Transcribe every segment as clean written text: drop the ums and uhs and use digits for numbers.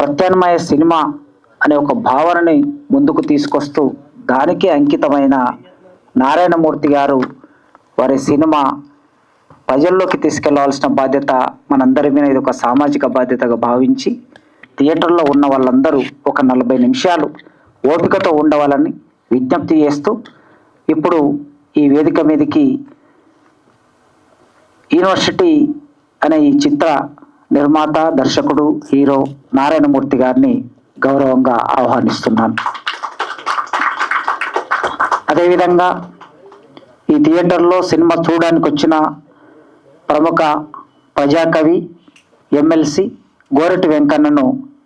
ప్రత్యామ్నాయ సినిమా అనే ఒక భావనని ముందుకు తీసుకొస్తూ దానికి అంకితమైన నారాయణమూర్తి గారు వారి సినిమా ప్రజల్లోకి తీసుకెళ్లవలసిన బాధ్యత మనందరి మీద ఇది ఒక సామాజిక బాధ్యతగా భావించి థియేటర్లో ఉన్న వాళ్ళందరూ ఒక 40 నిమిషాలు ఓపికతో ఉండవాలని విజ్ఞప్తి చేస్తూ ఇప్పుడు ఈ వేదిక మీదకి యూనివర్సిటీ అనే ఈ చిత్ర నిర్మాత దర్శకుడు హీరో నారాయణమూర్తి గారిని గౌరవంగా ఆహ్వానిస్తున్నాను. అదేవిధంగా ఈ థియేటర్లో సినిమా చూడడానికి వచ్చిన ప్రముఖ ప్రజాకవి ఎమ్మెల్సీ గోరటి వెంకన్నను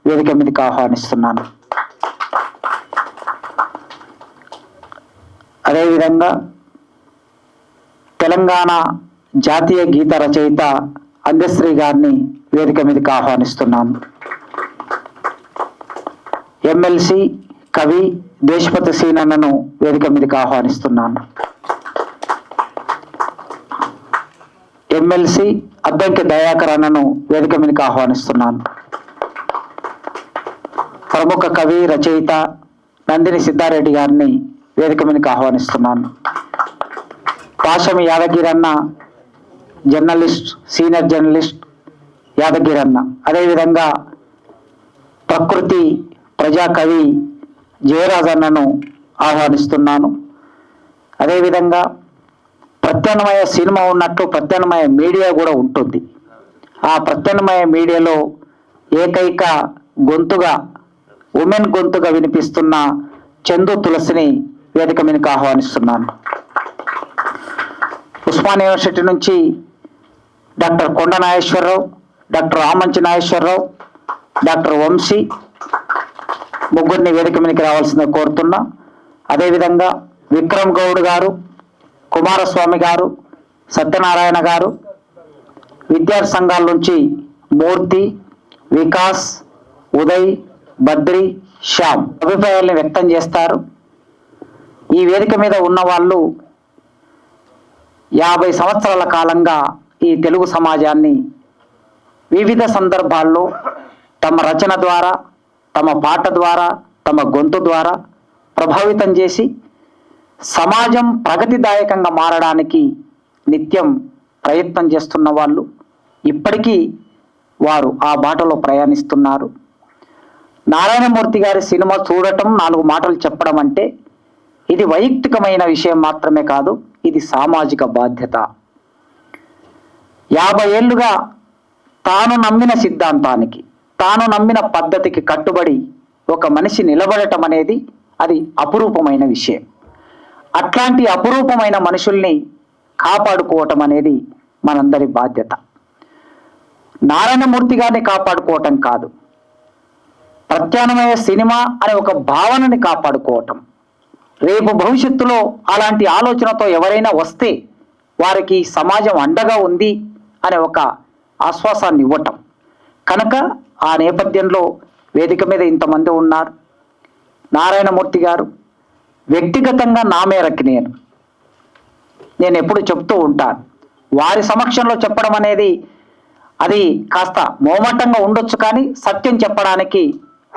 వేదిక మీదకి ఆహ్వానిస్తున్నాను. అదేవిధంగా తెలంగాణ జాతీయ గీత రచయిత అందశ్రీ గారిని వేదిక మీదకి ఆహ్వానిస్తున్నాను. ఎమ్మెల్సీ కవి దేశపతి సీనన్నను వేదిక మీదకి ఆహ్వానిస్తున్నాను. ఎమ్మెల్సీ అద్దంకి దయాకర్ అన్నను వేదిక మీదకి ఆహ్వానిస్తున్నాను. ప్రముఖ కవి రచయిత నందిని సిద్ధారెడ్డి గారిని వేదిక మీదకి ఆహ్వానిస్తున్నాను. పాశమి యాదగిరి అన్న జర్నలిస్ట్, సీనియర్ జర్నలిస్ట్ యాదగిరి అన్న. అదేవిధంగా ప్రకృతి ప్రజాకవి జయరాజ్ అన్నను ఆహ్వానిస్తున్నాను. అదేవిధంగా ప్రత్యామ్నాయ సినిమా ఉన్నట్టు ప్రత్యామ్నాయ మీడియా కూడా ఉంటుంది. ఆ ప్రత్యామ్నాయ మీడియాలో ఏకైక గొంతుగా ఉమెన్ గొంతుగా వినిపిస్తున్న చందు తులసిని వేదిక మీదకి ఆహ్వానిస్తున్నాను. ఉస్మానియా యూనివర్సిటీ నుంచి డాక్టర్ కొండ నాగేశ్వరరావు, డాక్టర్ ఆమంచి నాగేశ్వరరావు, డాక్టర్ వంశీ ముగ్గురిని వేదిక మీదకి రావాల్సిందిగా కోరుతున్నా. అదేవిధంగా విక్రమ్ గౌడ్ గారు, కుమారస్వామి గారు, సత్యనారాయణ గారు, విద్యార్థి సంఘాల నుంచి మూర్తి, వికాస్, ఉదయ్, బద్రి, శ్యామ్ అభిప్రాయాలను వ్యక్తం చేస్తారు. ఈ వేదిక మీద ఉన్న వాళ్ళు 50 సంవత్సరాల కాలంగా ఈ తెలుగు సమాజాన్ని వివిధ సందర్భాల్లో తమ రచన ద్వారా, తమ పాట ద్వారా, తమ గొంతు ద్వారా ప్రభావితం చేసి సమాజం ప్రగతిదాయకంగా మారడానికి నిత్యం ప్రయత్నం చేస్తున్న వాళ్ళు. ఇప్పటికీ వారు ఆ బాటలో ప్రయాణిస్తున్నారు. నారాయణమూర్తి గారి సినిమా చూడటం, 4 మాటలు చెప్పడం అంటే ఇది వైయక్తికమైన విషయం మాత్రమే కాదు, ఇది సామాజిక బాధ్యత. 50 ఏళ్లుగా తాను నమ్మిన సిద్ధాంతానికి, తాను నమ్మిన పద్ధతికి కట్టుబడి ఒక మనిషి నిలబడటం అనేది అది అపురూపమైన విషయం. అట్లాంటి అపురూపమైన మనుషుల్ని కాపాడుకోవటం అనేది మనందరి బాధ్యత. నారాయణమూర్తి గారిని కాపాడుకోవటం కాదు, ప్రత్యామ్నాయ సినిమా అనే ఒక భావనని కాపాడుకోవటం. రేపు భవిష్యత్తులో అలాంటి ఆలోచనతో ఎవరైనా వస్తే వారికి సమాజం అండగా ఉంది అనే ఒక ఆశ్వాసాన్ని ఇవ్వటం. కనుక ఆ నేపథ్యంలో వేదిక మీద ఇంతమంది ఉన్నారు. నారాయణమూర్తి గారు వ్యక్తిగతంగా నా మేరకు నేను ఎప్పుడు చెప్తూ ఉంటాను, వారి సమక్షంలో చెప్పడం అనేది అది కాస్త మోమాటంగా ఉండొచ్చు, కానీ సత్యం చెప్పడానికి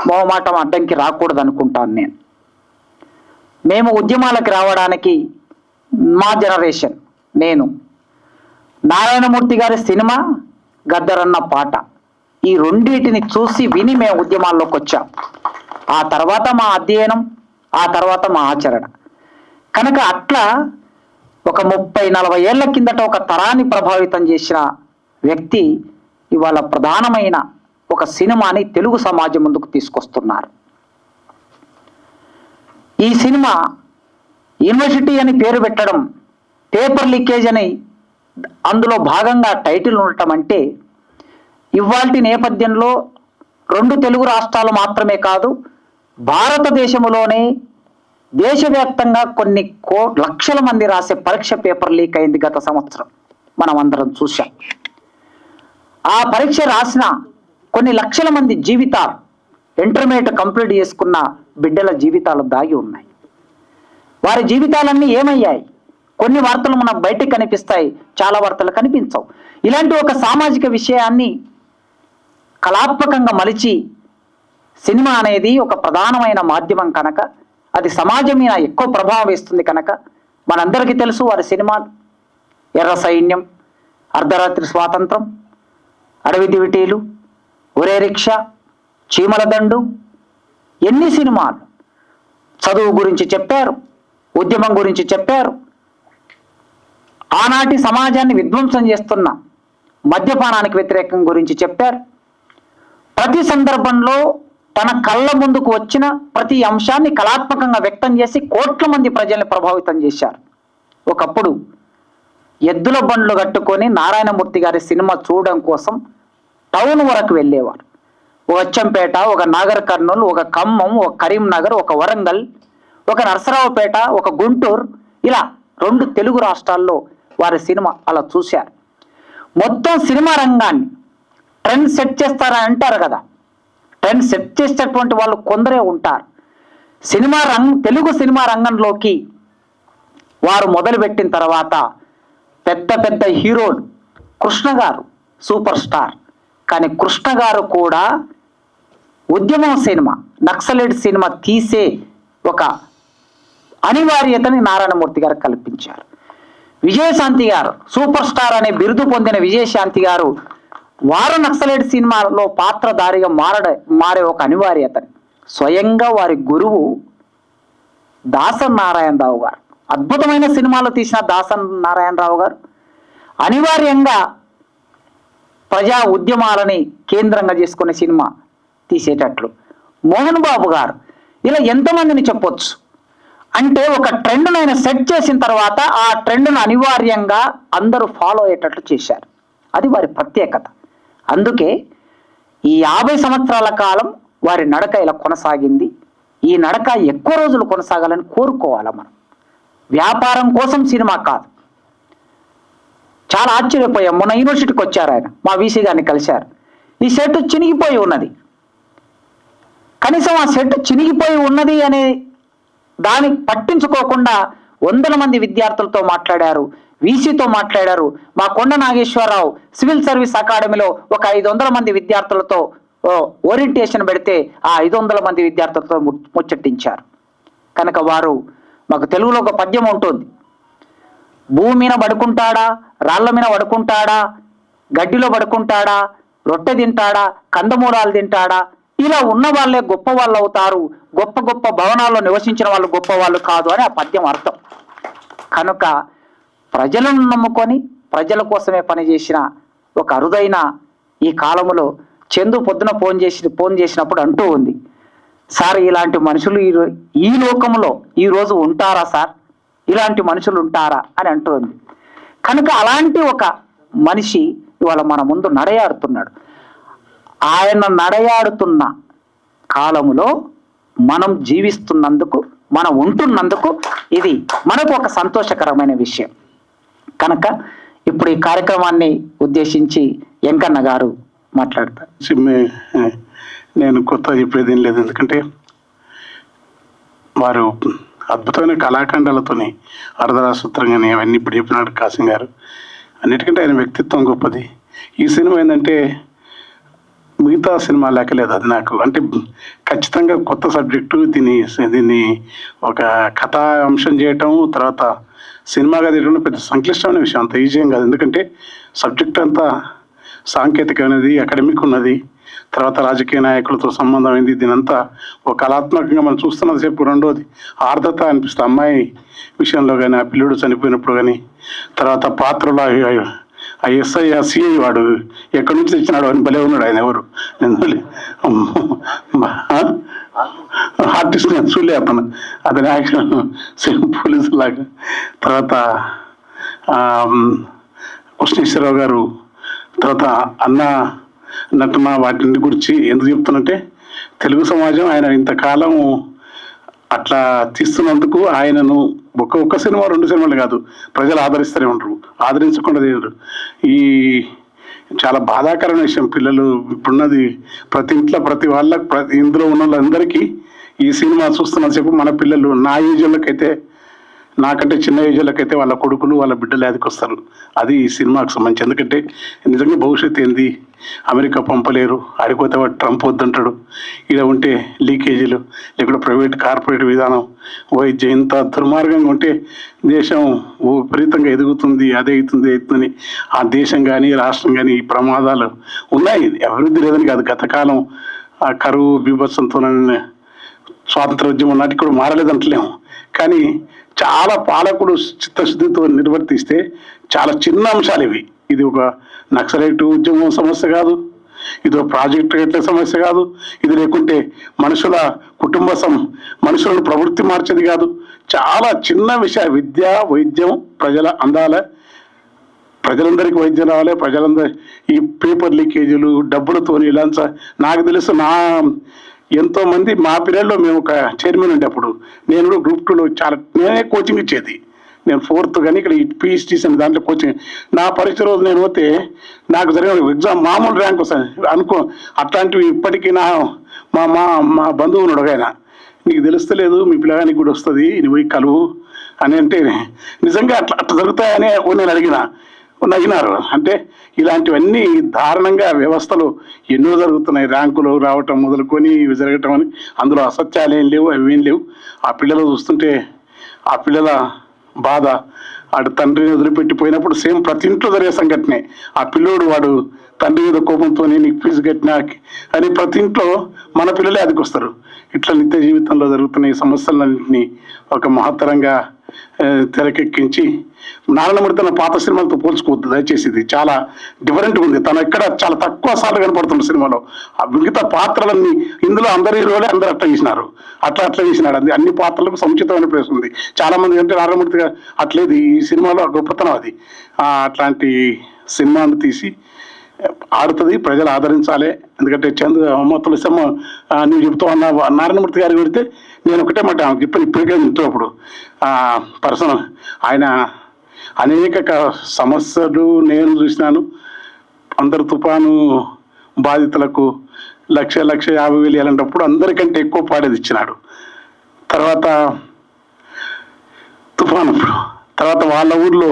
మోమాటం అడ్డంకి రాకూడదు అనుకుంటాను నేను. మేము ఉద్యమాలకు రావడానికి మా జనరేషన్, నేను నారాయణమూర్తి గారి సినిమా, గద్దరన్న పాట, ఈ రెండింటిని చూసి విని మేము ఉద్యమాల్లోకి వచ్చాం. ఆ తర్వాత మా అధ్యయనం, ఆ తర్వాత మా ఆచరణ. కనుక అట్లా ఒక 30-40 ఏళ్ల కిందట ఒక తరాన్ని ప్రభావితం చేసిన వ్యక్తి ఇవాళ ప్రధానమైన ఒక సినిమాని తెలుగు సమాజం ముందుకు తీసుకొస్తున్నారు. ఈ సినిమా యూనివర్సిటీ అని పేరు పెట్టడం, పేపర్ లీకేజ్ అని అందులో భాగంగా టైటిల్ ఉండటం అంటే ఇవాల్టి నేపథ్యంలో 2 తెలుగు రాష్ట్రాలు మాత్రమే కాదు, భారతదేశంలోనే దేశవ్యాప్తంగా కొన్ని లక్షల మంది రాసే పరీక్ష పేపర్ లీక్ అయింది గత సంవత్సరం. మనం అందరం చూసాం. ఆ పరీక్ష రాసిన కొన్ని లక్షల మంది జీవితాలు, ఇంటర్మీడియట్ కంప్లీట్ చేసుకున్న బిడ్డల జీవితాలు దాగి ఉన్నాయి. వారి జీవితాలన్నీ ఏమయ్యాయి? కొన్ని వార్తలు మనకు బయటకు కనిపిస్తాయి, చాలా వార్తలు కనిపించవు. ఇలాంటి ఒక సామాజిక విషయాన్ని కళాత్మకంగా మలిచి సినిమా అనేది ఒక ప్రధానమైన మాధ్యమం కనుక, అది సమాజం మీద ఎక్కువ ప్రభావం వేస్తుంది కనుక, మనందరికీ తెలుసు వారి సినిమాలు ఎర్ర సైన్యం, అర్ధరాత్రి స్వాతంత్రం, అడవి దివిటీలు, ఒరే రిక్షా, చీమల దండు, ఎన్ని సినిమాలు చదువు గురించి చెప్పారు, ఉద్యమం గురించి చెప్పారు, ఆనాటి సమాజాన్ని విధ్వంసం చేస్తున్న మద్యపానానికి వ్యతిరేకం గురించి చెప్పారు. ప్రతి సందర్భంలో తన కళ్ళ ముందుకు వచ్చిన ప్రతి అంశాన్ని కళాత్మకంగా వ్యక్తం చేసి కోట్ల మంది ప్రజల్ని ప్రభావితం చేశారు. ఒకప్పుడు ఎద్దుల బండ్లు కట్టుకొని నారాయణమూర్తి గారి సినిమా చూడడం కోసం టౌన్ వరకు వెళ్ళేవారు. ఒక అచ్చంపేట, ఒక నాగర్ కర్నూలు, ఒక ఖమ్మం, ఒక కరీంనగర్, ఒక వరంగల్, ఒక నరసరావుపేట, ఒక గుంటూరు, ఇలా 2 తెలుగు రాష్ట్రాల్లో వారి సినిమా అలా చూశారు. మొత్తం సినిమా రంగాన్ని ట్రెండ్ సెట్ చేస్తారని అంటారు కదా, ట్రెండ్ సెట్ చేసేటటువంటి వాళ్ళు కొందరే ఉంటారు. తెలుగు సినిమా రంగంలోకి వారు మొదలుపెట్టిన తర్వాత పెద్ద పెద్ద హీరోలు, కృష్ణ గారు సూపర్ స్టార్, కానీ కృష్ణ గారు కూడా ఉద్యమం సినిమా, నక్సలైట్ సినిమా తీసే ఒక అనివార్యతని నారాయణమూర్తి గారు కల్పించారు. విజయశాంతి గారు సూపర్ స్టార్ అనే బిరుదు పొందిన విజయశాంతి గారు వారు నక్సలైట్ సినిమాలో పాత్రధారిగా మారే ఒక అనివార్యతని స్వయంగా వారి గురువు దాసన్ నారాయణరావు గారు, అద్భుతమైన సినిమాలు తీసిన దాసన్ నారాయణరావు గారు అనివార్యంగా ప్రజా ఉద్యమాలని కేంద్రంగా చేసుకునే సినిమా తీసేటట్లు మోహన్ బాబు గారు, ఇలా ఎంతమందిని చెప్పొచ్చు. అంటే ఒక ట్రెండ్ను ఆయన సెట్ చేసిన తర్వాత ఆ ట్రెండ్ను అనివార్యంగా అందరూ ఫాలో అయ్యేటట్లు చేశారు. అది వారి ప్రత్యేకత. అందుకే ఈ 50 సంవత్సరాల కాలం వారి నడక ఇలా కొనసాగింది. ఈ నడక ఎక్కువ రోజులు కొనసాగాలని కోరుకోవాలి మనం. వ్యాపారం కోసం సినిమా కాదు. చాలా ఆశ్చర్యపోయాం. మొన్న యూనివర్సిటీకి వచ్చారు ఆయన, మా వీసీ గారిని కలిశారు. ఈ సెట్ చినిగిపోయి ఉన్నది, కనీసం ఆ సెట్ చినిగిపోయి ఉన్నది అనే దాన్ని పట్టించుకోకుండా వందల మంది విద్యార్థులతో మాట్లాడారు, వీసీతో మాట్లాడారు. మా కొండ నాగేశ్వరరావు సివిల్ సర్వీస్ అకాడమీలో ఒక 500 మంది విద్యార్థులతో ఓరియంటేషన్ పెడితే ఆ 500 మంది విద్యార్థులతో ముచ్చటించారు. కనుక వారు, మాకు తెలుగులో ఒక పద్యం ఉంటుంది, భూమి మీద పడుకుంటాడా, రాళ్ల మీద పడుకుంటాడా, గడ్డిలో పడుకుంటాడా, రొట్టె తింటాడా, కందమూలాలు తింటాడా, ఇలా ఉన్న వాళ్ళే గొప్ప వాళ్ళు అవుతారు, గొప్ప గొప్ప భవనాల్లో నివసించిన వాళ్ళు గొప్ప వాళ్ళు కాదు అని ఆ పద్యం అర్థం. కనుక ప్రజలను నమ్ముకొని ప్రజల కోసమే పనిచేసిన ఒక అరుదైన ఈ కాలంలో చందు పొద్దున ఫోన్ చేసినప్పుడు అంటూ ఉంది, సార్ ఇలాంటి మనుషులు ఈ లోకంలో ఈరోజు ఉంటారా సార్, ఇలాంటి మనుషులు ఉంటారా అని అంటూ ఉంది. కనుక అలాంటి ఒక మనిషి ఇవాళ మన ముందు నడయాడుతున్నాడు. ఆయన నడయాడుతున్న కాలములో మనం జీవిస్తున్నందుకు, మనం ఉంటున్నందుకు ఇది మనకు ఒక సంతోషకరమైన విషయం. కనుక ఇప్పుడు ఈ కార్యక్రమాన్ని ఉద్దేశించి వెంకన్న గారు మాట్లాడతారు. నేను కొత్త చెప్పేది ఏం లేదు, ఎందుకంటే వారు అద్భుతమైన కళాఖండాలతోని అర్ధరాసూత్రం కానీ అవన్నీ ఇప్పుడు చెప్పినాడు కాసిం గారు. అన్నిటికంటే ఆయన వ్యక్తిత్వం గొప్పది. ఈ సినిమా ఏంటంటే మిగతా సినిమా లేకలేదు, అది నాకు అంటే ఖచ్చితంగా కొత్త సబ్జెక్టు, దీన్ని ఒక కథా అంశం చేయటం, తర్వాత సినిమాగా తీయడం పెద్ద సంక్లిష్టమైన విషయం, అంత ఈజీ ఏం కాదు. ఎందుకంటే సబ్జెక్ట్ అంతా సాంకేతికమైనది, అకాడమిక్ ఉన్నది, తర్వాత రాజకీయ నాయకులతో సంబంధం అయింది. దీనంతా ఒక కళాత్మకంగా మనం చూస్తున్నది సేపు. రెండోది ఆర్ద్రత అనిపిస్తుంది అమ్మాయి విషయంలో కానీ, ఆ పిల్లుడు చనిపోయినప్పుడు కానీ, తర్వాత పాత్రలో ఆ ఎస్ఐ ఆ సిఐ వాడు ఎక్కడి నుంచి తెచ్చినాడు అని భలే ఉన్నాడు ఆయన. ఎవరు ఆర్టిస్ట్ నేను చూలే అతని యాక్షన్ సేమ్ పోలీసు లాగా. తర్వాత కృష్ణేశ్వరరావు గారు, తర్వాత అన్న నటన, వాటిని గురించి ఎందుకు చెప్తున్నట్టే తెలుగు సమాజం ఆయన ఇంతకాలం అట్లా తీస్తున్నందుకు ఆయనను ఒక్క సినిమా 2 సినిమాలు కాదు, ప్రజలు ఆదరిస్తూనే ఉంటారు, ఆదరించకుండా తీయరు. ఈ చాలా బాధాకరమైన విషయం. పిల్లలు ఇప్పుడున్నది ప్రతి ఇంట్లో ప్రతి ఇందులో ఉన్న వాళ్ళందరికీ ఈ సినిమా చూస్తున్న చెప్పు మన పిల్లలు, నా ఏజ్ వాళ్ళకైతే నాకంటే చిన్న ఏజ్లకైతే వాళ్ళ కొడుకులు వాళ్ళ బిడ్డలు యాదికొస్తారు. అది ఈ సినిమాకు సంబంధించి. ఎందుకంటే నిజంగా భవిష్యత్తు ఏంది, అమెరికా పంపలేరు, ఆడిపోతే వాడు ట్రంప్ వద్దంటాడు, ఇక్కడ ఉంటే లీకేజీలు, లేకపోతే ప్రైవేట్ కార్పొరేట్ విధానం, వైద్యం ఇంత దుర్మార్గంగా ఉంటే దేశం విపరీతంగా ఎదుగుతుంది, అదే అవుతుంది. ఆ దేశం కానీ రాష్ట్రం కానీ ఈ ప్రమాదాలు ఉన్నాయి. అభివృద్ధి లేదని కాదు, గతకాలం ఆ కరువు బీభత్సంతో స్వాతంత్రోద్యమం నాటికి కూడా మారలేదంటలేము. కానీ చాలా పాలకుడు చిత్తశుద్ధితో నిర్వర్తిస్తే చాలా చిన్న అంశాలు ఇవి. ఇది ఒక నక్సలైట్ ఉద్యమం సమస్య కాదు, ఇది ఒక ప్రాజెక్టు రేట్ల సమస్య కాదు, ఇది లేకుంటే మనుషుల మనుషులను ప్రవృత్తి మార్చేది కాదు. చాలా చిన్న విషయ. విద్య, వైద్యం ప్రజల అందాల, ప్రజలందరికీ వైద్యం రావాలి. ప్రజలందరూ ఈ పేపర్ లీకేజీలు డబ్బులతోని లంచ, నాకు తెలుసు ఎంతో మంది మా పీరియడ్లో మేము ఒక చైర్మన్ ఉండే అప్పుడు నేను కూడా గ్రూప్ 2లో నేనే కోచింగ్ ఇచ్చేది. నేను 4th కానీ ఇక్కడ PhDs అని దాంట్లో కోచింగ్. నా పరీక్ష రోజు నేను పోతే నాకు జరిగిన ఎగ్జామ్ మామూలు ర్యాంక్ వస్తుంది అనుకో. అట్లాంటివి ఇప్పటికీ మా మా మా బంధువు ఉన్నాడు ఆయన, నీకు తెలుస్తలేదు మీ పిల్లగానికి కూడా వస్తుంది, నువ్వు పోయి కలువు అని అంటే నిజంగా అట్లా జరుగుతాయని నేను నగినారు. అంటే ఇలాంటివన్నీ దారుణంగా వ్యవస్థలు ఎన్నో జరుగుతున్నాయి. ర్యాంకులు రావటం మొదలుకొని ఇవి జరగటం అని, అందులో అసత్యాలు ఏం లేవు, అవి ఏం లేవు. ఆ పిల్లలు చూస్తుంటే ఆ పిల్లల బాధ, వాడు తండ్రిని వదిలిపెట్టిపోయినప్పుడు సేమ్ ప్రతి ఇంట్లో జరిగే సంఘటనే. ఆ పిల్లోడు వాడు తండ్రి మీద కోపంతో నీకు ఫీజు కట్టినా అని ప్రతి ఇంట్లో మన పిల్లలే అదికొస్తారు. ఇట్లా నిత్య జీవితంలో జరుగుతున్న ఈ సమస్యలన్నింటినీ ఒక మహత్తరంగా తెరకెక్కించి, నారాయణమూర్తి తన పాత సినిమాలతో పోల్చుకోవద్దు దయచేసి. ఇది చాలా డిఫరెంట్గా ఉంది. తను ఎక్కడ చాలా తక్కువ సార్లు కనపడుతున్న సినిమాలో. ఆ మిగతా పాత్రలన్నీ ఇందులో అందరి హీరోలే అందరూ అట్లా చేసినారు, అట్లా చేసినాడు. అది అన్ని పాత్రలకు సముచితమైన ప్లేస్ ఉంది. చాలా మంది అంటే నారాయణమూర్తిగా అట్లేదు, ఈ సినిమాలో గొప్పతనం అది. అట్లాంటి సినిమాను తీసి ఆడుతుంది, ప్రజలు ఆదరించాలి. ఎందుకంటే అమ్మ తులసమ్మ నువ్వు చెప్తావు అన్న నారాయణమూర్తి గారికి పెడితే నేను ఒకటే మాట చెప్పాను ఇప్పటికే ఇంటప్పుడు. పర్సన్ ఆయన అనేక సమస్యలు నేను చూసినాను. అందరు తుఫాను బాధితులకు 1,50,000 ఇవ్వాలంటప్పుడు అందరికంటే ఎక్కువ పాడేది ఇచ్చినాడు. తర్వాత తుఫాను తర్వాత వాళ్ళ ఊర్లో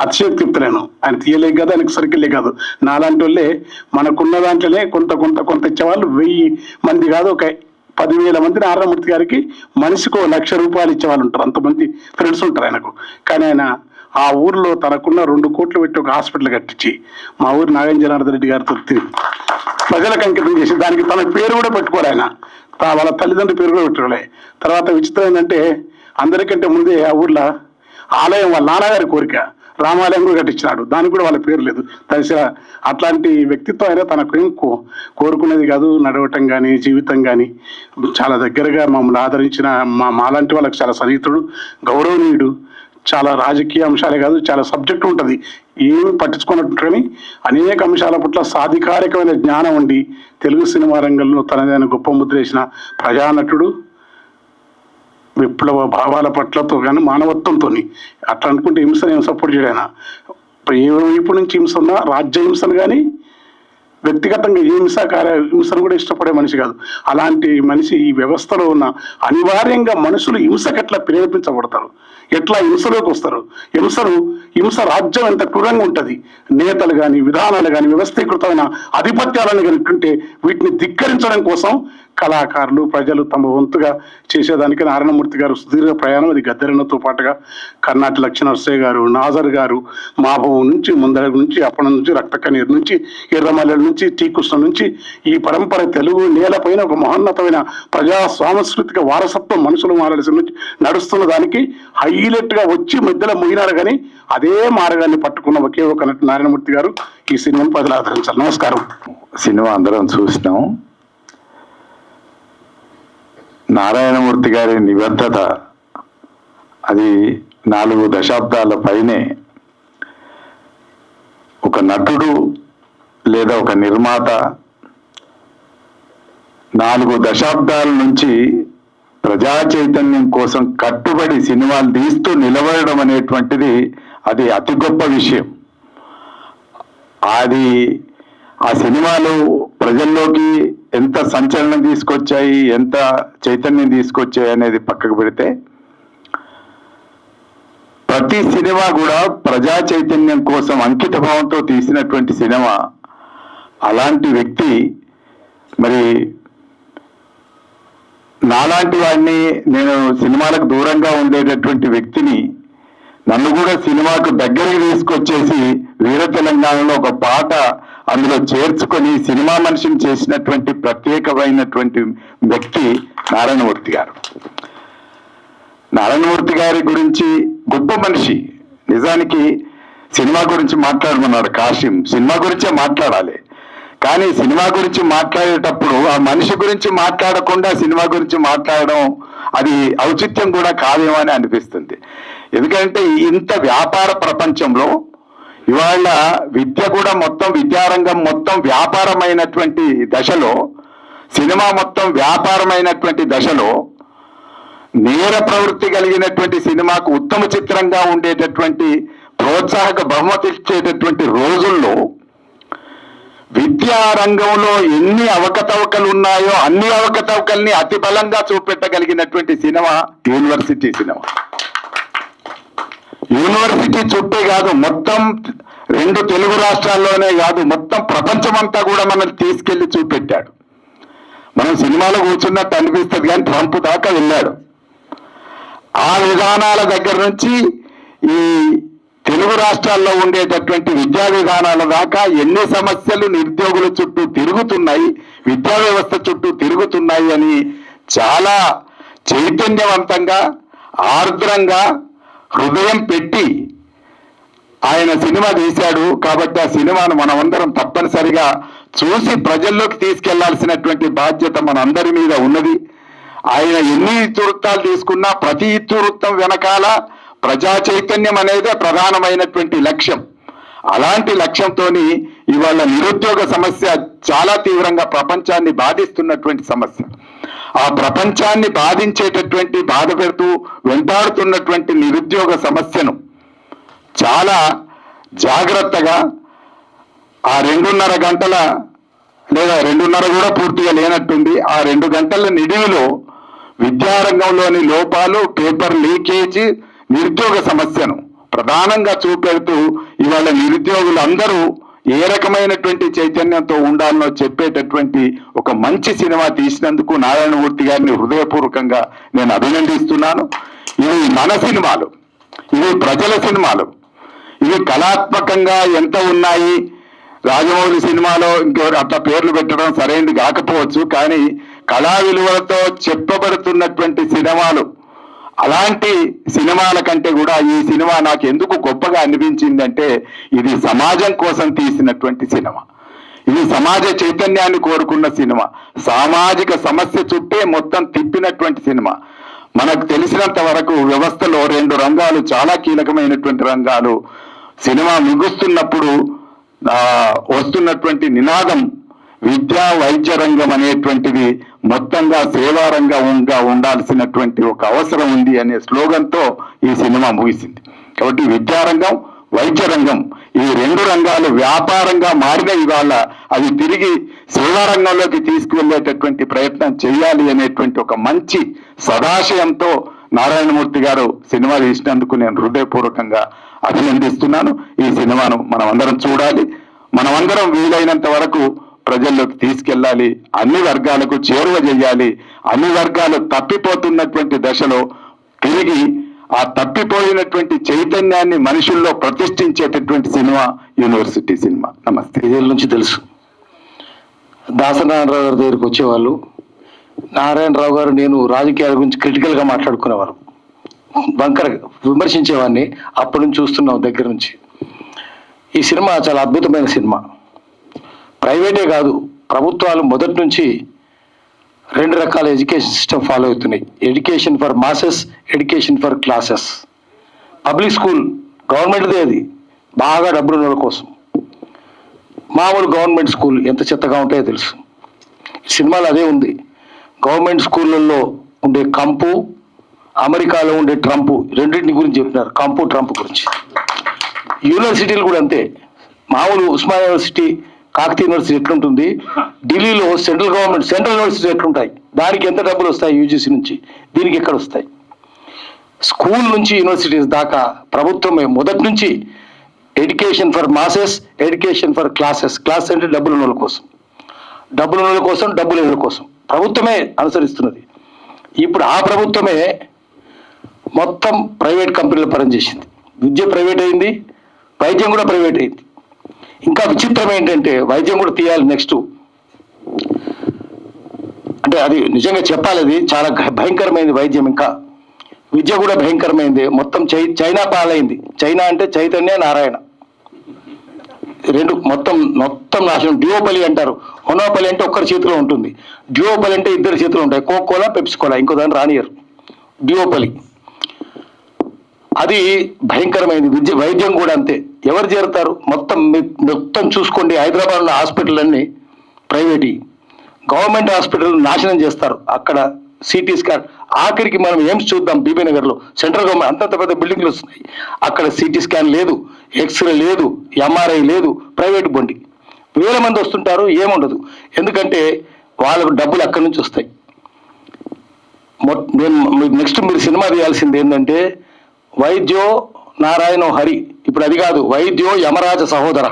అతిశయోక్తి చెప్తున్నాను, ఆయన తీయలేక కాదు, ఆయనకు సరికిలే కాదు. నాలాంటి వాళ్ళే మనకున్న దాంట్లోనే కొంత ఇచ్చేవాళ్ళు 1000 మంది కాదు, ఒక 10,000 మంది నారాయణమూర్తి గారికి మనిషికి 1,00,000 రూపాయలు ఇచ్చేవాళ్ళు ఉంటారు. అంతమంది ఫ్రెండ్స్ ఉంటారు ఆయనకు. కానీ ఆయన ఆ ఊర్లో తనకున్న 2 కోట్లు పెట్టి ఒక హాస్పిటల్ కట్టించి మా ఊరు నాగేంద్ర జనార్దన్ రెడ్డి గారితో ప్రజలకు అంకితం చేసి దానికి తన పేరు కూడా పెట్టుకోలే ఆయన, వాళ్ళ తల్లిదండ్రుల పేరు కూడా పెట్టుకోలే. తర్వాత విచిత్రం ఏంటంటే అందరికంటే ముందే ఆ ఊర్లో ఆలయం వాళ్ళ నాన్నగారి కోరిక రామాలయం కూడా కట్టించినాడు, దానికి కూడా వాళ్ళ పేరు లేదు. అట్లాంటి వ్యక్తిత్వం అయినా తనకు కోరుకునేది కాదు. నడవటం కానీ జీవితం కానీ చాలా దగ్గరగా మమ్మల్ని ఆదరించిన మాలాంటి వాళ్ళకి చాలా సన్నిహితుడు, గౌరవనీయుడు. చాలా రాజకీయ అంశాలే కాదు, చాలా సబ్జెక్టు ఉంటుంది, ఏమి పట్టించుకున్నట్టు. కానీ అనేక అంశాల పట్ల సాధికారికమైన జ్ఞానం ఉండి తెలుగు సినిమా రంగంలో తనదైన గొప్ప ముద్ర వేసిన ప్రజానటుడు. విప్లవ భావాల పట్లతో కానీ మానవత్వంతో. అట్లా అనుకుంటే హింసను ఏం సపోర్ట్ చేయడాయన. ఏ వైపు నుంచి హింస ఉన్నా రాజ్య హింసను కానీ వ్యక్తిగతంగా ఏ హింసను కూడా ఇష్టపడే మనిషి కాదు. అలాంటి మనిషి ఈ వ్యవస్థలో ఉన్న అనివార్యంగా మనుషులు హింసకు ఎట్లా ప్రేరేపించబడతారు, ఎట్లా హింసలోకి వస్తారు, హింస రాజ్యం ఎంత క్రూరంగా ఉంటుంది. నేతలు కానీ విధానాలు కానీ వ్యవస్థీకృతమైన ఆధిపత్యాలను కనుక్కుంటే వీటిని ధిక్కరించడం కోసం కళాకారులు ప్రజలు తమ వంతుగా చేసేదానికి నారాయణమూర్తి గారు సుదీర్ఘ ప్రయాణం. అది గద్దెరన్నతో పాటుగా కర్ణాటి లక్ష్మణర్సయ్య గారు, నాజర్ గారు, మాభవం నుంచి ముందర నుంచి అప్పటి నుంచి రక్తకన్నీరు నుంచి ఎర్రమల్లెల నుంచి టీకృష్ణ నుంచి ఈ పరంపర తెలుగు నేలపైన ఒక మహోన్నతమైన ప్రజా సాంస్కృతిక వారసత్వం మనుషులు మారాల్సిన నుంచి నడుస్తున్న దానికి హైలైట్గా వచ్చి మధ్యలో ముగినారు. కానీ అదే మార్గాన్ని పట్టుకున్న ఒకే ఒక నటి నారాయణమూర్తి గారు. ఈ సినిమాను ప్రజలు ఆదరించాలి. నమస్కారం. సినిమా అందరం చూసినాం. నారాయణమూర్తి గారి నిబద్ధత అది 4 దశాబ్దాల పైనే. ఒక నటుడు లేదా ఒక నిర్మాత 4 దశాబ్దాల నుంచి ప్రజా చైతన్యం కోసం కట్టుబడి సినిమాలు తీస్తూ నిలబడడం అనేటువంటిది అది అతి గొప్ప విషయం. అది ఆ సినిమాలు ప్రజల్లోకి ఎంత సంచలనం తీసుకొచ్చాయి, ఎంత చైతన్యం తీసుకొచ్చాయి అనేది పక్కకు పెడితే ప్రతి సినిమా కూడా ప్రజా చైతన్యం కోసం అంకిత భావంతో తీసినటువంటి సినిమా. అలాంటి వ్యక్తి మరి నాలాంటి వాడిని, నేను సినిమాలకు దూరంగా ఉండేటటువంటి వ్యక్తిని నన్ను కూడా సినిమాకు దగ్గరికి తీసుకొచ్చేసి వీర తెలంగాణలో ఒక పాట అందులో చేర్చుకొని సినిమా మనిషిని చేసినటువంటి ప్రత్యేకమైనటువంటి వ్యక్తి నారాయణమూర్తి గారు. నారాయణమూర్తి గారి గురించి గొప్ప మనిషి. నిజానికి సినిమా గురించి మాట్లాడమన్నాడు కాశీం, సినిమా గురించే మాట్లాడాలి. కానీ సినిమా గురించి మాట్లాడేటప్పుడు ఆ మనిషి గురించి మాట్లాడకుండా సినిమా గురించి మాట్లాడడం అది ఔచిత్యం కూడా కాదేమో అని అనిపిస్తుంది. ఎందుకంటే ఇంత వ్యాపార ప్రపంచంలో ఇవాళ విద్య కూడా మొత్తం, విద్యారంగం మొత్తం వ్యాపారమైనటువంటి దశలో, సినిమా మొత్తం వ్యాపారమైనటువంటి దశలో నేర ప్రవృత్తి కలిగినటువంటి సినిమాకు ఉత్తమ చిత్రంగా ఉండేటటువంటి ప్రోత్సాహక బహుమతి ఇచ్చేటటువంటి రోజుల్లో విద్యా రంగంలో ఎన్ని అవకతవకలు ఉన్నాయో అన్ని అవకతవకల్ని అతి బలంగా చూపెట్టగలిగినటువంటి సినిమా యూనివర్సిటీ సినిమా. యూనివర్సిటీ చుట్టే కాదు, మొత్తం 2 తెలుగు రాష్ట్రాల్లోనే కాదు, మొత్తం ప్రపంచమంతా కూడా మనల్ని తీసుకెళ్లి చూపెట్టాడు. మనం సినిమాలో కూర్చున్నట్టు అనిపిస్తుంది కానీ ట్రంప్ దాకా వెళ్ళాడు. ఆ విధానాల దగ్గర నుంచి ఈ తెలుగు రాష్ట్రాల్లో ఉండేటటువంటి విద్యా విధానాల దాకా ఎన్ని సమస్యలు నిరుద్యోగుల చుట్టూ తిరుగుతున్నాయి, విద్యా వ్యవస్థ చుట్టూ తిరుగుతున్నాయి అని చాలా చైతన్యవంతంగా, ఆర్ద్రంగా, హృదయం పెట్టి ఆయన సినిమా తీశాడు. కాబట్టి ఆ సినిమాను మనమందరం తప్పనిసరిగా చూసి ప్రజల్లోకి తీసుకెళ్లాల్సినటువంటి బాధ్యత మనందరి మీద ఉన్నది. ఆయన ఎన్ని ఇతివృత్తాలు తీసుకున్నా ప్రతి ఇతివృత్తం వెనకాల ప్రజా చైతన్యం అనేదే ప్రధానమైనటువంటి లక్ష్యం. అలాంటి లక్ష్యంతో ఇవాళ నిరుద్యోగ సమస్య చాలా తీవ్రంగా ప్రపంచాన్ని బాధిస్తున్నటువంటి సమస్య. ఆ ప్రపంచాన్ని బాధించేటటువంటి, బాధ పెడుతూ వెంటాడుతున్నటువంటి నిరుద్యోగ సమస్యను చాలా జాగ్రత్తగా ఆ 2.5 గంటల లేదా 2.5 కూడా పూర్తిగా లేనట్టుంది, ఆ 2 గంటల నిడివిలో విద్యారంగంలోని లోపాలు, పేపర్ లీకేజ్, నిరుద్యోగ సమస్యను ప్రధానంగా చూపెడుతూ ఇవాళ నిరుద్యోగులు అందరూ ఏ రకమైనటువంటి చైతన్యంతో ఉండాలనో చెప్పేటటువంటి ఒక మంచి సినిమా తీసినందుకు నారాయణమూర్తి గారిని హృదయపూర్వకంగా నేను అభినందిస్తున్నాను. ఇవి మన సినిమాలు, ఇవి ప్రజల సినిమాలు, ఇవి కళాత్మకంగా ఎంత ఉన్నాయి. రాజమౌళి సినిమాలో ఇంకెవరు అట్లా పేర్లు పెట్టడం సరైనది కాకపోవచ్చు, కానీ కళా విలువలతో చెప్పబడుతున్నటువంటి సినిమాలు, అలాంటి సినిమాల కంటే కూడా ఈ సినిమా నాకు ఎందుకు గొప్పగా అనిపించిందంటే ఇది సమాజం కోసం తీసినటువంటి సినిమా, ఇది సమాజ చైతన్యాన్ని కోరుకున్న సినిమా, సామాజిక సమస్య చుట్టే మొత్తం తిప్పినటువంటి సినిమా. మనకు తెలిసినంత వరకు వ్యవస్థలో 2 రంగాలు చాలా కీలకమైనటువంటి రంగాలు. సినిమా ముగుస్తున్నప్పుడు వస్తున్నటువంటి నినాదం విద్యా వైద్య రంగం అనేటువంటిది మొత్తంగా సేవా రంగంగా ఉండాల్సినటువంటి ఒక అవసరం ఉంది అనే స్లోగన్తో ఈ సినిమా ముగిసింది. కాబట్టి విద్యారంగం, వైద్య రంగం, ఈ 2 రంగాలు వ్యాపారంగా మారిన ఇవాళ అవి తిరిగి సేవా రంగంలోకి తీసుకువెళ్ళేటటువంటి ప్రయత్నం చేయాలి అనేటువంటి ఒక మంచి సదాశయంతో నారాయణమూర్తి గారు సినిమా తీసినందుకు నేను హృదయపూర్వకంగా అభినందిస్తున్నాను. ఈ సినిమాను మనం అందరం చూడాలి, మనమందరం వీలైనంత వరకు ప్రజల్లోకి తీసుకెళ్ళాలి, అన్ని వర్గాలకు చేరువ చేయాలి. అన్ని వర్గాలు తప్పిపోతున్నటువంటి దశలో తిరిగి ఆ తప్పిపోయినటువంటి చైతన్యాన్ని మనుషుల్లో ప్రతిష్ఠించేటటువంటి సినిమా యూనివర్సిటీ సినిమా. నమస్తే. 5 ఏళ్ళ నుంచి తెలుసు. దాసనారాయణరావు గారి దగ్గరికి వచ్చేవాళ్ళు. నారాయణరావు గారు నేను రాజకీయాల గురించి క్రిటికల్గా మాట్లాడుకునేవారు, బంకర్ విమర్శించేవాడిని. అప్పటి నుంచి చూస్తున్నాం దగ్గర నుంచి. ఈ సినిమా చాలా అద్భుతమైన సినిమా. ప్రైవేటే కాదు, ప్రభుత్వాలు మొదటి నుంచి 2 రకాల ఎడ్యుకేషన్ సిస్టమ్ ఫాలో అవుతున్నాయి. Education for masses, education for classes. Public school గవర్నమెంట్దే, అది బాగా డబ్బులు ఉన్న కోసం. మామూలు గవర్నమెంట్ స్కూల్ ఎంత చెత్తగా ఉంటాయో తెలుసు. సినిమాలో అదే ఉంది. గవర్నమెంట్ స్కూళ్ళల్లో ఉండే కంపు, అమెరికాలో ఉండే ట్రంప్, రెండింటిని గురించి చెప్తున్నారు. కంపు, ట్రంప్ గురించి. యూనివర్సిటీలు కూడా అంతే. మామూలు ఉస్మానియా యూనివర్సిటీ, కాకతీయ యూనివర్సిటీ ఎట్లుంటుంది, ఢిల్లీలో సెంట్రల్ యూనివర్సిటీ ఎట్లుంటాయి, దానికి ఎంత డబ్బులు వస్తాయి యూజీసీ నుంచి, దీనికి ఎక్కడ వస్తాయి. స్కూల్ నుంచి యూనివర్సిటీస్ దాకా ప్రభుత్వమే మొదటి నుంచి education for masses, education for classes. Class అంటే డబ్బులు ఉన్నోళ్ళ కోసం, డబ్బులు ఉన్నోళ్ళ కోసం, డబ్బులు లేని కోసం ప్రభుత్వమే అనుసరిస్తున్నది. ఇప్పుడు ఆ ప్రభుత్వమే మొత్తం ప్రైవేట్ కంపెనీలు పనిచేసింది. విద్య ప్రైవేట్ అయింది, వైద్యం కూడా ప్రైవేట్ అయింది. ఇంకా విచిత్రం ఏంటంటే వైద్యం కూడా తీయాలి నెక్స్ట్. అంటే అది నిజంగా చెప్పాలి, అది చాలా భయంకరమైంది వైద్యం. ఇంకా విద్య కూడా భయంకరమైంది. మొత్తం చైనా పాలైంది. చైనా అంటే చైతన్య నారాయణ, రెండు మొత్తం నాశనం. డ్యూఓపలి అంటారు. మొనోపలి అంటే ఒక్కరి చేతిలో ఉంటుంది, డ్యూఓపలి అంటే ఇద్దరి చేతిలో ఉంటాయి. కోకోలా, పెప్సికోలా, ఇంకో దాన్ని రానియరు. డ్యూఓపలి అది భయంకరమైంది. వైద్యం కూడా అంతే. ఎవరు చేరుతారు? మొత్తం చూసుకోండి. హైదరాబాద్లో హాస్పిటల్ అన్ని ప్రైవేట్, గవర్నమెంట్ హాస్పిటల్ నాశనం చేస్తారు. అక్కడ సిటీ స్కాన్, ఆఖరికి మనం ఏమ్స్ చూద్దాం, బీబీ నగర్లో సెంట్రల్ గవర్నమెంట్ అంతంత పెద్ద బిల్డింగ్లు వస్తున్నాయి. అక్కడ సిటీ స్కాన్ లేదు, ఎక్స్రే లేదు, ఎంఆర్ఐ లేదు, ప్రైవేట్ బండి. 1000 మంది వస్తుంటారు, ఏముండదు. ఎందుకంటే వాళ్ళకు డబ్బులు అక్కడి నుంచి వస్తాయి. నెక్స్ట్ మీరు సినిమా తీయాల్సింది ఏంటంటే వైద్యో నారాయణో హరి. ఇప్పుడు అది కాదు, వైద్యో యమరాజ సహోదర.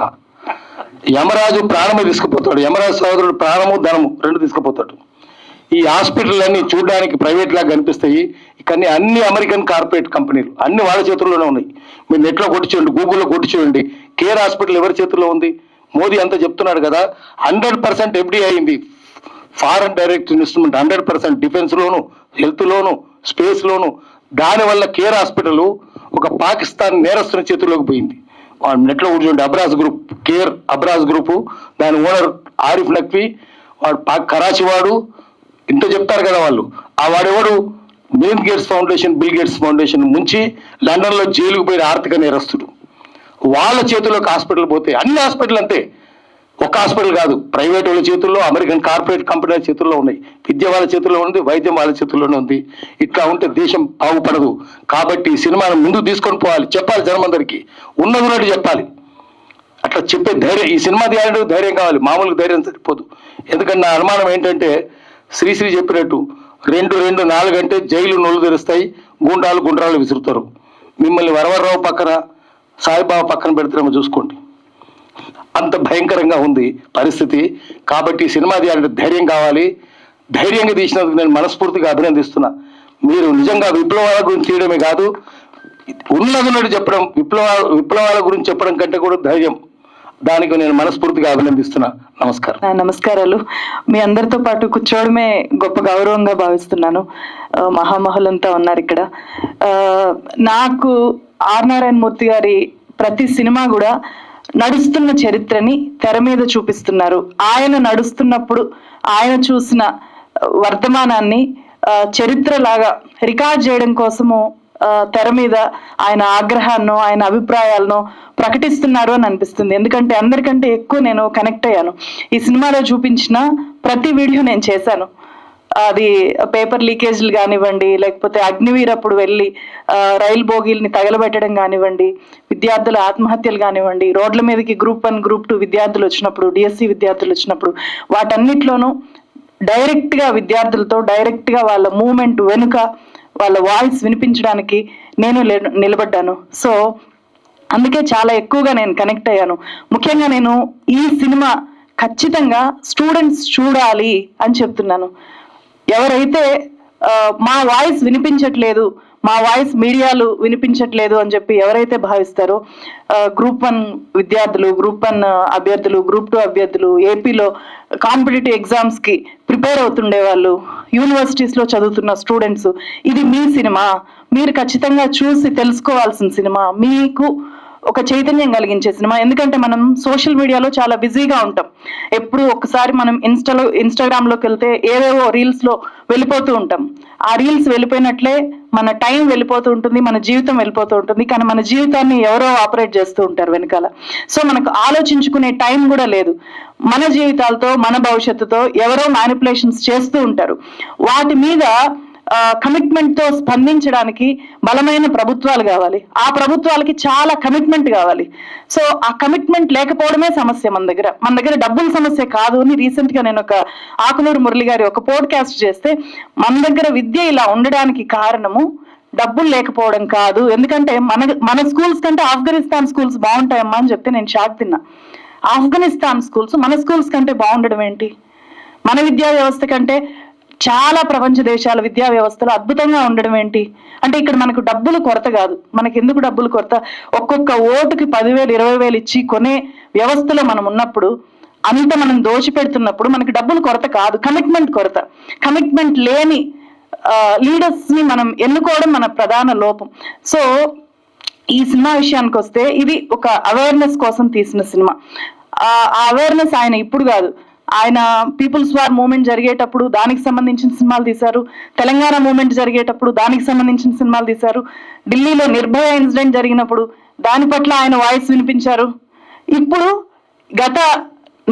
యమరాజు ప్రాణమే తీసుకుపోతాడు, యమరాజు సహోదరుడు ప్రాణము ధనము రెండు తీసుకుపోతాడు. ఈ హాస్పిటల్ అన్ని చూడడానికి ప్రైవేట్ లాగా కనిపిస్తాయి, కానీ అన్ని అమెరికన్ కార్పొరేట్ కంపెనీలు, అన్ని వాళ్ళ చేతుల్లోనే ఉన్నాయి. మీరు నెట్లో కొట్టి చూడండి, గూగుల్లో కొట్టి చూడండి, కేర్ హాస్పిటల్ ఎవరి చేతుల్లో ఉంది? మోదీ అంతా చెప్తున్నాడు కదా, 100% FDI అయింది. ఫారెన్ డైరెక్ట్ ఇన్వెస్ట్మెంట్ 100% డిఫెన్స్ లోను, హెల్త్ లోను, స్పేస్ లోను. దానివల్ల కేర్ హాస్పిటల్ ఒక పాకిస్తాన్ నేరస్తుని చేతుల్లోకి పోయింది. నెట్లో కూర్చోండి, Abraj group, care Abraj group, దాని ఓనర్ ఆరిఫ్ నక్వీ, వాడు కరాచీ వాడు. ఇంత చెప్తారు కదా వాళ్ళు. ఆ వాడెవడు? బిల్ గేట్స్ ఫౌండేషన్ ముంచి లండన్లో జైలుకు పోయిన ఆర్థిక నేరస్తుడు. వాళ్ళ చేతుల్లోకి హాస్పిటల్ పోతే, అన్ని హాస్పిటల్ అంతే, ఒక హాస్పిటల్ కాదు, ప్రైవేట్ వాళ్ళ చేతుల్లో, అమెరికన్ కార్పొరేట్ కంపెనీల చేతుల్లో ఉన్నాయి. విద్య వాళ్ళ చేతుల్లో ఉంది, వైద్యం వాళ్ళ చేతుల్లోనే ఉంది. ఇట్లా ఉంటే దేశం బాగుపడదు. కాబట్టి ఈ సినిమాను ముందుకు తీసుకొని పోవాలి, చెప్పాలి జనమందరికీ, ఉన్నది చెప్పాలి. అట్లా చెప్పే ధైర్యం, ఈ సినిమా తీయాలంటే ధైర్యం కావాలి, మామూలుగా ధైర్యం సరిపోదు. ఎందుకంటే నా అనుమానం ఏంటంటే శ్రీశ్రీ చెప్పినట్టు 2-4 అంటే జైలు నొల్లు తెరుస్తాయి, గుండ్రాలు విసురుతారు. మిమ్మల్ని వరవరరావు పక్కన, సాయిబాబా పక్కన పెడతారేమో చూసుకోండి. అంత భయంకరంగా ఉంది పరిస్థితి. కాబట్టి సినిమా తీయాలంటే ధైర్యం కావాలి. ధైర్యంగా తీసినందుకు నేను మనస్ఫూర్తిగా అభినందిస్తున్నా. మీరు నిజంగా విప్లవాల గురించి తీయడమే కాదు, ఉన్నది చెప్పడం, విప్లవాల గురించి చెప్పడం కంటే కూడా ధైర్యం. దానికి నేను మనస్ఫూర్తిగా అభినందిస్తున్నా. నమస్కారం. నమస్కారాలు. మీ అందరితో పాటు కూర్చోవడమే గొప్ప గౌరవంగా భావిస్తున్నాను. మహామహులంతా ఉన్నారు ఇక్కడ. నాకు ఆర్ నారాయణమూర్తి గారి ప్రతి సినిమా కూడా నడుస్తున్న చరిత్రని తెర మీద చూపిస్తున్నారు. ఆయన నడుస్తున్నప్పుడు ఆయన చూసిన వర్తమానాన్ని చరిత్రలాగా రికార్డ్ చేయడం కోసము తెర మీద ఆయన ఆగ్రహాన్నో ఆయన అభిప్రాయాలను ప్రకటిస్తున్నారు అని అనిపిస్తుంది. ఎందుకంటే అందరికంటే ఎక్కువ నేను కనెక్ట్ అయ్యాను. ఈ సినిమాలో చూపించిన ప్రతి వీడియో నేను చేశాను. అది పేపర్ లీకేజ్లు కానివ్వండి, లేకపోతే అగ్నివీర్ అప్పుడు వెళ్ళి రైలు బోగీల్ని తగలబెట్టడం కానివ్వండి, విద్యార్థుల ఆత్మహత్యలు కానివ్వండి, రోడ్ల మీదకి Group 1, Group 2 విద్యార్థులు వచ్చినప్పుడు, DSC విద్యార్థులు వచ్చినప్పుడు, వాటన్నిటిలోనూ డైరెక్ట్గా విద్యార్థులతో డైరెక్ట్గా వాళ్ళ మూమెంట్ వెనుక వాళ్ళ వాయిస్ వినిపించడానికి నేను నిలబడ్డాను. సో అందుకే చాలా ఎక్కువగా నేను కనెక్ట్ అయ్యాను. ముఖ్యంగా నేను ఈ సినిమా ఖచ్చితంగా స్టూడెంట్స్ చూడాలి అని చెప్తున్నాను. ఎవరైతే మా వాయిస్ వినిపించట్లేదు, మా వాయిస్ మీడియాలు వినిపించట్లేదు అని చెప్పి ఎవరైతే భావిస్తారో, Group 1 విద్యార్థులు, Group 1 అభ్యర్థులు, Group 2 అభ్యర్థులు, ఏపీలో కాంపిటేటివ్ ఎగ్జామ్స్కి ప్రిపేర్ అవుతుండే వాళ్ళు, యూనివర్సిటీస్లో చదువుతున్న స్టూడెంట్స్, ఇది మీ సినిమా, మీరు ఖచ్చితంగా చూసి తెలుసుకోవాల్సిన సినిమా, మీకు ఒక చైతన్యం కలిగించే సినిమా. ఎందుకంటే మనం సోషల్ మీడియాలో చాలా బిజీగా ఉంటాం. ఎప్పుడు ఒకసారి మనం ఇన్స్టాగ్రామ్లోకి వెళ్తే ఏవేవో రీల్స్లో వెళ్ళిపోతూ ఉంటాం. ఆ రీల్స్ వెళ్ళిపోయినట్లే మన టైం వెళ్ళిపోతూ ఉంటుంది, మన జీవితం వెళ్ళిపోతూ ఉంటుంది. కానీ మన జీవితాన్ని ఎవరో ఆపరేట్ చేస్తూ ఉంటారు వెనకాల. సో మనకు ఆలోచించుకునే టైం కూడా లేదు. మన జీవితాలతో, మన భవిష్యత్తుతో ఎవరో మ్యానిపులేషన్స్ చేస్తూ ఉంటారు. వాటి మీద కమిట్మెంట్ తో స్పందించడానికి బలమైన ప్రభుత్వాలు కావాలి. ఆ ప్రభుత్వాలకి చాలా కమిట్మెంట్ కావాలి. సో ఆ కమిట్మెంట్ లేకపోవడమే సమస్య. మన దగ్గర డబ్బుల సమస్య కాదు అని రీసెంట్ గా నేను ఒక ఆకునూరు మురళి గారి ఒక పోడ్కాస్ట్ చేస్తే, మన దగ్గర విద్య ఇలా ఉండడానికి కారణము డబ్బులు లేకపోవడం కాదు. ఎందుకంటే మన స్కూల్స్ కంటే ఆఫ్ఘనిస్తాన్ స్కూల్స్ బాగుంటాయమ్మా అని చెప్తే నేను షాక్ తిన్నా. ఆఫ్ఘనిస్తాన్ స్కూల్స్ మన స్కూల్స్ కంటే బాగుండడం ఏంటి? మన విద్యా వ్యవస్థ కంటే చాలా ప్రపంచ దేశాల విద్యా వ్యవస్థలు అద్భుతంగా ఉండడం ఏంటి? అంటే ఇక్కడ మనకు డబ్బులు కొరత కాదు. మనకి ఎందుకు డబ్బులు కొరత? ఒక్కొక్క ఓటుకి 10,000 20,000 ఇచ్చి కొనే వ్యవస్థలో మనం ఉన్నప్పుడు, అంత మనం దోచిపెడుతున్నప్పుడు మనకి డబ్బులు కొరత కాదు, కమిట్మెంట్ కొరత. కమిట్మెంట్ లేని లీడర్స్ ని మనం ఎన్నుకోవడం మన ప్రధాన లోపం. సో ఈ సినిమా విషయానికి వస్తే ఇది ఒక అవేర్నెస్ కోసం తీసిన సినిమా. ఆ అవేర్నెస్ ఆయన ఇప్పుడు కాదు, ఆయన పీపుల్స్ వార్ మూవ్మెంట్ జరిగేటప్పుడు దానికి సంబంధించిన సినిమాలు తీశారు, తెలంగాణ మూవ్మెంట్ జరిగేటప్పుడు దానికి సంబంధించిన సినిమాలు తీశారు, ఢిల్లీలో నిర్భయ ఇన్సిడెంట్ జరిగినప్పుడు దాని పట్ల ఆయన వాయిస్ వినిపించారు. ఇప్పుడు గత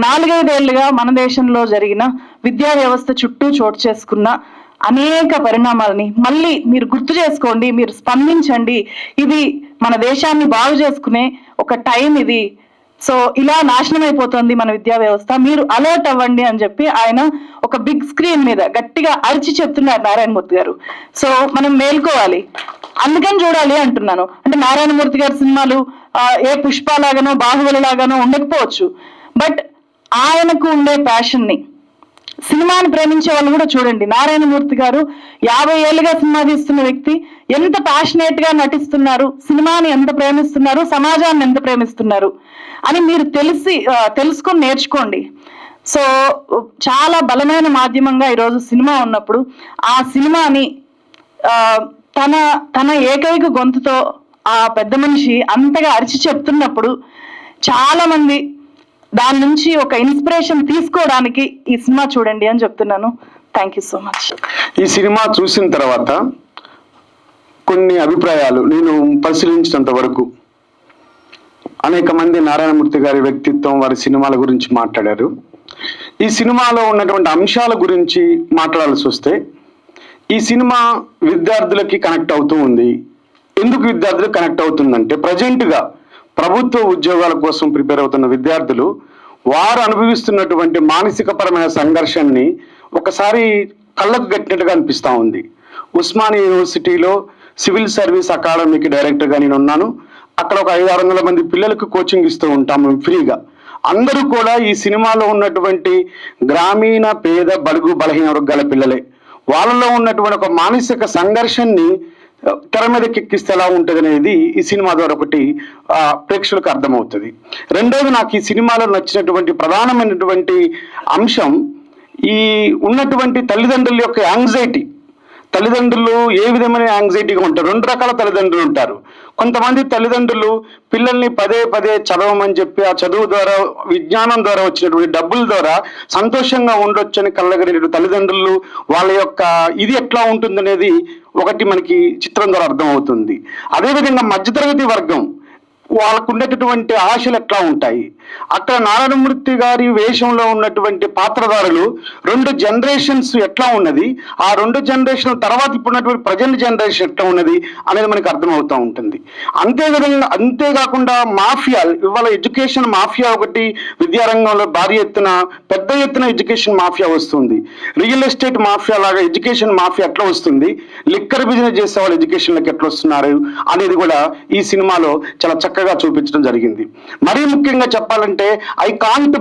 4-5 ఏళ్లుగా మన దేశంలో జరిగిన విద్యా వ్యవస్థ చుట్టూ చోటు చేసుకున్న అనేక పరిణామాలని మళ్ళీ మీరు గుర్తు చేసుకోండి, మీరు స్పందించండి. ఇది మన దేశాన్ని బాగు చేసుకునే ఒక టైం ఇది. సో ఇలా నాశనం అయిపోతుంది మన విద్యా వ్యవస్థ, మీరు అలర్ట్ అవ్వండి అని చెప్పి ఆయన ఒక బిగ్ స్క్రీన్ మీద గట్టిగా అరిచి చెప్తున్నారు నారాయణమూర్తి గారు. సో మనం మేల్కోవాలి, అందుకని చూడాలి అంటున్నాను. అంటే నారాయణమూర్తి గారి సినిమాలు ఏ పుష్ప లాగానో బాహుబలి లాగానో ఉండకపోవచ్చు, బట్ ఆయనకు ఉండే ప్యాషన్ ని, సినిమాని ప్రేమించే వాళ్ళు కూడా చూడండి. నారాయణమూర్తి గారు 50 ఏళ్ళుగా సినిమా తీస్తున్న వ్యక్తి ఎంత ప్యాషనేట్ గా నటిస్తున్నారు, సినిమాని ఎంత ప్రేమిస్తున్నారు, సమాజాన్ని ఎంత ప్రేమిస్తున్నారు అని మీరు తెలుసుకొని నేర్చుకోండి. సో చాలా బలమైన మాధ్యమంగా ఈరోజు సినిమా ఉన్నప్పుడు ఆ సినిమాని తన ఏకైక గొంతుతో ఆ పెద్ద మనిషి అంతగా అరిచి చెప్తున్నప్పుడు చాలా మంది దాని నుంచి ఒక ఇన్స్పిరేషన్ తీసుకోవడానికి ఈ సినిమా చూడండి అని చెప్తున్నాను. Thank you so much. ఈ సినిమా చూసిన తర్వాత కొన్ని అభిప్రాయాలు నేను పరిశీలించినంత వరకు అనేక మంది నారాయణమూర్తి గారి వ్యక్తిత్వం, వారి సినిమాల గురించి మాట్లాడారు. ఈ సినిమాలో ఉన్నటువంటి అంశాల గురించి మాట్లాడాల్సి వస్తే, ఈ సినిమా విద్యార్థులకి కనెక్ట్ అవుతూ ఉంది. ఎందుకు విద్యార్థులకు కనెక్ట్ అవుతుందంటే, ప్రజెంట్గా ప్రభుత్వ ఉద్యోగాల కోసం ప్రిపేర్ అవుతున్న విద్యార్థులు వారు అనుభవిస్తున్నటువంటి మానసికపరమైన సంఘర్షణని ఒకసారి కళ్ళకు కట్టినట్టుగా అనిపిస్తూ ఉంది. ఉస్మానియా యూనివర్సిటీలో సివిల్ సర్వీస్ అకాడమీకి డైరెక్టర్గా నేను ఉన్నాను. అక్కడ ఒక 500-600 మంది పిల్లలకు కోచింగ్ ఇస్తూ ఉంటాము ఫ్రీగా. అందరూ కూడా ఈ సినిమాలో ఉన్నటువంటి గ్రామీణ పేద బడుగు బలహీన వర్గాల పిల్లలే. వాళ్ళలో ఉన్నటువంటి ఒక మానసిక సంఘర్షణని తెర మీదకి ఎక్కిస్తే ఎలా ఉంటుంది అనేది ఈ సినిమా ద్వారా ఒకటి ప్రేక్షకులకు అర్థమవుతుంది. రెండోది, నాకు ఈ సినిమాలో నచ్చినటువంటి ప్రధానమైనటువంటి అంశం ఈ ఉన్నటువంటి తల్లిదండ్రుల యొక్క యాంగ్జైటీ. తల్లిదండ్రులు ఏ విధమైన యాంగ్జైటీగా ఉంటారు? 2 రకాల తల్లిదండ్రులు ఉంటారు. కొంతమంది తల్లిదండ్రులు పిల్లల్ని పదే పదే చదవమని చెప్పి ఆ చదువు ద్వారా, విజ్ఞానం ద్వారా వచ్చినటువంటి డబ్బుల ద్వారా సంతోషంగా ఉండొచ్చని కళ్ళగలిగిన తల్లిదండ్రులు, వాళ్ళ యొక్క ఇది ఎట్లా ఉంటుందనేది ఒకటి మనకి చిత్రం ద్వారా అర్థమవుతుంది. అదేవిధంగా మధ్యతరగతి వర్గం వాళ్ళకు ఉండేటటువంటి ఆశలు ఎట్లా ఉంటాయి. అక్కడ నారాయణమూర్తి గారి వేషంలో ఉన్నటువంటి పాత్రధారులు 2 జనరేషన్స్ ఎట్లా ఉన్నది, ఆ 2 జనరేషన్ తర్వాత ఇప్పుడున్నటువంటి ప్రజెంట్ జనరేషన్ ఎట్లా ఉన్నది అనేది మనకు అర్థమవుతూ ఉంటుంది. అంతేకాకుండా మాఫియా, ఇవాళ ఎడ్యుకేషన్ మాఫియా ఒకటి విద్యారంగంలో భారీ ఎత్తున పెద్ద ఎత్తున ఎడ్యుకేషన్ మాఫియా వస్తుంది. రియల్ ఎస్టేట్ మాఫియా లాగా ఎడ్యుకేషన్ మాఫియా ఎట్లా వస్తుంది, లిక్కర్ బిజినెస్ చేసే వాళ్ళు ఎడ్యుకేషన్లోకి ఎట్లా వస్తున్నారు అనేది కూడా ఈ సినిమాలో చాలా చక్కగా చూపించడం జరిగింది. మరీ ముఖ్యంగా చెప్పాలంటే ఐ కాంట్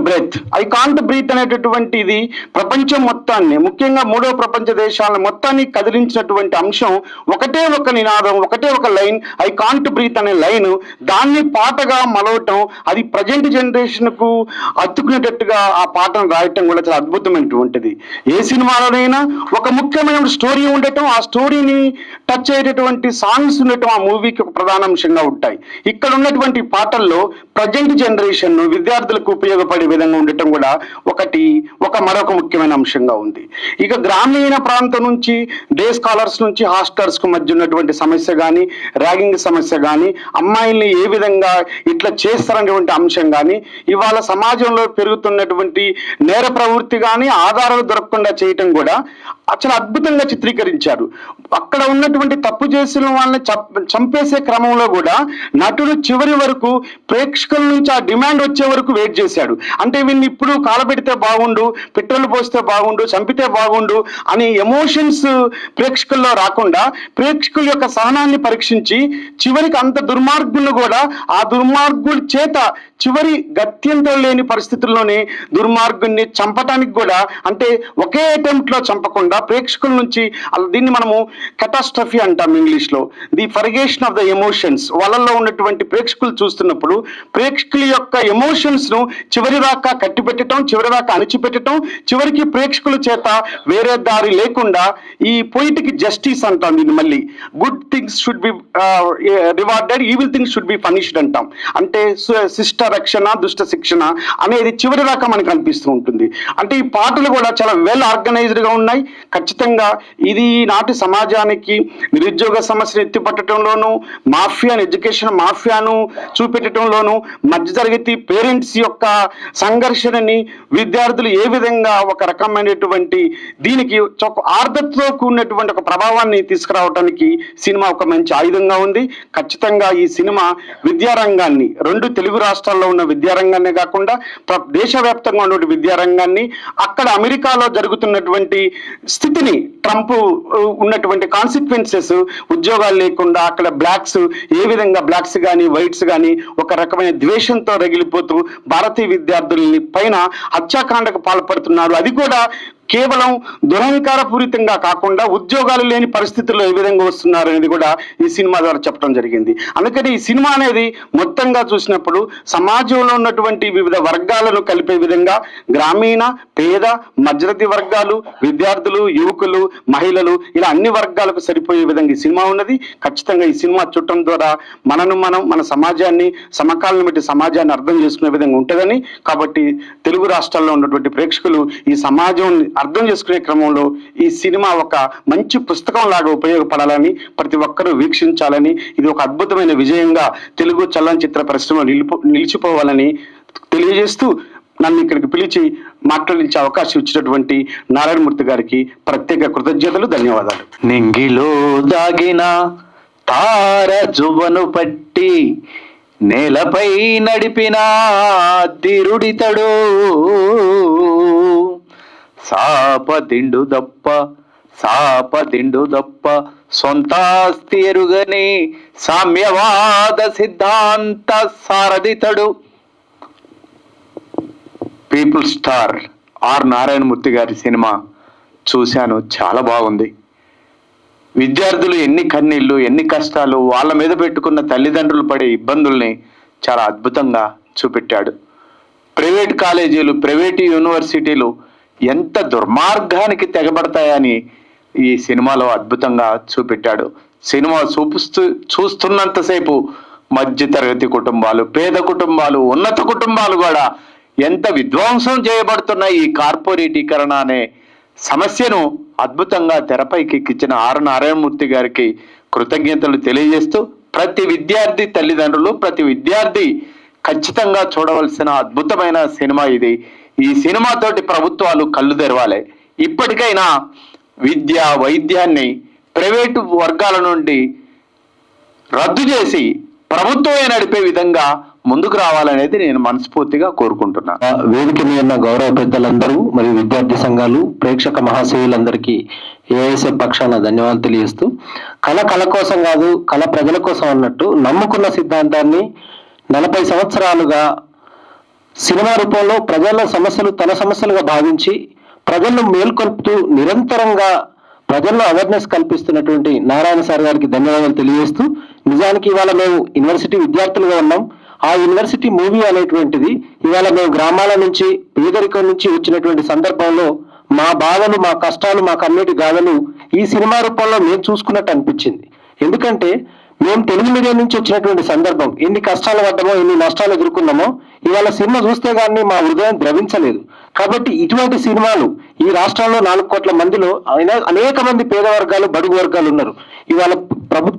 బ్రీత్ అనేటటువంటి ఇది ప్రపంచం మొత్తాన్ని, ముఖ్యంగా 3వ ప్రపంచ దేశాలను మొత్తాన్ని కదిలించినటువంటి అంశం. ఒకటే ఒక నినాదం, ఒకటే ఒక లైన్, ఐ కాంట్ బ్రీత్ అనే లైన్, దాన్ని పాటగా మలవటం, అది ప్రజెంట్ జనరేషన్ కు అతుకునేటట్టుగా ఆ పాటను రాయటం కూడా చాలా అద్భుతమైనటువంటిది. ఏ సినిమాలోనైనా ఒక ముఖ్యమైన స్టోరీ ఉండటం, ఆ స్టోరీని టచ్ అయ్యేటటువంటి సాంగ్స్ ఉండటం ఆ మూవీకి ఒక ప్రధాన అంశంగా ఉంటాయి. ఇక్కడ ఉన్నటువంటి పాటల్లో ప్రజెంట్ జనరేషన్ విద్యార్థులకు ఉపయోగపడే విధంగా ఉండటం కూడా మరొక ముఖ్యమైన అంశంగా ఉంది. ఇక గ్రామీణ ప్రాంతం నుంచి డే స్కాలర్స్ నుంచి హాస్టల్స్ కు మధ్య ఉన్నటువంటి సమస్య కానీ, ర్యాగింగ్ సమస్య కానీ, అమ్మాయిల్ని ఏ విధంగా ఇట్లా చేస్తారనేటువంటి అంశం కానీ, ఇవాళ సమాజంలో పెరుగుతున్నటువంటి నేర ప్రవృత్తి కానీ ఆధారాలు దొరకకుండా చేయటం కూడా చాలా అద్భుతంగా చిత్రీకరించారు. అక్కడ ఉన్నటువంటి తప్పు చేసిన వాళ్ళని చంపేసే క్రమంలో కూడా నటుడు చివరి వరకు ప్రేక్షకుల నుంచి ఆ డిమాండ్ వచ్చే వరకు వెయిట్ చేశాడు. అంటే వీళ్ళని ఇప్పుడు కాలబెడితే బాగుండు, పెట్రోల్ పోస్తే బాగుండు, చంపితే బాగుండు అనే ఎమోషన్స్ ప్రేక్షకుల్లో రాకుండా ప్రేక్షకుల యొక్క సహనాన్ని పరీక్షించి చివరికి అంత దుర్మార్గులను కూడా ఆ దుర్మార్గుల చేత చివరి గత్యంతరం లేని పరిస్థితుల్లోనే దుర్మార్గుల్ని చంపటానికి కూడా, అంటే ఒకే అటెంప్ట్ లో చంపకుండా ప్రేక్షకుల నుంచి దీన్ని మనము కెటాస్ట్రఫీ అంటాం ఇంగ్లీష్లో, ది ఫర్గేషన్ ఆఫ్ ద ఎమోషన్స్. వాళ్ళల్లో ఉన్నటువంటి ప్రేక్షకులు చూస్తున్నప్పుడు ప్రేక్షకుల యొక్క ఎమోషన్స్ ను చివరి దాకా కట్టిపెట్టడం, చివరి దాకా అణిచిపెట్టడం, చివరికి ప్రేక్షకుల చేత వేరే దారి లేకుండా ఈ పొయిటిక్ జస్టిస్ అంటాం దీన్ని. మళ్ళీ good things should be rewarded, evil things should be punished అంటాం. అంటే శిష్ట రక్షణ, దుష్ట శిక్షణ అనేది చివరి దాకా మనకు అనిపిస్తూ ఉంటుంది. అంటే ఈ పాటలు కూడా చాలా వెల్ ఆర్గనైజ్డ్ గా ఉన్నాయి. ఖచ్చితంగా ఇది నాటి సమాజానికి నిరుద్యోగ సమస్యను ఎత్తిపట్టడంలోను, మాఫియాను, ఎడ్యుకేషన్ మాఫియాను చూపెట్టడంలోను, మధ్యతరగతి పేరెంట్స్ యొక్క సంఘర్షణని, విద్యార్థులు ఏ విధంగా ఒక రకమైనటువంటి దీనికి ఆర్ధతతో కూడినటువంటి ఒక ప్రభావాన్ని తీసుకురావడానికి సినిమా ఒక మంచి ఆయుధంగా ఉంది. ఖచ్చితంగా ఈ సినిమా విద్యారంగాన్ని, రెండు తెలుగు రాష్ట్రాల్లో ఉన్న విద్యారంగాన్ని కాకుండా దేశవ్యాప్తంగా ఉన్నటువంటి విద్యారంగాన్ని, అక్కడ అమెరికాలో జరుగుతున్నటువంటి స్థితిని, ట్రంప్ ఉన్నటువంటి కాన్సిక్వెన్సెస్, ఉద్యోగాలు లేకుండా అక్కడ బ్లాక్స్ ఏ విధంగా, బ్లాక్స్ కానీ వైట్స్ కానీ ఒక రకమైన ద్వేషంతో రగిలిపోతూ భారతీయ విద్యార్థులని పైన హత్యాకాండకు పాల్పడుతున్నారు. అది కూడా కేవలం దురహంకార పూరితంగా కాకుండా ఉద్యోగాలు లేని పరిస్థితుల్లో ఏ విధంగా వస్తున్నారు అనేది కూడా ఈ సినిమా ద్వారా చెప్పడం జరిగింది. అందుకని ఈ సినిమా అనేది మొత్తంగా చూసినప్పుడు సమాజంలో ఉన్నటువంటి వివిధ వర్గాలను కలిపే విధంగా గ్రామీణ, పేద, మధ్యతరగతి వర్గాలు, విద్యార్థులు, యువకులు, మహిళలు, ఇలా అన్ని వర్గాలకు సరిపోయే విధంగా ఈ సినిమా ఉన్నది. ఖచ్చితంగా ఈ సినిమా చూడటం ద్వారా మన సమాజాన్ని, సమకాలీన బట్టి సమాజాన్ని అర్థం చేసుకునే విధంగా ఉంటుందని, కాబట్టి తెలుగు రాష్ట్రాల్లో ఉన్నటువంటి ప్రేక్షకులు ఈ సమాజం అర్థం చేసుకునే క్రమంలో ఈ సినిమా ఒక మంచి పుస్తకం లాగా ఉపయోగపడాలని, ప్రతి ఒక్కరూ వీక్షించాలని, ఇది ఒక అద్భుతమైన విజయంగా తెలుగు చలనచిత్ర పరిశ్రమ నిలిచిపోవాలని తెలియజేస్తూ నన్ను ఇక్కడికి పిలిచి మాట్లాడించే అవకాశం ఇచ్చినటువంటి నారాయణమూర్తి గారికి ప్రత్యేక కృతజ్ఞతలు, ధన్యవాదాలు. నింగిలో దాగిన తార జువ్వను పట్టి నేలపై నడిపిన దిరుడితడు, సాపదిండు దప్ప సొంతాస్తి ఎరుగని సామ్యవాద సిద్ధాంత సారథితడు. పీపుల్ స్టార్ ఆర్ నారాయణమూర్తి గారి సినిమా చూశాను, చాలా బాగుంది. విద్యార్థులు ఎన్ని కన్నీళ్ళు, ఎన్ని కష్టాలు, వాళ్ళ మీద పెట్టుకున్న తల్లిదండ్రులు పడే ఇబ్బందుల్ని చాలా అద్భుతంగా చూపెట్టాడు. ప్రైవేట్ కాలేజీలు, ప్రైవేట్ యూనివర్సిటీలు ఎంత దుర్మార్గానికి తెగబడతాయని ఈ సినిమాలో అద్భుతంగా చూపెట్టాడు. సినిమా చూస్తున్నంతసేపు మధ్యతరగతి కుటుంబాలు, పేద కుటుంబాలు, ఉన్నత కుటుంబాలు కూడా ఎంత విధ్వంసం చేయబడుతున్న ఈ కార్పొరేటీకరణ అనే సమస్యను అద్భుతంగా తెరపైకెక్కించిన ఆర్ నారాయణమూర్తి గారికి కృతజ్ఞతలు తెలియజేస్తూ, ప్రతి విద్యార్థి తల్లిదండ్రులు, ప్రతి విద్యార్థి ఖచ్చితంగా చూడవలసిన అద్భుతమైన సినిమా ఇది. ఈ సినిమాతోటి ప్రభుత్వాలు కళ్ళు తెరవాలి. ఇప్పటికైనా విద్య, వైద్యాన్ని ప్రైవేటు వర్గాల నుండి రద్దు చేసి ప్రభుత్వమే నడిపే విధంగా ముందుకు రావాలనేది నేను మనస్ఫూర్తిగా కోరుకుంటున్నాను. వేదిక మీద ఉన్న గౌరవ పెద్దలందరూ మరియు విద్యార్థి సంఘాలు, ప్రేక్షక మహాశయులందరికీ ఏఐఎస్ఎఫ్ పక్షాన ధన్యవాదాలు తెలియజేస్తూ, కళ కోసం కాదు, కళ ప్రజల కోసం అన్నట్టు నమ్ముకున్న సిద్ధాంతాన్ని 40 సంవత్సరాలుగా సినిమా రూపంలో ప్రజల సమస్యలు తన సమస్యలుగా భావించి ప్రజలను మేల్కొల్పుతూ నిరంతరంగా ప్రజల్లో అవేర్నెస్ కల్పిస్తున్నటువంటి నారాయణ సార్ గారికి ధన్యవాదాలు తెలియజేస్తూ, నిజానికి ఇవాళ మేము యూనివర్సిటీ విద్యార్థులుగా ఉన్నాం. ఆ యూనివర్సిటీ మూవీ అనేటువంటిది ఇవాళ మేము గ్రామాల నుంచి, పేదరికం నుంచి వచ్చినటువంటి సందర్భంలో మా బాధలు, మా కష్టాలు, మా కన్నీటి గాథలు ఈ సినిమా రూపంలో మేము చూసుకున్నట్టు అనిపించింది. ఎందుకంటే మేము తెలుగు మీడియం నుంచి వచ్చినటువంటి సందర్భం, ఎన్ని కష్టాలు పడ్డామో, ఎన్ని నష్టాలు ఎదుర్కొన్నామో ఇవాళ సినిమా చూస్తే కానీ మా హృదయం ద్రవించలేదు. కాబట్టి ఇటువంటి సినిమాలు ఈ రాష్ట్రంలో 4 కోట్ల మందిలో అనేక మంది పేద వర్గాలు, బడుగు వర్గాలు ఉన్నారు. ఇవాళ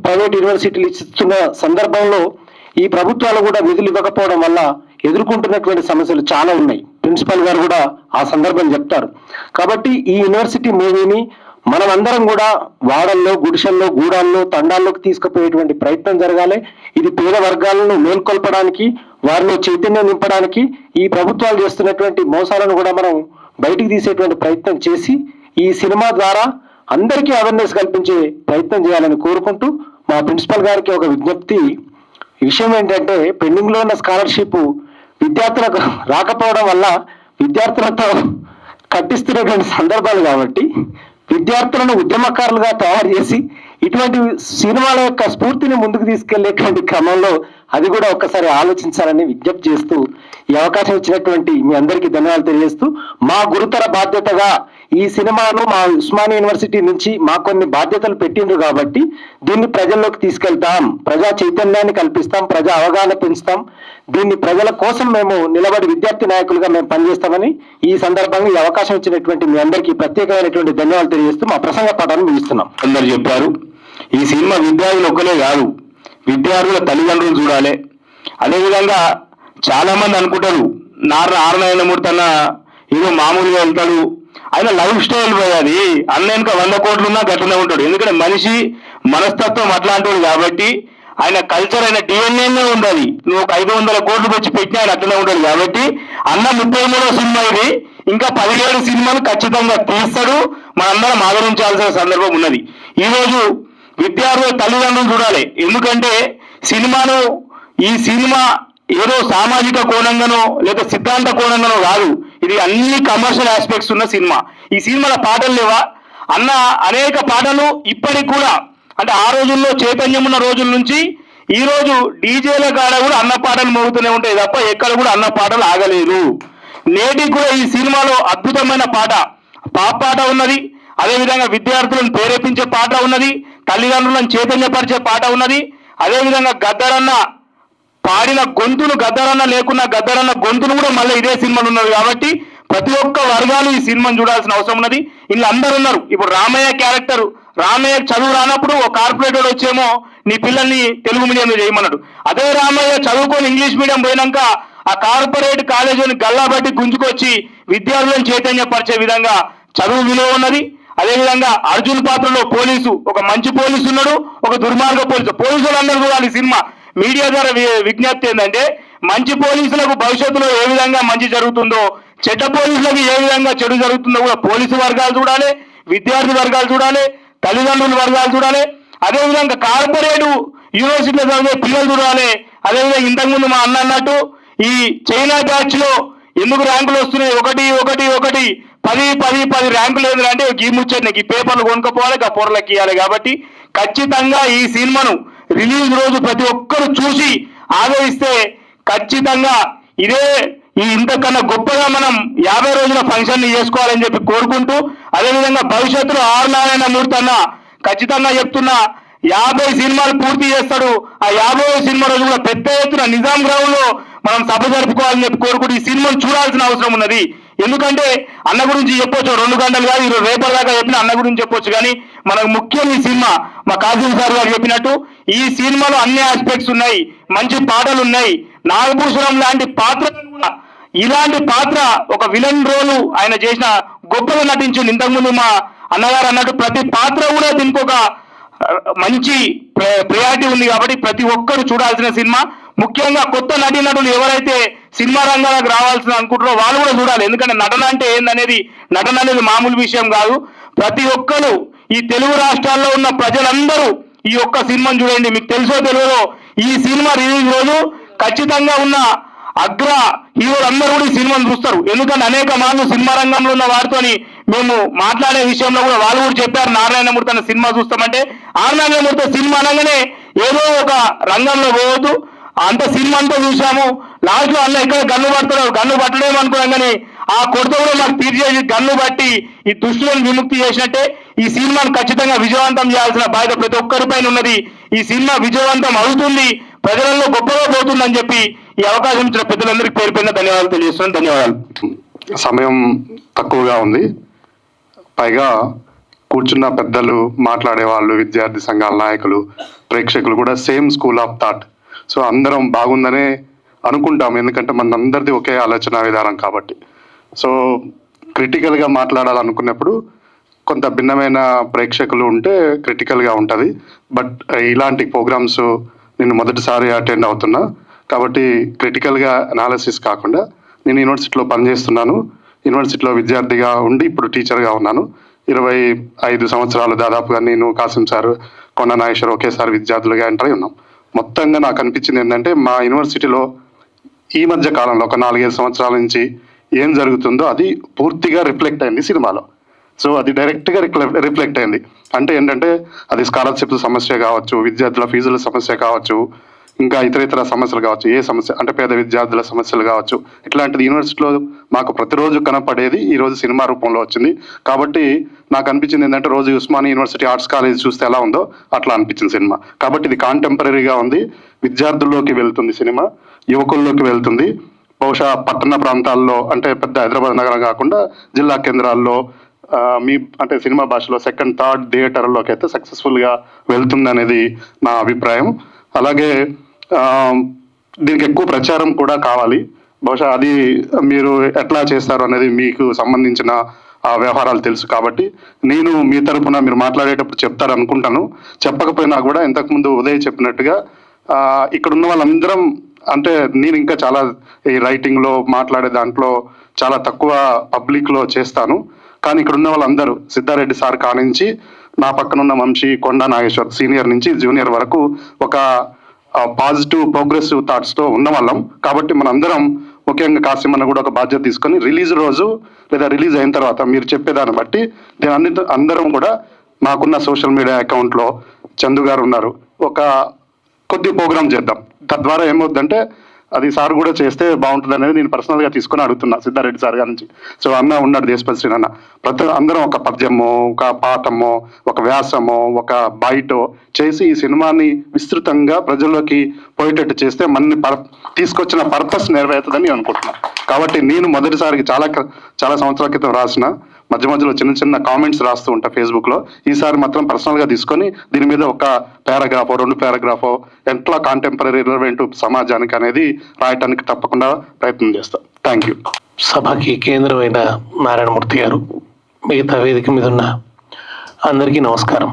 ప్రైవేట్ యూనివర్సిటీలు ఇస్తున్న సందర్భంలో ఈ ప్రభుత్వాలు కూడా నిధులు ఇవ్వకపోవడం వల్ల ఎదుర్కొంటున్నటువంటి సమస్యలు చాలా ఉన్నాయి. ప్రిన్సిపల్ గారు కూడా ఆ సందర్భం చెప్తారు. కాబట్టి ఈ యూనివర్సిటీ మూవీని మనమందరం కూడా వాడల్లో, గుడిసెల్లో, గూడాల్లో, తండాల్లోకి తీసుకుపోయేటువంటి ప్రయత్నం జరగాలి. ఇది పేద వర్గాలను మేల్కొల్పడానికి, వారిలో చైతన్యం నింపడానికి ఈ ప్రభుత్వాలు చేస్తున్నటువంటి మోసాలను కూడా మనం బయటికి తీసేటువంటి ప్రయత్నం చేసి ఈ సినిమా ద్వారా అందరికీ అవేర్నెస్ కల్పించే ప్రయత్నం చేయాలని కోరుకుంటూ మా ప్రిన్సిపల్ గారికి ఒక విజ్ఞప్తి. విషయం ఏంటంటే, పెండింగ్ లో ఉన్న స్కాలర్షిప్ విద్యార్థులకు రాకపోవడం వల్ల విద్యార్థులతో కట్టిస్తున్నటువంటి సందర్భాలు కాబట్టి విద్యార్థులను ఉద్యమకారులుగా తయారు చేసి ఇటువంటి సినిమాల యొక్క స్ఫూర్తిని ముందుకు తీసుకెళ్లేటువంటి క్రమంలో అది కూడా ఒక్కసారి ఆలోచించాలని విజ్ఞప్తి చేస్తూ ఈ అవకాశం ఇచ్చినటువంటి మీ అందరికీ ధన్యవాదాలు తెలియజేస్తూ, మా గురుతర బాధ్యతగా ఈ సినిమాను మా ఉస్మానియా యూనివర్సిటీ నుంచి మా కొన్ని బాధ్యతలు పెట్టిండ్రు కాబట్టి దీన్ని ప్రజల్లోకి తీసుకెళ్తాం, ప్రజా చైతన్యాన్ని కల్పిస్తాం, ప్రజా అవగాహన పెంచుతాం, దీన్ని ప్రజల కోసం మేము నిలబడి విద్యార్థి నాయకులుగా మేము పనిచేస్తామని ఈ సందర్భంగా ఈ అవకాశం ఇచ్చినటువంటి మీ అందరికీ ప్రత్యేకమైనటువంటి ధన్యవాదాలు తెలియజేస్తూ మా ప్రసంగ పాఠాన్ని ముగిస్తున్నాం. అందరు చెప్పారు. ఈ సినిమా విద్యార్థులు ఒక్కలే కాదు, విద్యార్థుల తల్లిదండ్రులు చూడాలి. అదేవిధంగా చాలా మంది అనుకుంటారు నారాయణమూర్తి అన్న ఏదో మామూలుగా వెళ్తాడు, ఆయన లైఫ్ స్టైల్ పోయాది, అన్న ఇంకా 100 కోట్లున్నా గట్లనే ఉంటాడు. ఎందుకంటే మనిషి మనస్తత్వం అట్లాంటిది కాబట్టి ఆయన కల్చర్, ఆయన డిఎన్ఏనే ఉండాలి. నువ్వు ఒక 500 కోట్లు వచ్చి పెట్టినా ఆయన అట్లనే ఉండాలి కాబట్టి అన్న 33వ సినిమా ఇది. ఇంకా 17 సినిమాలు ఖచ్చితంగా తీస్తాడు. మనందరం ఆదరించాల్సిన సందర్భం ఉన్నది. ఈరోజు విద్యార్థుల తల్లిదండ్రులు చూడాలి. ఎందుకంటే ఈ సినిమా ఏదో సామాజిక కోణంగానో లేదా సిద్ధాంత కోణంగానో కాదు, ఇది అన్ని కమర్షియల్ ఆస్పెక్ట్స్ ఉన్న సినిమా. ఈ సినిమాల పాటలు లేవా అన్న? అనేక పాటలు ఇప్పటికి కూడా, అంటే ఆ రోజుల్లో చైతన్యం ఉన్న రోజుల నుంచి ఈ రోజు డీజేల కాడ కూడా అన్న పాటలు మోగుతూనే ఉంటాయి తప్ప ఎక్కడ కూడా అన్న పాటలు ఆగలేదు. నేటికి కూడా ఈ సినిమాలో అద్భుతమైన పాట ఉన్నది. అదేవిధంగా విద్యార్థులను ప్రేరేపించే పాట ఉన్నది, తల్లిదండ్రులను చైతన్యపరిచే పాట ఉన్నది. అదేవిధంగా గద్దరన్న పాడిన గొంతును, గద్దరన్న లేకున్నా గద్దరన్న గొంతును కూడా మళ్ళీ ఇదే సినిమాలు ఉన్నది కాబట్టి ప్రతి ఒక్క వర్గాలు ఈ సినిమాను చూడాల్సిన అవసరం ఉన్నది. ఇలా అందరు ఉన్నారు. ఇప్పుడు రామయ్య క్యారెక్టర్, రామయ్య చదువు రానప్పుడు ఒక కార్పొరేటర్ వచ్చేమో నీ పిల్లల్ని తెలుగు మీడియంలో చేయమన్నాడు. అదే రామయ్య చదువుకొని ఇంగ్లీష్ మీడియం పోయినాక ఆ కార్పొరేట్ కాలేజీని గల్లాబట్టి గుంజుకొచ్చి విద్యార్థులను చైతన్యపరిచే విధంగా చదువు విలువ ఉన్నది. అదేవిధంగా అర్జున్ పాత్రలో పోలీసు, ఒక మంచి పోలీసు ఉన్నాడు, ఒక దుర్మార్గ పోలీసులందరూ చూడాలి. సినిమా మీడియా ద్వారా విజ్ఞప్తి ఏంటంటే, మంచి పోలీసులకు భవిష్యత్తులో ఏ విధంగా మంచి జరుగుతుందో, చెడ్డ పోలీసులకు ఏ విధంగా చెడు జరుగుతుందో కూడా పోలీసు వర్గాలు చూడాలి, విద్యార్థి వర్గాలు చూడాలి, తల్లిదండ్రుల వర్గాలు చూడాలి. అదేవిధంగా కార్పొరేట్ యూనివర్సిటీలో చదివే పిల్లలు చూడాలి. అదేవిధంగా ఇంతకుముందు మా అన్న అన్నట్టు ఈ చైనా బ్యాచ్ లో ఎందుకు ర్యాంకులు వస్తున్నాయి, 10 ర్యాంకులు ఏంటంటే ఈ ముచ్చట్ని ఈ పేపర్లు కొనుక్కోపోవాలి, ఆ పొరలకి ఇవ్వాలి. కాబట్టి ఖచ్చితంగా ఈ సినిమాను రిలీజ్ రోజు ప్రతి ఒక్కరు చూసి ఆదరిస్తే ఖచ్చితంగా ఇంతకన్నా గొప్పగా మనం 50 రోజుల ఫంక్షన్ ని చేసుకోవాలని చెప్పి కోరుకుంటూ, అదేవిధంగా భవిష్యత్తులో నారాయణమూర్తి అన్న ఖచ్చితంగా చెప్తున్నా 50 సినిమాలు పూర్తి చేస్తాడు. ఆ 50వ సినిమా రోజు కూడా పెద్ద ఎత్తున నిజాం గ్రౌండ్ లో మనం సభ జరుపుకోవాలని చెప్పి కోరుకుంటూ ఈ సినిమాను చూడాల్సిన అవసరం ఉన్నది. ఎందుకంటే అన్న గురించి చెప్పొచ్చు 2 గంటలు కాదు, ఈరోజు రేపటి దాకా చెప్పిన అన్న గురించి చెప్పొచ్చు. కానీ మనకు ముఖ్యం ఈ సినిమా. మా కాసిం సార్ గారు చెప్పినట్టు ఈ సినిమాలో అన్ని ఆస్పెక్ట్స్ ఉన్నాయి, మంచి పాటలు ఉన్నాయి. నాగభూషణం లాంటి పాత్ర, ఇలాంటి పాత్ర ఒక విలన్ రోలు ఆయన చేసిన గొప్పగా నటించింది. ఇంతకుముందు మా అన్నగారు అన్నట్టు ప్రతి పాత్ర కూడా దీనికి ఒక మంచి ప్రయారిటీ ఉంది. కాబట్టి ప్రతి ఒక్కరు చూడాల్సిన సినిమా. ముఖ్యంగా కొత్త నటీనటులు ఎవరైతే సినిమా రంగాలకు రావాల్సిన అనుకుంటారో వాళ్ళు కూడా చూడాలి. ఎందుకంటే నటన అనేది మామూలు విషయం కాదు. ప్రతి ఒక్కరు ఈ తెలుగు రాష్ట్రాల్లో ఉన్న ప్రజలందరూ ఈ ఒక్క సినిమాను చూడండి. మీకు తెలుసో తెలియదో ఈ సినిమా రిలీజ్ రోజు ఖచ్చితంగా ఉన్న అగ్ర హీరోలందరూ కూడా ఈ సినిమాను చూస్తారు. ఎందుకంటే అనేక మార్లు సినిమా రంగంలో ఉన్న వారితోని మేము మాట్లాడే విషయంలో కూడా వాళ్ళు కూడా చెప్పారు, నారాయణమూర్తి అన్న సినిమా చూస్తామంటే నారాయణమూర్తి సినిమా అనగానే ఏదో ఒక రంగంలో పోవద్దు, అంత సినిమా అంతా చూసాము. లాస్ట్ లో అన్న ఇక్కడ గన్ను పట్టలేము అనుకున్నాం, కానీ ఆ కొరత కూడా మాకు తీర్చేసి గన్ను బట్టి ఈ దుష్టులను విముక్తి చేసినట్టే ఈ సినిమాను ఖచ్చితంగా విజయవంతం చేయాల్సిన బాధ్యత ప్రతి ఒక్కరిపైన ఉన్నది. ఈ సినిమా విజయవంతం అవుతుంది, ప్రజలలో గొప్పగా పోతుందని చెప్పి ఈ అవకాశం ఇచ్చిన పెద్దలందరికీ పేరు పైన ధన్యవాదాలు తెలియజేస్తున్నాను. ధన్యవాదాలు. సమయం తక్కువగా ఉంది, పైగా కూర్చున్న పెద్దలు, మాట్లాడే వాళ్ళు, విద్యార్థి సంఘాల నాయకులు, ప్రేక్షకులు కూడా same school of thought. So అందరం బాగుందనే అనుకుంటాం, ఎందుకంటే మనందరిది ఒకే ఆలోచన విధానం కాబట్టి. సో క్రిటికల్గా మాట్లాడాలనుకున్నప్పుడు కొంత భిన్నమైన ప్రేక్షకులు ఉంటే క్రిటికల్గా ఉంటుంది. బట్ ఇలాంటి ప్రోగ్రామ్స్ నేను మొదటిసారి అటెండ్ అవుతున్నా కాబట్టి క్రిటికల్గా అనాలిసిస్ కాకుండా, నేను యూనివర్సిటీలో పనిచేస్తున్నాను, యూనివర్సిటీలో విద్యార్థిగా ఉండి ఇప్పుడు టీచర్గా ఉన్నాను. 25 సంవత్సరాలు దాదాపుగా నేను, కాసిం సార్, కొండ నాగేశ్వర్ ఒకేసారి విద్యార్థులుగా ఎంటర్ అయి ఉన్నాం. మొత్తంగా నాకు అనిపించింది ఏంటంటే మా యూనివర్సిటీలో ఈ మధ్య కాలంలో ఒక 4-5 సంవత్సరాల నుంచి ఏం జరుగుతుందో అది పూర్తిగా రిఫ్లెక్ట్ అయింది సినిమాలో. సో అది డైరెక్ట్గా రిఫ్లెక్ట్ అయింది. అంటే ఏంటంటే అది స్కాలర్షిప్ సమస్య కావచ్చు, విద్యార్థుల ఫీజుల సమస్య కావచ్చు, ఇంకా ఇతర సమస్యలు కావచ్చు, ఏ సమస్య అంటే పేద విద్యార్థుల సమస్యలు కావచ్చు, ఇట్లాంటిది యూనివర్సిటీలో మాకు ప్రతిరోజు కనపడేది ఈరోజు సినిమా రూపంలో వచ్చింది. కాబట్టి నాకు అనిపించింది ఏంటంటే రోజు ఉస్మానియా యూనివర్సిటీ ఆర్ట్స్ కాలేజ్ చూస్తే ఎలా ఉందో అట్లా అనిపించింది సినిమా. కాబట్టి ఇది కాంటెంపరీగా ఉంది, విద్యార్థుల్లోకి వెళ్తుంది సినిమా, యువకుల్లోకి వెళ్తుంది. బహుశా పట్టణ ప్రాంతాల్లో అంటే పెద్ద హైదరాబాద్ నగరం కాకుండా జిల్లా కేంద్రాల్లో మీ అంటే సినిమా భాషలో సెకండ్ థర్డ్ థియేటర్లోకి అయితే సక్సెస్ఫుల్గా వెళ్తుంది అనేది నా అభిప్రాయం. అలాగే దీనికి ఎక్కువ ప్రచారం కూడా కావాలి. బహుశా అది మీరు ఎట్లా చేస్తారు అనేది మీకు సంబంధించిన వ్యవహారాలు తెలుసు కాబట్టి నేను మీ తరపున మీరు మాట్లాడేటప్పుడు చెప్తారు అనుకుంటాను. చెప్పకపోయినా కూడా ఇంతకుముందు ఉదయ్ చెప్పినట్టుగా ఇక్కడ ఉన్న వాళ్ళందరం అంటే నేను ఇంకా చాలా ఈ రైటింగ్లో మాట్లాడే దాంట్లో చాలా తక్కువ పబ్లిక్లో చేస్తాను. కానీ ఇక్కడ ఉన్న వాళ్ళందరూ సిద్ధారెడ్డి సార్ కానించి నా పక్కన ఉన్న వంశీ, కొండ నాగేశ్వర్ సీనియర్ నుంచి జూనియర్ వరకు ఒక పాజిటివ్ ప్రోగ్రెసివ్ థాట్స్తో ఉన్న వాళ్ళం. కాబట్టి మనందరం ముఖ్యంగా కాసిం అన్న కూడా ఒక బాధ్యత తీసుకొని రిలీజ్ రోజు లేదా రిలీజ్ అయిన తర్వాత మీరు చెప్పేదాన్ని బట్టి అందరం కూడా మాకున్న సోషల్ మీడియా అకౌంట్లో చందు గారు ఉన్నారు, ఒక కొద్ది ప్రోగ్రామ్ చేద్దాం. తద్వారా ఏమవుతుందంటే అది సార్ కూడా చేస్తే బాగుంటుంది అనేది నేను పర్సనల్గా తీసుకొని అడుగుతున్నా సిద్ధారెడ్డి సార్ గారి నుంచి. సో అన్న ఉన్నాడు దేశపతి శ్రీ అన్న, అందరం ఒక పద్యమో, ఒక పాఠమో, ఒక వ్యాసమో, ఒక బైటో చేసి ఈ సినిమాని విస్తృతంగా ప్రజల్లోకి పోయేటట్టు చేస్తే మన తీసుకొచ్చిన పర్పస్ నెరవేరుతుందని అనుకుంటున్నాను. కాబట్టి నేను మొదటిసారికి చాలా సంవత్సరాల క్రితం రాసిన మధ్యలో చిన్న కామెంట్స్ రాస్తూ ఉంటా ఫేస్బుక్లో. ఈసారి మాత్రం పర్సనల్గా తీసుకొని దీని మీద ఒక పారాగ్రాఫో 2 పారాగ్రాఫో ఎట్లా కాంటెంపరీ రిలవెంట్ సమాజానికి అనేది రాయటానికి తప్పకుండా ప్రయత్నం చేస్తాం. Thank you. సభకి కేంద్రమైన నారాయణమూర్తి గారు, మిగతా వేదిక మీద ఉన్న అందరికీ నమస్కారం.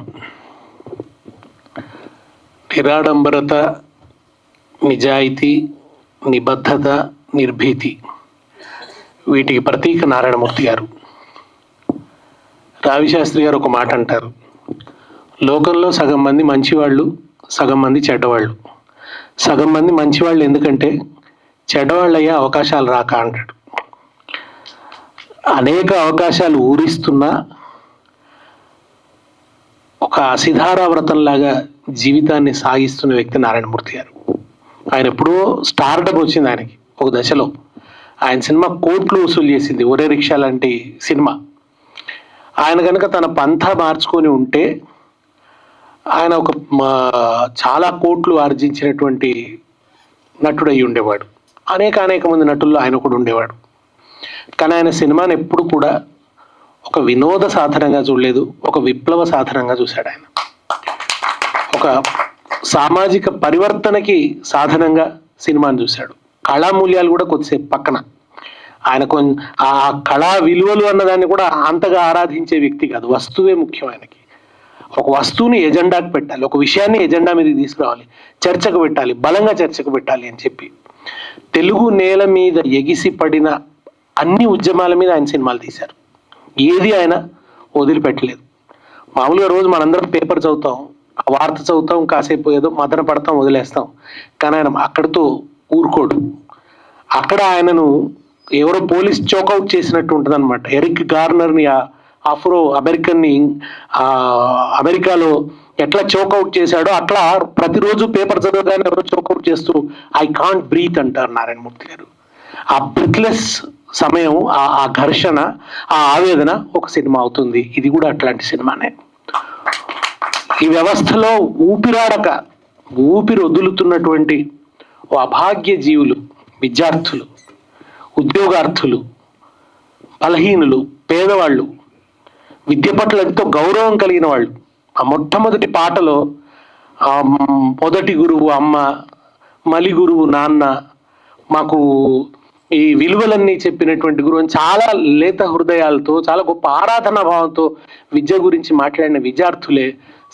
నిరాడంబరత, నిజాయితీ, నిబద్ధత, నిర్భీతి వీటికి ప్రతీక నారాయణమూర్తి గారు. రావిశాస్త్రి గారు ఒక మాట అంటారు, లోకంలో సగం మంది మంచివాళ్ళు, సగం మంది చెడ్డవాళ్ళు. సగం మంది మంచివాళ్ళు ఎందుకంటే చెడ్డవాళ్ళు అయ్యే అవకాశాలు రాక అంటాడు. అనేక అవకాశాలు ఊరిస్తున్నా ఒక అసిధారావ్రతంలాగా జీవితాన్ని సాగిస్తున్న వ్యక్తి నారాయణమూర్తి గారు. ఆయన ఎప్పుడో స్టార్డమ్ వచ్చింది ఆయనకి ఒక దశలో. ఆయన సినిమా కోట్లు వసూలు చేసింది, ఒరే రిక్షా లాంటి సినిమా. ఆయన కనుక తన పంథా మార్చుకొని ఉంటే ఆయన ఒక చాలా కోట్లు ఆర్జించినటువంటి నటుడు అయి ఉండేవాడు. అనేక మంది నటుల్లో ఆయన కూడా ఉండేవాడు. కానీ ఆయన సినిమాని ఎప్పుడు కూడా ఒక వినోద సాధనంగా చూడలేదు, ఒక విప్లవ సాధనంగా చూశాడు. ఆయన ఒక సామాజిక పరివర్తనకి సాధనంగా సినిమాని చూశాడు. కళామూల్యాలు కూడా కొద్దిసేపు పక్కన. ఆయన ఆ కళా విలువలు అన్నదాన్ని కూడా అంతగా ఆరాధించే వ్యక్తి కాదు, వస్తువే ముఖ్యం ఆయనకి. ఒక వస్తువుని ఎజెండాకి పెట్టాలి, ఒక విషయాన్ని ఎజెండా మీదకి తీసుకురావాలి, చర్చకు పెట్టాలి, బలంగా చర్చకు పెట్టాలి అని చెప్పి తెలుగు నేల మీద ఎగిసి పడిన అన్ని ఉద్యమాల మీద ఆయన సినిమాలు తీశారు. ఏది ఆయన వదిలిపెట్టలేదు. మామూలుగా రోజు మనందరం పేపర్ చదువుతాం, ఆ వార్త చదువుతాం, కాసేపు ఏదో మదన పడతాం, వదిలేస్తాం. కానీ ఆయన అక్కడితో ఊరుకోడు. అక్కడ ఆయనను ఎవరో పోలీస్ చోకౌట్ చేసినట్టు ఉంటుంది అనమాట. ఎరిక్ గార్నర్ని, ఆఫ్రో అమెరికన్ని అమెరికాలో ఎట్లా చోకౌట్ చేశాడో అట్లా ప్రతిరోజు పేపర్ చదవగానే ఎవరో చోకౌట్ చేస్తూ ఐ కాంట్ బ్రీత్ అంటారు నారాయణమూర్తి గారు. ఆ బ్రీత్లెస్ సమయం, ఆ ఘర్షణ, ఆ ఆవేదన ఒక సినిమా అవుతుంది. ఇది కూడా అట్లాంటి సినిమానే. ఈ వ్యవస్థలో ఊపిరాడక ఊపిరి వదులుతున్నటువంటి ఓ అభాగ్య జీవులు, విద్యార్థులు, ఉద్యోగార్థులు, బలహీనులు, పేదవాళ్ళు, విద్య పట్ల ఎంతో గౌరవం కలిగిన వాళ్ళు. ఆ మొట్టమొదటి పాటలో మొదటి గురువు అమ్మ, మలి గురువు నాన్న, మాకు ఈ విలువలన్నీ చెప్పినటువంటి గురువు, చాలా లేత హృదయాలతో, చాలా గొప్ప ఆరాధనా భావంతో విద్య గురించి మాట్లాడిన విద్యార్థులే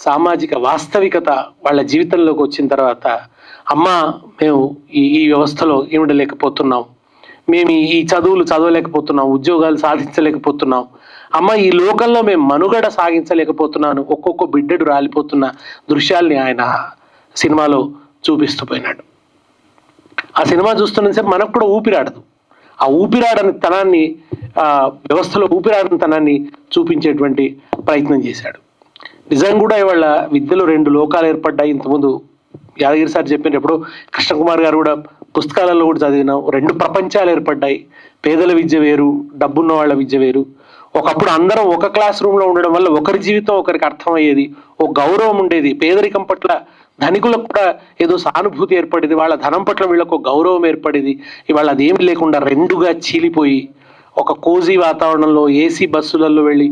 సామాజిక వాస్తవికత వాళ్ళ జీవితంలోకి వచ్చిన తర్వాత, అమ్మ మేము ఈ వ్యవస్థలో ఉండలేకపోతున్నాం, మేము ఈ చదువులు చదవలేకపోతున్నాం, ఉద్యోగాలు సాధించలేకపోతున్నాం, అమ్మ ఈ లోకంలో మేము మనుగడ సాగించలేకపోతున్నాను, ఒక్కొక్క బిడ్డడు రాలిపోతున్న దృశ్యాల్ని ఆయన సినిమాలో చూపిస్తూ పోయినాడు. ఆ సినిమా చూస్తున్నంతసేపు మనకు కూడా ఊపిరాడదు. ఆ ఊపిరాడని తనాన్ని, వ్యవస్థలో ఊపిరాడని తనాన్ని చూపించేటువంటి ప్రయత్నం చేశాడు. నిజంగా కూడా ఇవాళ విద్యలో 2 లోకాలు ఏర్పడ్డాయి. ఇంతకుముందు యాదగిరి సార్ చెప్పినప్పుడు కృష్ణకుమార్ గారు కూడా పుస్తకాలలో కూడా చదివినాం. 2 ప్రపంచాలు ఏర్పడ్డాయి. పేదల విద్య వేరు, డబ్బున్న వాళ్ళ విద్య వేరు. ఒకప్పుడు అందరం ఒక క్లాస్ రూమ్లో ఉండడం వల్ల ఒకరి జీవితం ఒకరికి అర్థమయ్యేది, ఒక గౌరవం ఉండేది. పేదరికం పట్ల ధనికులకు కూడా ఏదో సానుభూతి ఏర్పడేది, వాళ్ళ ధనం పట్ల వీళ్ళకు గౌరవం ఏర్పడేది. ఇవాళ అదేమి లేకుండా 2గా చీలిపోయి ఒక కోజీ వాతావరణంలో ఏసీ బస్సులలో వెళ్ళి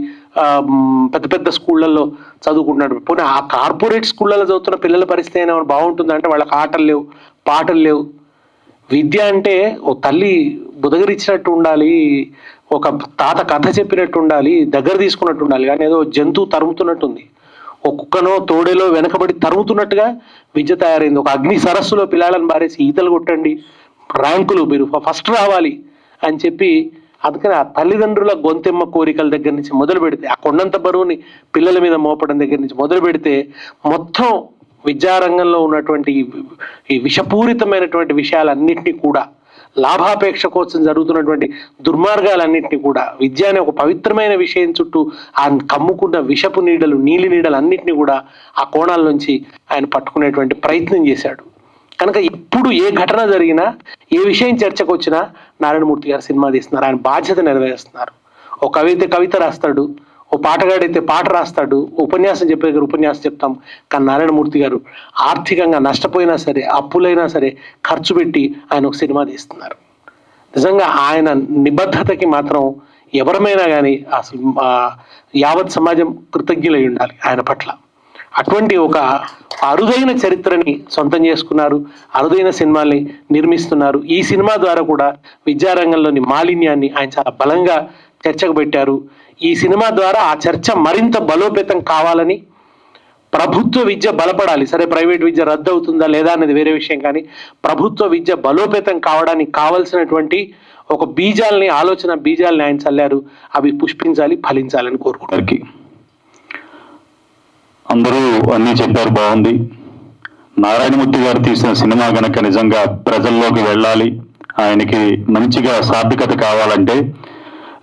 పెద్ద పెద్ద స్కూళ్ళల్లో చదువుకుంటున్నాడు. పోనీ ఆ కార్పొరేట్ స్కూళ్ళలో చదువుతున్న పిల్లల పరిస్థితి అయినా బాగుంటుందంటే వాళ్ళకి ఆటలు లేవు, పాటలు లేవు. విద్య అంటే ఓ తల్లి బుదగరిచ్చినట్టు ఉండాలి, ఒక తాత కథ చెప్పినట్టు ఉండాలి, దగ్గర తీసుకున్నట్టు ఉండాలి. కానీ ఏదో జంతువు తరుముతున్నట్టుంది, ఒక కుక్కనో తోడేలో వెనకబడి తరుముతున్నట్టుగా విద్య తయారైంది. ఒక అగ్ని సరస్సులో పిల్లలను బారేసి ఈతలు కొట్టండి, ర్యాంకులు మీరు ఫస్ట్ రావాలి అని చెప్పి, అందుకని ఆ తల్లిదండ్రుల గొంతెమ్మ కోరికల దగ్గర నుంచి మొదలు పెడితే, ఆ కొండంత బరువుని పిల్లల మీద మోపడం దగ్గర నుంచి మొదలు పెడితే, మొత్తం విద్యారంగంలో ఉన్నటువంటి ఈ విషపూరితమైనటువంటి విషయాలన్నింటినీ కూడా, లాభాపేక్ష కోసం జరుగుతున్నటువంటి దుర్మార్గాలన్నింటినీ కూడా, విద్య అనే ఒక పవిత్రమైన విషయం చుట్టూ ఆ కమ్ముకున్న విషపు నీడలు, నీలి నీడలు అన్నింటినీ కూడా ఆ కోణాల నుంచి ఆయన పట్టుకునేటువంటి ప్రయత్నం చేశాడు. కనుక ఇప్పుడు ఏ ఘటన జరిగినా, ఏ విషయం చర్చకు వచ్చినా నారాయణమూర్తి గారు సినిమా తీస్తున్నారు. ఆయన బాధ్యత నెరవేరుస్తున్నారు. ఓ కవి అయితే కవిత రాస్తాడు, ఓ పాటగాడైతే పాట రాస్తాడు, ఉపన్యాసం చెప్పే దగ్గర ఉపన్యాసం చెప్తాం. కానీ నారాయణమూర్తి గారు ఆర్థికంగా నష్టపోయినా సరే, అప్పులైనా సరే ఖర్చు పెట్టి ఆయన ఒక సినిమా తీస్తున్నారు. నిజంగా ఆయన నిబద్ధతకి మాత్రం ఎవరమైనా కానీ అసలు యావత్ సమాజం కృతజ్ఞులై ఉండాలి ఆయన పట్ల. అటువంటి ఒక అరుదైన చరిత్రని సొంతం చేసుకున్నారు, అరుదైన సినిమాల్ని నిర్మిస్తున్నారు. ఈ సినిమా ద్వారా కూడా విద్యారంగంలోని మాలిన్యాన్ని ఆయన చాలా బలంగా చర్చకు పెట్టారు. ఈ సినిమా ద్వారా ఆ చర్చ మరింత బలోపేతం కావాలని, ప్రభుత్వ విద్య బలపడాలి, సరే ప్రైవేట్ విద్య రద్దు అవుతుందా లేదా అనేది వేరే విషయం, కానీ ప్రభుత్వ విద్య బలోపేతం కావడానికి కావలసినటువంటి ఒక బీజాలని, ఆలోచన బీజాలని ఆయన చల్లారు. అవి పుష్పించాలి, ఫలించాలని కోరుకుంటారు. అందరూ అన్నీ చెప్పారు, బాగుంది. నారాయణమూర్తి గారు తీసిన సినిమా గనక నిజంగా ప్రజల్లోకి వెళ్ళాలి, ఆయనకి మంచిగా సార్థకత కావాలంటే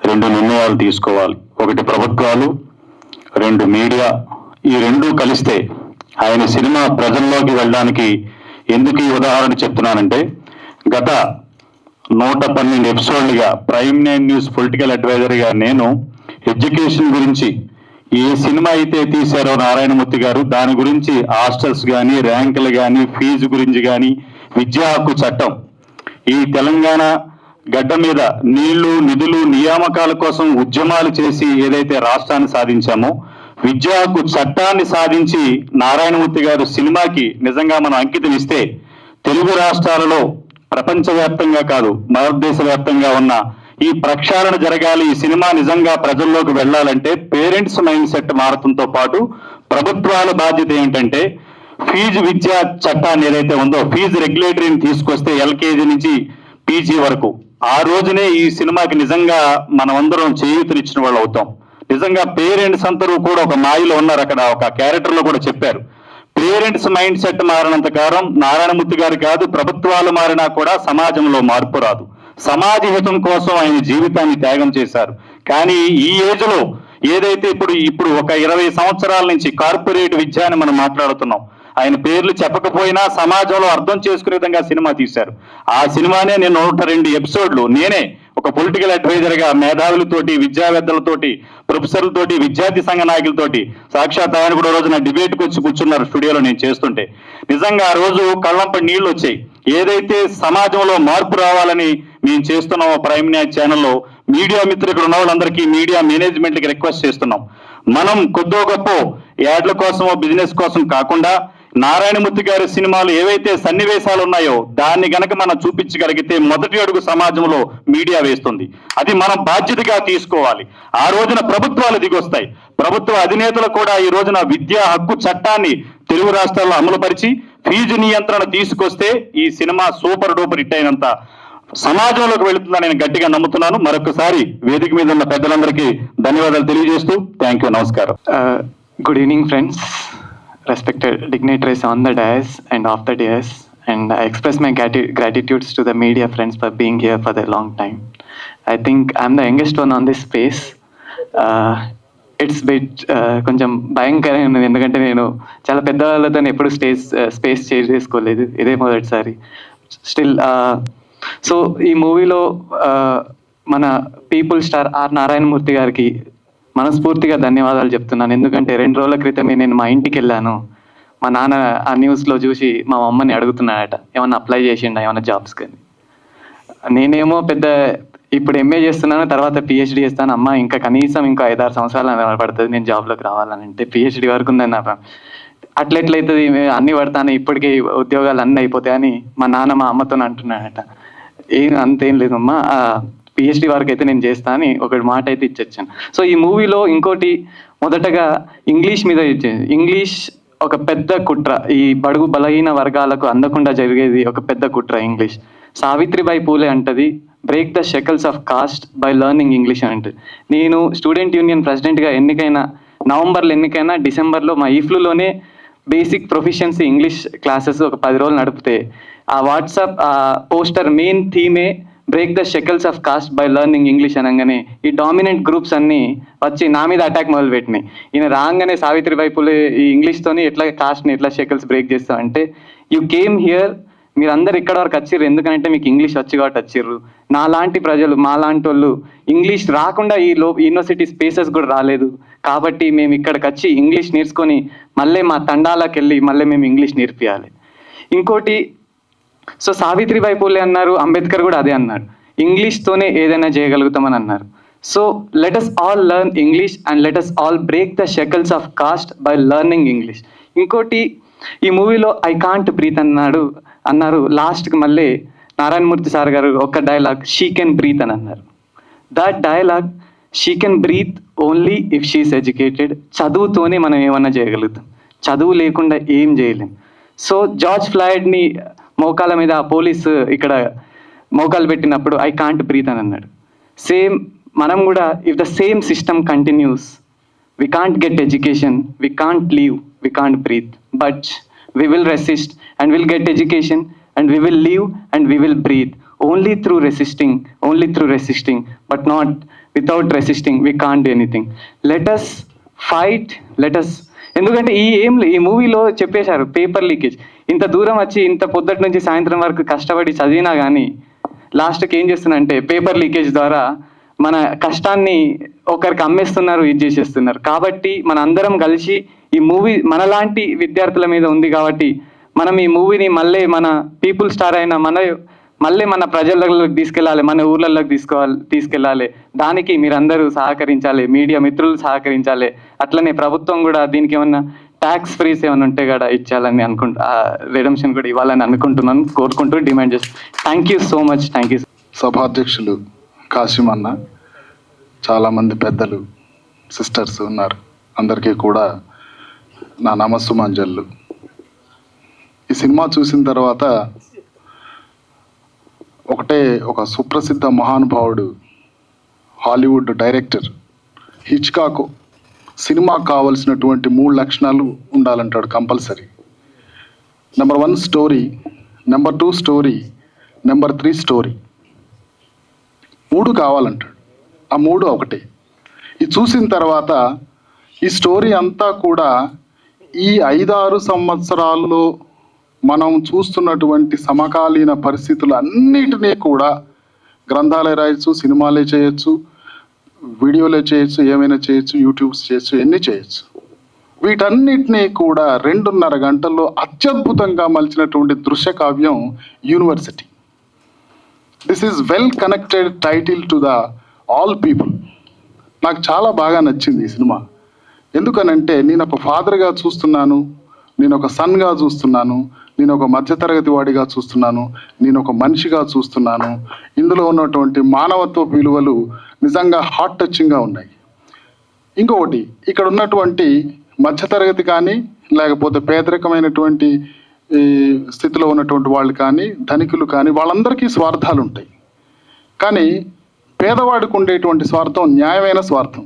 2 నిర్ణయాలు తీసుకోవాలి. ఒకటి ప్రభుత్వాలు, 2 మీడియా. ఈ 2 కలిస్తే ఆయన సినిమా ప్రజల్లోకి వెళ్ళడానికి. ఎందుకు ఈ ఉదాహరణ చెప్తున్నానంటే, గత 112 ఎపిసోడ్లుగా ప్రైమ్ 9 న్యూస్ పొలిటికల్ అడ్వైజర్గా నేను ఎడ్యుకేషన్ గురించి ఏ సినిమా అయితే తీశారో నారాయణమూర్తి గారు, దాని గురించి హాస్టల్స్ కానీ, ర్యాంకులు కానీ, ఫీజు గురించి కానీ, విద్యా హక్కు చట్టం, ఈ తెలంగాణ గడ్డ మీద నీళ్లు, నిధులు, నియామకాల కోసం ఉద్యమాలు చేసి ఏదైతే రాష్ట్రాన్ని సాధించామో, విద్యా హక్కు చట్టాన్ని సాధించి నారాయణమూర్తి గారు సినిమాకి నిజంగా మనం అంకితం ఇస్తే, తెలుగు రాష్ట్రాలలో ప్రపంచవ్యాప్తంగా కాదు భారతదేశ వ్యాప్తంగా ఉన్న ఈ ప్రక్షాళన జరగాలి. ఈ సినిమా నిజంగా ప్రజల్లోకి వెళ్ళాలంటే పేరెంట్స్ మైండ్ సెట్ మారడంతో పాటు ప్రభుత్వాల బాధ్యత ఏంటంటే, ఫీజు విద్యా చట్టాన్ని ఏదైతే ఉందో, ఫీజు రెగ్యులేటరీని తీసుకొస్తే ఎల్కేజీ నుంచి పీజీ వరకు, ఆ రోజునే ఈ సినిమాకి నిజంగా మనం అందరం చేయూతనిచ్చిన వాళ్ళు అవుతాం. నిజంగా పేరెంట్స్ అందరూ కూడా ఒక మాయలో ఉన్నారు. అక్కడ ఒక క్యారెక్టర్ లో కూడా చెప్పారు, పేరెంట్స్ మైండ్ సెట్ మారినంత కాలం నారాయణమూర్తి గారు కాదు, ప్రభుత్వాలు మారినా కూడా సమాజంలో మార్పు రాదు. సమాజ హితం కోసం ఆయన జీవితాన్ని త్యాగం చేశారు. కానీ ఈ ఏజ్ లో ఏదైతే ఇప్పుడు ఒక 20 సంవత్సరాల నుంచి కార్పొరేట్ విద్య అని మనం మాట్లాడుతున్నాం, ఆయన పేర్లు చెప్పకపోయినా సమాజంలో అర్థం చేసుకునే విధంగా సినిమా తీశారు. ఆ సినిమానే నేను 102 ఎపిసోడ్లు నేనే ఒక పొలిటికల్ అడ్వైజర్ గా మేధావులతోటి, విద్యావేత్తలతోటి, ప్రొఫెసర్లతోటి, విద్యార్థి సంఘ నాయకులతోటి, సాక్షాత్ ఆయన కూడా రోజు నా డిబేట్కి వచ్చి కూర్చున్నారు స్టూడియోలో నేను చేస్తుంటే. నిజంగా ఆ రోజు కళ్ళంపడి నీళ్లు వచ్చాయి. ఏదైతే సమాజంలో మార్పు రావాలని మేము చేస్తున్నామో ప్రైమ్ న్యూస్ ఛానల్లో, మీడియా మిత్రులు ఇక్కడ ఉన్న వాళ్ళందరికీ, మీడియా మేనేజ్మెంట్కి రిక్వెస్ట్ చేస్తున్నాం, మనం కొద్దో గొప్ప యాడ్ల కోసమో బిజినెస్ కోసం కాకుండా నారాయణమూర్తి గారి సినిమాలు ఏవైతే సన్నివేశాలు ఉన్నాయో దాన్ని గనక మనం చూపించగలిగితే మొదటి అడుగు సమాజంలో మీడియా వేస్తుంది. అది మనం బాధ్యతగా తీసుకోవాలి. ఆ రోజున ప్రభుత్వాలు దిగొస్తాయి. ప్రభుత్వ అధినేతలు కూడా ఈ రోజున విద్యా హక్కు చట్టాన్ని తెలుగు రాష్ట్రాల్లో అమలుపరిచి ఫీజు నియంత్రణ తీసుకొస్తే ఈ సినిమా సూపర్ డూపర్ హిట్ అయినంత సమాజంలోకి వెళుతుందని నేను గట్టిగా నమ్ముతున్నాను. మరొకసారి వేదిక మీద ఉన్న పెద్దలందరికీ ధన్యవాదాలు తెలియజేస్తూ థ్యాంక్ యూ, నమస్కారం. Good evening, friends, respected dignitaries on the dais and off the dais, and I express my gratitudes to the media friends for being here for a long time. I think I'm the youngest one on this space. It's bit కొంచెం భయంకరంగా ఉన్నది, ఎందుకంటే నేను చాలా పెద్దవాళ్ళతో ఎప్పుడు space share చేసుకోలేదు, ఇదే మొదటిసారి. స్టిల్ సో ఈ మూవీలో మన పీపుల్ స్టార్ ఆర్ నారాయణమూర్తి గారికి మనస్ఫూర్తిగా ధన్యవాదాలు చెప్తున్నాను. ఎందుకంటే 2 రోజుల క్రితమే నేను మా ఇంటికి వెళ్ళాను. మా నాన్న ఆ న్యూస్లో చూసి మా అమ్మని అడుగుతున్నాడట ఏమన్నా అప్లై చేసిండా ఏమన్నా జాబ్స్ కానీ. నేనేమో పెద్ద ఇప్పుడు ఎంఏ చేస్తున్నాను, తర్వాత పిహెచ్డి చేస్తాను. అమ్మ ఇంకా కనీసం ఇంకా 5-6 సంవత్సరాలు పడుతుంది నేను జాబ్లోకి రావాలని. అంటే పిహెచ్డి వరకు ఉందని నాకు అట్లెట్లయితుంది, అన్నీ పడతాను, ఇప్పటికీ ఉద్యోగాలు అన్నీ అయిపోతాయని మా నాన్న మా అమ్మతో అంటున్నాడట. అంతేం లేదమ్మా, పిహెచ్డి వరకు అయితే నేను చేస్తా అని ఒకటి మాట అయితే ఇచ్చొచ్చాను. సో ఈ మూవీలో ఇంకోటి మొదటగా ఇంగ్లీష్ మీద ఇచ్చేది. ఇంగ్లీష్ ఒక పెద్ద కుట్ర, ఈ బడుగు బలహీన వర్గాలకు అందకుండా జరిగేది ఒక పెద్ద కుట్ర ఇంగ్లీష్. సావిత్రిబాయి పూలే అంటది, break the shackles of caste by learning English అని అంటది. నేను స్టూడెంట్ యూనియన్ ప్రెసిడెంట్గా ఎన్నికైనా, నవంబర్లో ఎన్నికైనా, డిసెంబర్లో మా ఈఫ్లూలోనే బేసిక్ ప్రొఫిషియన్సీ ఇంగ్లీష్ క్లాసెస్ ఒక 10 రోజులు నడిపితే ఆ వాట్సాప్ పోస్టర్ మెయిన్ థీమే break the shackles of caste by learning English అనగానే ఈ డామినెంట్ గ్రూప్స్ అన్నీ వచ్చి నా మీద అటాక్ మొదలుపెట్టినాయి. ఈయన రాగానే సావిత్రిబాయి పూలే ఈ ఇంగ్లీష్తోని ఎట్లా కాస్ట్ని ఎట్లా షెకల్స్ బ్రేక్ చేస్తాం అంటే, యూ కేమ్ హియర్, మీరు అందరు ఇక్కడ వరకు వచ్చిర్రు ఎందుకంటే మీకు ఇంగ్లీష్ వచ్చి కాబట్టి వచ్చిర్రు. నాలాంటి ప్రజలు, మాలాంటి వాళ్ళు ఇంగ్లీష్ రాకుండా ఈ యూనివర్సిటీ స్పేసెస్ కూడా రాలేదు కాబట్టి మేము ఇక్కడికి వచ్చి ఇంగ్లీష్ నేర్చుకొని మళ్ళీ మా తండాలకు వెళ్ళి మళ్ళీ మేము ఇంగ్లీష్ నేర్పియాలి. ఇంకోటి, సో సావిత్రిబాయి పూలే అన్నారు, అంబేద్కర్ కూడా అదే అన్నారు, ఇంగ్లీష్తోనే ఏదైనా చేయగలుగుతామని అన్నారు. So let us all learn English and let us all break the shackles of caste by learning English. ఇంకోటి, ఈ మూవీలో ఐ కాంట్ బ్రీత్ అన్నారు లాస్ట్కి మళ్ళీ నారాయణమూర్తి సార్ గారు ఒక డైలాగ్, షీ కెన్ బ్రీత్ అని అన్నారు. That dialogue, she can breathe only if she is educated. చదువుతోనే మనం ఏమన్నా చేయగలుగుతాం, చదువు లేకుండా ఏం చేయలేం. సో జార్జ్ ఫ్లాయిడ్ని మోకాల మీద ఆ పోలీసు ఇక్కడ మోకాలు పెట్టినప్పుడు ఐ కాంట్ బ్రీత్ అని అన్నాడు. సేమ్ మనం కూడా, if the same system continuous, we can't get education, we can't live, we can't breathe, but we will resist and we'll get education and we will live and we will breathe. Only through resisting, but not without resisting, we can't do anything. Let us fight, ఎందుకంటే ఈ మూవీలో చెప్పేశారు paper leakage. ఇంత దూరం వచ్చి ఇంత పొద్దుటి నుంచి సాయంత్రం వరకు కష్టపడి చదివినా కానీ లాస్ట్కి ఏం చేస్తున్నంటే పేపర్ లీకేజ్ ద్వారా మన కష్టాన్ని ఒకరికి అమ్మేస్తున్నారు, ఇది చేసేస్తున్నారు. కాబట్టి మన అందరం కలిసి ఈ మూవీ మనలాంటి విద్యార్థుల మీద ఉంది కాబట్టి మనం ఈ మూవీని మళ్ళీ మన పీపుల్ స్టార్ అయిన మళ్ళీ మన ప్రజలలోకి తీసుకెళ్ళాలి, మన ఊర్లలోకి తీసుకెళ్ళాలి. దానికి మీరందరూ సహకరించాలి, మీడియా మిత్రులు సహకరించాలి. అట్లనే ప్రభుత్వం కూడా దీనికి ఏమన్నా ట్యాక్స్ ఫ్రీస్ ఏమైనా ఉంటే కూడా ఇచ్చాలని రిడమ్షన్ కూడా ఇవ్వాలని అనుకుంటున్నాను, కోరుకుంటూ డిమాండ్ చేస్తాను. Thank you so much. Thank you. సభాధ్యక్షులు కాసిం అన్న, చాలామంది పెద్దలు, సిస్టర్స్ ఉన్నారు, అందరికీ కూడా నా నమస్సుమాంజళ్ళు. ఈ సినిమా చూసిన తర్వాత ఒక సుప్రసిద్ధ మహానుభావుడు, హాలీవుడ్ డైరెక్టర్ హిచ్కాక్ సినిమా కావలసినటువంటి 3 లక్షణాలు ఉండాలంటాడు compulsory. Number 1 story, number 2 story, number 3 story. 3 కావాలంటాడు. ఆ 3 ఒకటే. ఇది చూసిన తర్వాత ఈ స్టోరీ అంతా కూడా ఈ 5-6 సంవత్సరాల్లో మనం చూస్తున్నటువంటి సమకాలీన పరిస్థితులు అన్నిటినీ కూడా గ్రంథాలయ రాయొచ్చు, సినిమాలే చేయొచ్చు, వీడియోలే చేయొచ్చు, ఏమైనా చేయొచ్చు, యూట్యూబ్స్ చేయొచ్చు, ఎన్ని చేయొచ్చు. వీటన్నిటినీ కూడా 2.5 గంటల్లో అత్యద్భుతంగా మలిచినటువంటి దృశ్య కావ్యం university. This is well connected title to the all people. నాకు చాలా బాగా నచ్చింది ఈ సినిమా. ఎందుకనంటే నేను ఒక ఫాదర్గా చూస్తున్నాను, నేను ఒక సన్గా చూస్తున్నాను, నేను ఒక మధ్యతరగతి వాడిగా చూస్తున్నాను, నేను ఒక మనిషిగా చూస్తున్నాను. ఇందులో ఉన్నటువంటి మానవత్వ విలువలు నిజంగా హార్ట్ టచింగ్గా ఉన్నాయి. ఇంకొకటి, ఇక్కడ ఉన్నటువంటి మధ్యతరగతి కానీ లేకపోతే పేదరికమైనటువంటి ఈ స్థితిలో ఉన్నటువంటి వాళ్ళు కానీ ధనికులు కానీ వాళ్ళందరికీ స్వార్థాలు ఉంటాయి. కానీ పేదవాడికి ఉండేటువంటి స్వార్థం న్యాయమైన స్వార్థం,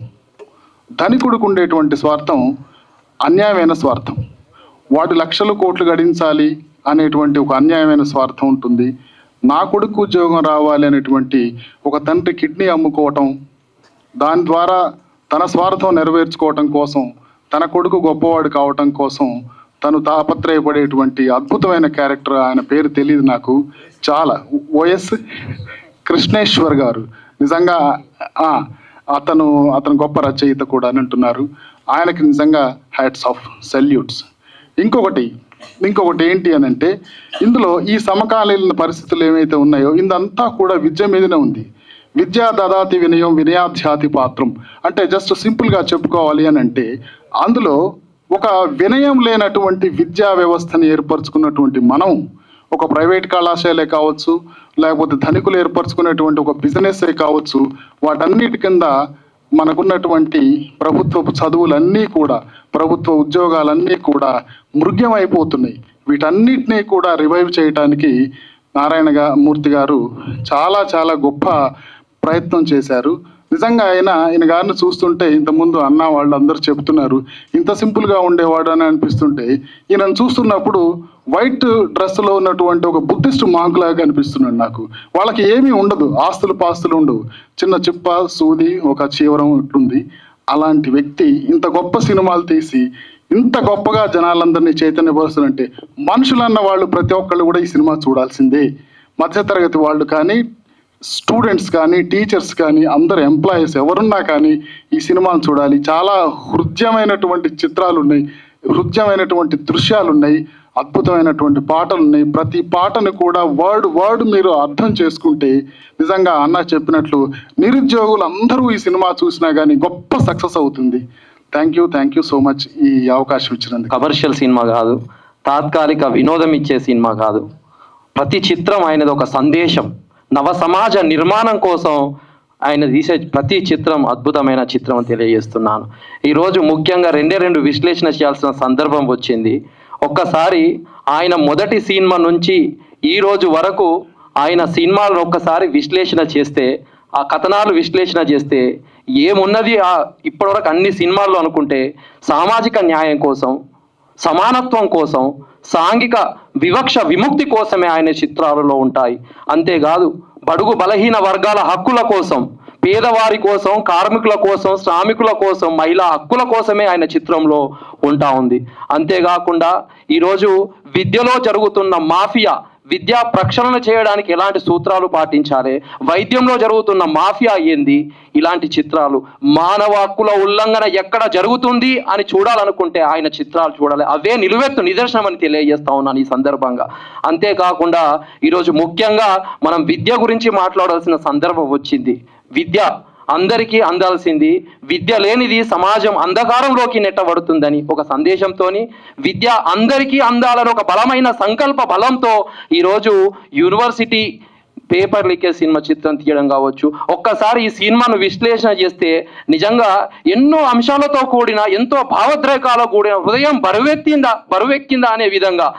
ధనికుడికి ఉండేటువంటి స్వార్థం అన్యాయమైన స్వార్థం. వాడు లక్షల కోట్లు గడించాలి అనేటువంటి ఒక అన్యాయమైన స్వార్థం ఉంటుంది. నా కొడుకు ఉద్యోగం రావాలి అనేటువంటి ఒక తండ్రి కిడ్నీ అమ్ముకోవటం, దాని ద్వారా తన స్వార్థం నెరవేర్చుకోవటం కోసం, తన కొడుకు గొప్పవాడు కావటం కోసం తను తాపత్రయపడేటువంటి అద్భుతమైన క్యారెక్టర్. ఆయన పేరు తెలియదు నాకు, చాలా వైఎస్ కృష్ణేశ్వర్ గారు. నిజంగా అతను గొప్ప రచయిత కూడా అని అంటున్నారు. ఆయనకి నిజంగా హ్యాట్స్ ఆఫ్, సెల్యూట్స్. ఇంకొకటి ఏంటి అని అంటే, ఇందులో ఈ సమకాలీన పరిస్థితులు ఏమైతే ఉన్నాయో ఇదంతా కూడా విద్య మీదనే ఉంది. విద్యా దదాతి వినయం వినయాధ్యాతి పాత్రం అంటే జస్ట్ సింపుల్గా చెప్పుకోవాలి అని అంటే, అందులో ఒక వినయం లేనటువంటి విద్యా వ్యవస్థని ఏర్పరచుకున్నటువంటి మనం, ఒక ప్రైవేట్ కళాశాలే కావచ్చు, లేకపోతే ధనికులు ఏర్పరచుకునేటువంటి ఒక బిజినెస్సే కావచ్చు, వాటన్నిటి కింద మనకున్నటువంటి ప్రభుత్వపు చదువులన్నీ కూడా, ప్రభుత్వ ఉద్యోగాలన్నీ కూడా మృగ్యమైపోతున్నాయి. వీటన్నిటినీ కూడా రివైవ్ చేయడానికి నారాయణ మూర్తి గారు చాలా చాలా గొప్ప ప్రయత్నం చేశారు. నిజంగా ఆయన గారిని చూస్తుంటే, ఇంతకుముందు అన్న వాళ్ళు అందరూ చెప్తున్నారు ఇంత సింపుల్గా ఉండేవాడు అని అనిపిస్తుంటే, ఈయనను చూస్తున్నప్పుడు వైట్ డ్రెస్లో ఉన్నటువంటి ఒక బుద్ధిస్ట్ మాంక్ లాగా కనిపిస్తున్నాడు నాకు. వాళ్ళకి ఏమీ ఉండదు, ఆస్తులు పాస్తులు ఉండవు, చిన్న చిప్ప సూది ఒక చీవరం ఉంటుంది. అలాంటి వ్యక్తి ఇంత గొప్ప సినిమాలు తీసి ఇంత గొప్పగా జనాలందరినీ చైతన్యపరుస్తారంటే, మనుషులన్న వాళ్ళు ప్రతి ఒక్కళ్ళు కూడా ఈ సినిమా చూడాల్సిందే. మధ్యతరగతి వాళ్ళు కానీ, స్టూడెంట్స్ కానీ, టీచర్స్ కానీ, అందరు ఎంప్లాయీస్ ఎవరున్నా కానీ ఈ సినిమాను చూడాలి. చాలా హృద్యమైనటువంటి చిత్రాలు ఉన్నాయి, హృద్యమైనటువంటి దృశ్యాలు ఉన్నాయి, అద్భుతమైనటువంటి పాటలు ఉన్నాయి. ప్రతి పాటను కూడా వర్డ్ మీరు అర్థం చేసుకుంటే నిజంగా అన్న చెప్పినట్లు నిరుద్యోగులు అందరూ ఈ సినిమా చూసినా కానీ గొప్ప సక్సెస్ అవుతుంది. థ్యాంక్ యూ సో మచ్ ఈ అవకాశం ఇచ్చినందుకు. కమర్షియల్ సినిమా కాదు, తాత్కాలిక వినోదం ఇచ్చే సినిమా కాదు. ప్రతి చిత్రం ఆయనది ఒక సందేశం. నవ సమాజ నిర్మాణం కోసం ఆయన తీసే ప్రతి చిత్రం అద్భుతమైన చిత్రం అని తెలియజేస్తున్నాను. ఈరోజు ముఖ్యంగా రెండు విశ్లేషణ చేయాల్సిన సందర్భం వచ్చింది. ఒక్కసారి ఆయన మొదటి సినిమా నుంచి ఈ రోజు వరకు ఆయన సినిమాలను ఒక్కసారి విశ్లేషణ చేస్తే, ఆ కథనాలు విశ్లేషణ చేస్తే ఏమున్నది ఇప్పటివరకు అన్ని సినిమాల్లో అనుకుంటే, సామాజిక న్యాయం కోసం, సమానత్వం కోసం, సాంఘిక వివక్ష విముక్తి కోసమే ఆయన చిత్రాలలో ఉంటాయి. అంతేకాదు బడుగు బలహీన వర్గాల హక్కుల కోసం, పేదవారి కోసం, కార్మికుల కోసం, శ్రామికుల కోసం, మహిళా హక్కుల కోసమే ఆయన చిత్రంలో ఉంటా ఉంది. అంతేకాకుండా ఈరోజు విద్యలో జరుగుతున్న మాఫియా, విద్యా ప్రక్షాళన చేయడానికి ఎలాంటి సూత్రాలు పాటించాలి, వైద్యంలో జరుగుతున్న మాఫియా ఏంది, ఇలాంటి చిత్రాలు, మానవ హక్కుల ఉల్లంఘన ఎక్కడ జరుగుతుంది అని చూడాలనుకుంటే ఆయన చిత్రాలు చూడాలి. అవే నిలువెత్తు నిదర్శనం అని తెలియజేస్తా ఉన్నాను ఈ సందర్భంగా. అంతేకాకుండా ఈరోజు ముఖ్యంగా మనం విద్య గురించి మాట్లాడాల్సిన సందర్భం వచ్చింది. విద్య అందరికీ అందాల్సింది, విద్య లేనిది సమాజం అంధకారంలోకి నెట్టబడుతుందని ఒక సందేశంతోని, విద్య అందరికీ అందాలని ఒక బలమైన సంకల్ప బలంతో ఈరోజు యూనివర్సిటీ పేపర్ లీకేజ్ సినిమా చిత్రం తీయడం కావచ్చు. ఒక్కసారి ఈ సినిమాను విశ్లేషణ చేస్తే నిజంగా ఎన్నో అంశాలతో కూడిన, ఎంతో భావోద్రేకాలతో కూడిన, హృదయం బరువెక్కిందా అనే విధంగా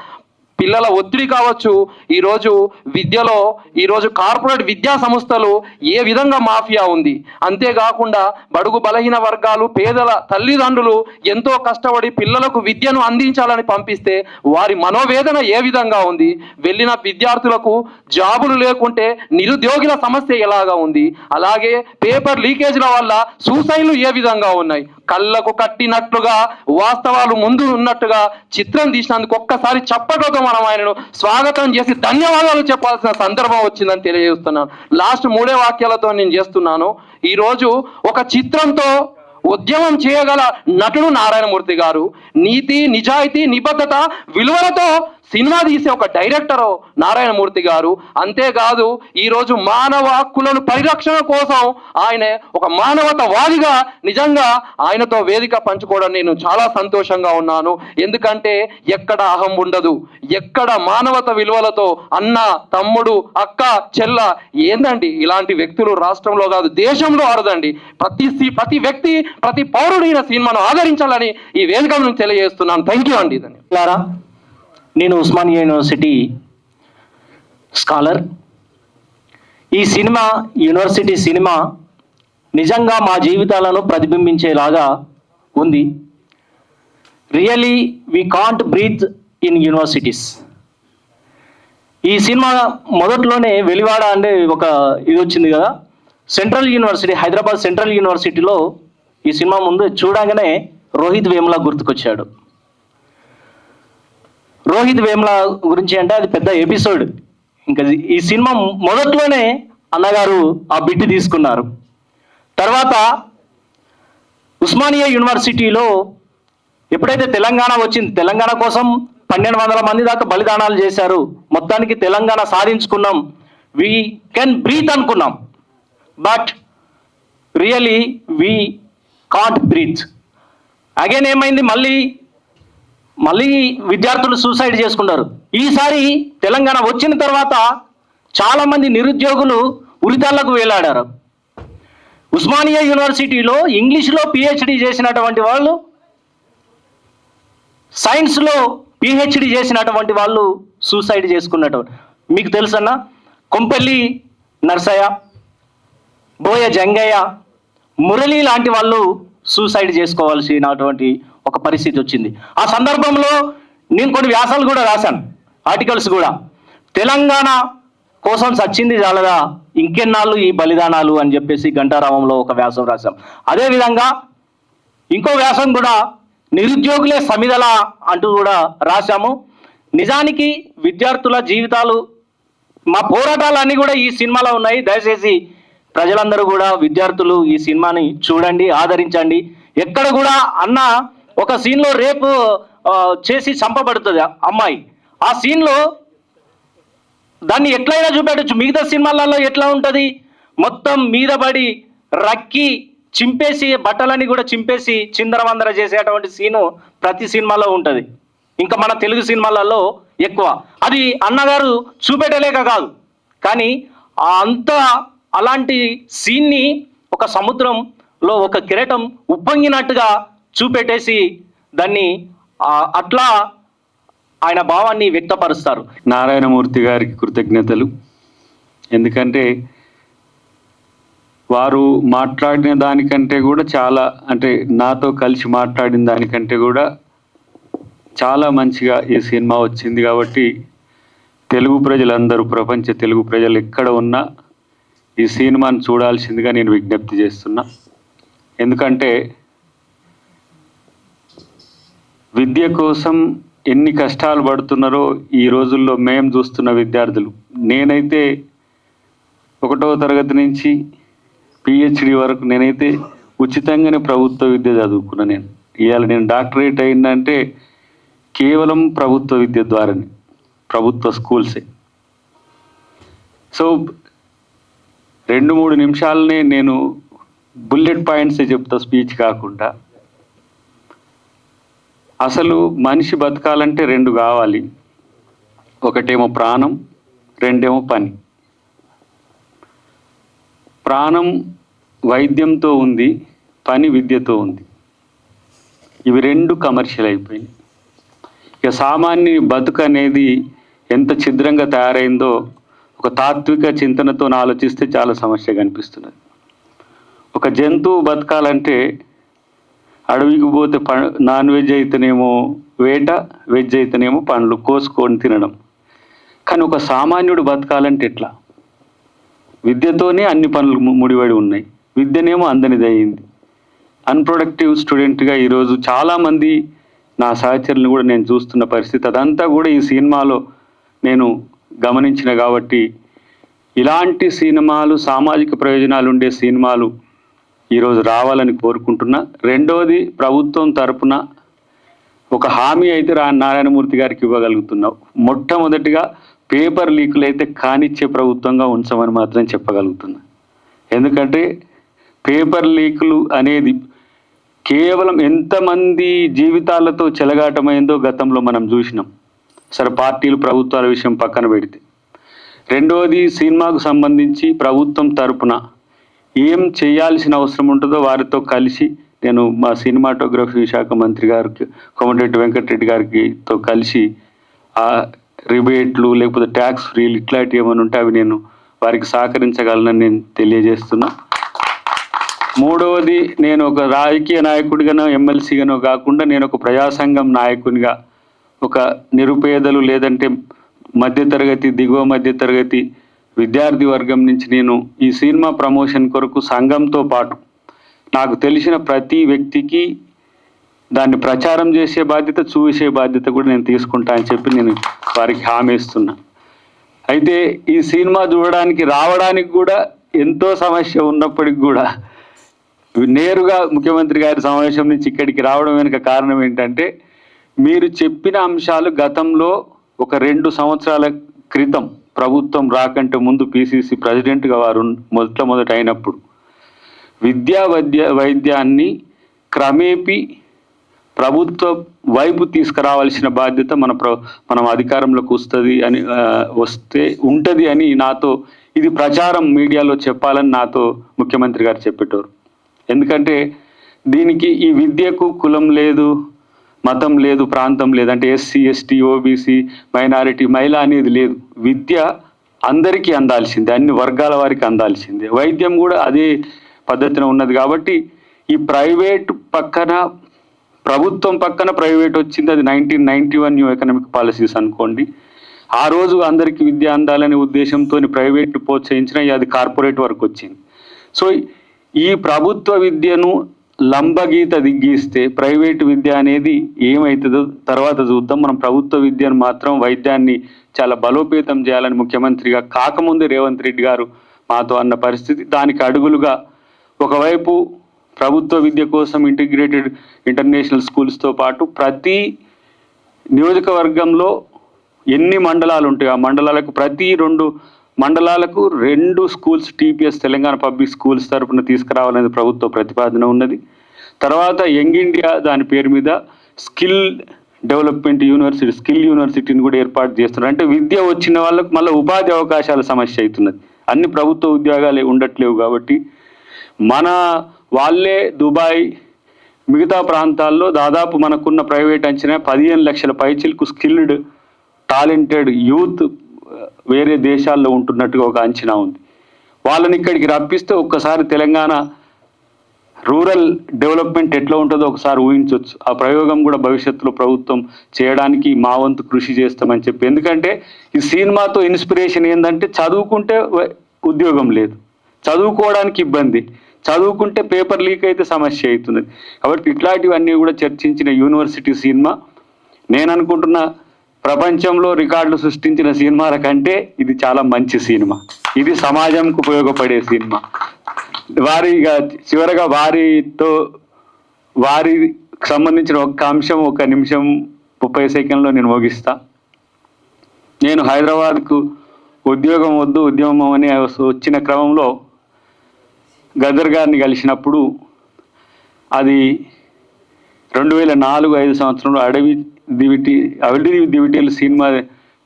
పిల్లల ఒత్తిడి కావచ్చు, ఈరోజు విద్యలో ఈరోజు కార్పొరేట్ విద్యా సంస్థలు ఏ విధంగా మాఫియా ఉంది, అంతేకాకుండా బడుగు బలహీన వర్గాలు, పేదల తల్లిదండ్రులు ఎంతో కష్టపడి పిల్లలకు విద్యను అందించాలని పంపిస్తే వారి మనోవేదన ఏ విధంగా ఉంది, వెళ్ళిన విద్యార్థులకు జాబులు లేకుంటే నిరుద్యోగుల సమస్య ఎలాగా ఉంది, అలాగే పేపర్ లీకేజ్ల వల్ల సూసైడ్లు ఏ విధంగా ఉన్నాయి. కళ్ళకు కట్టినట్లుగా వాస్తవాలు ముందు ఉన్నట్టుగా చిత్రం తీసినందుకు ఒక్కసారి చప్పట్లతో మనం ఆయనను స్వాగతం చేసి ధన్యవాదాలు చెప్పాల్సిన సందర్భం వచ్చిందని తెలియజేస్తున్నాను. లాస్ట్ 3 వాక్యాలతో నేను చేస్తున్నాను. ఈరోజు ఒక చిత్రంతో ఉద్యమం చేయగల నటుడు నారాయణమూర్తి గారు. నీతి, నిజాయితీ, నిబద్ధత, విలువలతో సినిమా తీసే ఒక డైరెక్టరు నారాయణమూర్తి గారు. అంతేకాదు ఈరోజు మానవ హక్కులను పరిరక్షణ కోసం ఆయన ఒక మానవతావాదిగా నిజంగా ఆయనతో వేదిక పంచుకోవడం నేను చాలా సంతోషంగా ఉన్నాను. ఎందుకంటే ఎక్కడ అహం ఉండదు, ఎక్కడ మానవత విలువలతో అన్న, తమ్ముడు, అక్క, చెల్ల ఏందండి ఇలాంటి వ్యక్తులు రాష్ట్రంలో కాదు దేశంలో ఆడదండి. ప్రతి వ్యక్తి, ప్రతి పౌరుడు ఈ సినిమాను ఆదరించాలని ఈ వేదిక నుంచి తెలియజేస్తున్నాను. థ్యాంక్ యూ అండి. నేను ఉస్మానియా యూనివర్సిటీ స్కాలర్. ఈ యూనివర్సిటీ సినిమా నిజంగా మా జీవితాలను ప్రతిబింబించేలాగా ఉంది. Really we can't breath in universities. ఈ సినిమా మొదట్లోనే వెలివాడ అంటే ఒక ఇది వచ్చింది కదా, సెంట్రల్ యూనివర్సిటీ, హైదరాబాద్ సెంట్రల్ యూనివర్సిటీలో ఈ సినిమా ముందు చూడగానే రోహిత్ వేముల గుర్తుకొచ్చాడు. రోహిత్ వేముల గురించి అంటే అది పెద్ద ఎపిసోడ్. ఇంకా ఈ సినిమా మొదట్లోనే అన్నగారు ఆ బిట్ తీసుకున్నారు. తర్వాత ఉస్మానియా యూనివర్సిటీలో ఎప్పుడైతే తెలంగాణ వచ్చింది, తెలంగాణ కోసం 1200 మంది దాకా బలిదానాలు చేశారు. మొత్తానికి తెలంగాణ సాధించుకున్నాం, వీ కెన్ బ్రీత్ అనుకున్నాం. But really we can't breath. Again ఏమైంది, మళ్ళీ విద్యార్థులు సూసైడ్ చేసుకున్నారు. ఈసారి తెలంగాణ వచ్చిన తర్వాత చాలా మంది నిరుద్యోగులు ఉరితాళ్లకు వేలాడారు. ఉస్మానియా యూనివర్సిటీలో ఇంగ్లీష్లో పిహెచ్డి చేసినటువంటి వాళ్ళు, సైన్స్లో పిహెచ్డి చేసినటువంటి వాళ్ళు సూసైడ్ చేసుకున్నటువంటి మీకు తెలుసన్నా, కొంపెల్లి నర్సయ్య, బోయ జంగయ్య, మురళి లాంటి వాళ్ళు సూసైడ్ చేసుకోవాల్సినటువంటి ఒక పరిస్థితి వచ్చింది. ఆ సందర్భంలో నేను కొన్ని వ్యాసాలు కూడా రాశాను, ఆర్టికల్స్ కూడా. తెలంగాణ కోసం సచ్చింది చాలదా, ఇంకెన్నాళ్ళు ఈ బలిదానాలు అని చెప్పేసి గంటారామంలో ఒక వ్యాసం రాశాం. అదేవిధంగా ఇంకో వ్యాసం కూడా నిరుద్యోగులే సమిధల అంటూ కూడా రాశాము. నిజానికి విద్యార్థుల జీవితాలు, మా పోరాటాలన్నీ కూడా ఈ సినిమాలో ఉన్నాయి. దయచేసి ప్రజలందరూ కూడా, విద్యార్థులు ఈ సినిమాని చూడండి, ఆదరించండి. ఎక్కడ కూడా అన్న ఒక సీన్లో రేపు చేసి చంపబడుతుంది అమ్మాయి, ఆ సీన్లో దాన్ని ఎట్లయినా చూపెట్టచ్చు. మిగతా సినిమాలలో ఎట్లా ఉంటుంది, మొత్తం మీద పడి రక్కి చింపేసి బట్టలన్నీ కూడా చింపేసి చిందరవందర చేసేటువంటి సీను ప్రతి సినిమాలో ఉంటుంది. ఇంకా మన తెలుగు సినిమాలలో ఎక్కువ. అది అన్నగారు చూపెట్టలేక కాదు, కానీ అలాంటి సీన్ని ఒక సముద్రంలో ఒక కిరీటం ఉప్పొంగినట్టుగా చూపెట్టేసి దాన్ని అట్లా ఆయన భావాన్ని వ్యక్తపరుస్తారు. నారాయణమూర్తి గారికి కృతజ్ఞతలు. ఎందుకంటే వారు మాట్లాడిన దానికంటే కూడా చాలా, అంటే నాతో కలిసి మాట్లాడిన దానికంటే కూడా చాలా మంచిగా ఈ సినిమా వచ్చింది. కాబట్టి తెలుగు ప్రజలందరూ, ప్రపంచ తెలుగు ప్రజలు ఎక్కడ ఉన్నా ఈ సినిమాను చూడాల్సిందిగా నేను విజ్ఞప్తి చేస్తున్నా. ఎందుకంటే విద్య కోసం ఎన్ని కష్టాలు పడుతున్నారో ఈ రోజుల్లో మేము చూస్తున్న విద్యార్థులు. నేనైతే 1వ తరగతి నుంచి పిహెచ్డి వరకు నేనైతే ఉచితంగానే ప్రభుత్వ విద్య చదువుకున్నా. ఇవాళ నేను డాక్టరేట్ అయిందంటే కేవలం ప్రభుత్వ విద్య ద్వారానే, ప్రభుత్వ స్కూల్సే. సో 2-3 నిమిషాలనే నేను బుల్లెట్ పాయింట్సే చెప్తా, స్పీచ్ కాకుండా. అసలు మనిషి బతకాలంటే 2 కావాలి. ఒకటేమో ప్రాణం, 2 పని. ప్రాణం వైద్యంతో ఉంది, పని విద్యతో ఉంది. ఇవి 2 కమర్షియల్ అయిపోయినాయి. ఇక సామాన్య బతుకు అనేది ఎంత ఛిద్రంగా తయారైందో ఒక తాత్విక చింతనతో ఆలోచిస్తే చాలా సమస్య కనిపిస్తున్నది. ఒక జంతువు బతకాలంటే అడవికి పోతే నాన్ వెజ్ అయితేనేమో వేట, వెజ్ అయితేనేమో పండ్లు కోసుకొని తినడం. కానీ ఒక సామాన్యుడు బతకాలంటే ఎట్లా? విద్యతోనే అన్ని పనులు ముడిపడి ఉన్నాయి. విద్యనేమో అందనిది అయింది. అన్ప్రొడక్టివ్ స్టూడెంట్గా ఈరోజు చాలామంది నా సహచరులను కూడా నేను చూస్తున్న పరిస్థితి. అదంతా కూడా ఈ సినిమాలో నేను గమనించిన. కాబట్టి ఇలాంటి సినిమాలు, సామాజిక ప్రయోజనాలు ఉండే సినిమాలు ఈరోజు రావాలని కోరుకుంటున్నా. రెండవది, ప్రభుత్వం తరపున ఒక హామీ అయితే నారాయణమూర్తి గారికి ఇవ్వగలుగుతున్నావు. మొట్టమొదటిగా పేపర్ లీకులు అయితే కానిచ్చే ప్రభుత్వంగా ఉంచమని మాత్రం చెప్పగలుగుతున్నా. ఎందుకంటే పేపర్ లీకులు అనేది కేవలం ఎంతమంది జీవితాలతో చెలగాటమైందో గతంలో మనం చూసినాం. సరే, పార్టీలు ప్రభుత్వాల విషయం పక్కన పెడితే. రెండవది, సినిమాకు సంబంధించి ప్రభుత్వం తరపున ఏం చేయాల్సిన అవసరం ఉంటుందో వారితో కలిసి నేను మా సినిమాటోగ్రఫీ శాఖ మంత్రి గారికి కోమటిరెడ్డి వెంకటరెడ్డి గారితో కలిసి ఆ రిబేట్లు లేకపోతే ట్యాక్స్ ఫ్రీలు ఇట్లాంటివి ఏమైనా ఉంటే అవి నేను వారికి సహకరించగలనని నేను తెలియజేస్తున్నా. మూడవది, నేను ఒక రాజకీయ నాయకుడిగానో ఎమ్మెల్సీగానో కాకుండా నేను ఒక ప్రజాసంఘం నాయకునిగా ఒక నిరుపేదలు లేదంటే మధ్యతరగతి, దిగువ మధ్యతరగతి విద్యార్థి వర్గం నుంచి నేను ఈ సినిమా ప్రమోషన్ కొరకు సంఘంతో పాటు నాకు తెలిసిన ప్రతి వ్యక్తికి దాన్ని ప్రచారం చేసే బాధ్యత, చూసే బాధ్యత కూడా నేను తీసుకుంటా అని చెప్పి నేను వారికి హామీ ఇస్తున్నా. అయితే ఈ సినిమా చూడడానికి రావడానికి కూడా ఎంతో సమస్య ఉన్నప్పటికి కూడా నేరుగా ముఖ్యమంత్రి గారి సమావేశం నుంచి ఇక్కడికి రావడం వెనుక కారణం ఏంటంటే, మీరు చెప్పిన అంశాలు గతంలో ఒక 2 సంవత్సరాల క్రితం ప్రభుత్వం రాకంటే ముందు పిసిసి ప్రెసిడెంట్గా వారు మొదట అయినప్పుడు వైద్యాన్ని క్రమేపీ ప్రభుత్వ వైపు తీసుకురావాల్సిన బాధ్యత మనం అధికారంలోకి ఉంటుంది అని నాతో ఇది ప్రచారం మీడియాలో చెప్పాలని నాతో ముఖ్యమంత్రి గారు చెప్పేటోరు. ఎందుకంటే దీనికి ఈ విద్యకు కులం లేదు, మతం లేదు, ప్రాంతం లేదు, అంటే ఎస్సీ, ఎస్టీ, ఓబీసీ, మైనారిటీ, మహిళ అనేది లేదు. విద్య అందరికీ అందాల్సిందే, అన్ని వర్గాల వారికి అందాల్సిందే. వైద్యం కూడా అదే పద్ధతిన ఉన్నది. కాబట్టి ఈ ప్రైవేట్ పక్కన ప్రభుత్వం పక్కన ప్రైవేట్ వచ్చింది. అది 1991 న్యూ ఎకనామిక్ పాలసీస్ అనుకోండి. ఆ రోజు అందరికీ విద్య అందాలనే ఉద్దేశంతో ప్రైవేట్ ప్రోత్సహించిన అది కార్పొరేట్ వరకు వచ్చింది. సో ఈ ప్రభుత్వ విద్యను లంబగీత దిగ్గీస్తే ప్రైవేటు విద్య అనేది ఏమవుతుందో తర్వాత చూద్దాం. మనం ప్రభుత్వ విద్యను మాత్రం వైద్యాన్ని చాలా బలోపేతం చేయాలని ముఖ్యమంత్రిగా కాకముందే రేవంత్ రెడ్డి గారు మాతో అన్న పరిస్థితి. దానికి అడుగులుగా ఒకవైపు ప్రభుత్వ విద్య కోసం ఇంటిగ్రేటెడ్ ఇంటర్నేషనల్ స్కూల్స్తో పాటు ప్రతి నియోజకవర్గంలో ఎన్ని మండలాలు ఉంటాయి ఆ మండలాలకు ప్రతి 2 మండలాలకు 2 schools TPS Telangana public schools తరఫున తీసుకురావాలనేది ప్రభుత్వ ప్రతిపాదన ఉన్నది. తర్వాత యంగ్ ఇండియా దాని పేరు మీద స్కిల్ డెవలప్మెంట్ యూనివర్సిటీ, స్కిల్ యూనివర్సిటీని కూడా ఏర్పాటు చేస్తున్నారు. అంటే విద్య వచ్చిన వాళ్ళకు మళ్ళీ ఉపాధి అవకాశాల సమస్య అవుతున్నది. అన్ని ప్రభుత్వ ఉద్యోగాలే ఉండట్లేవు. కాబట్టి మన వాళ్ళే దుబాయ్ మిగతా ప్రాంతాల్లో దాదాపు మనకున్న ప్రైవేట్ అంచనా 15 లక్షల పైచిలకు స్కిల్డ్ టాలెంటెడ్ యూత్ వేరే దేశాల్లో ఉంటున్నట్టుగా ఒక అంచనా ఉంది. వాళ్ళని ఇక్కడికి రప్పిస్తే ఒక్కసారి తెలంగాణ రూరల్ డెవలప్మెంట్ ఎట్లా ఉంటుందో ఒకసారి ఊహించవచ్చు. ఆ ప్రయోగం కూడా భవిష్యత్తులో ప్రభుత్వం చేయడానికి మా వంతు కృషి చేస్తామని చెప్పి. ఎందుకంటే ఈ సినిమాతో ఇన్స్పిరేషన్ ఏంటంటే చదువుకుంటే ఉద్యోగం లేదు, చదువుకోవడానికి ఇబ్బంది, చదువుకుంటే పేపర్ లీక్ అయితే సమస్య అవుతుంది. కాబట్టి ఇట్లాంటివన్నీ కూడా చర్చించిన యూనివర్సిటీ సినిమా నేను అనుకుంటున్నా ప్రపంచంలో రికార్డులు సృష్టించిన సినిమాల కంటే ఇది చాలా మంచి సినిమా. ఇది సమాజంకు ఉపయోగపడే సినిమా. చివరగా వారికి సంబంధించిన ఒక్క అంశం 1 నిమిషం 30 సెకండ్లో నేను ముగిస్తా. నేను హైదరాబాద్కు ఉద్యోగం వద్దు ఉద్యమం అని వచ్చిన క్రమంలో గదర్ గారిని కలిసినప్పుడు అది 2004-05 సంవత్సరంలో అడవి దివిటీలు సినిమా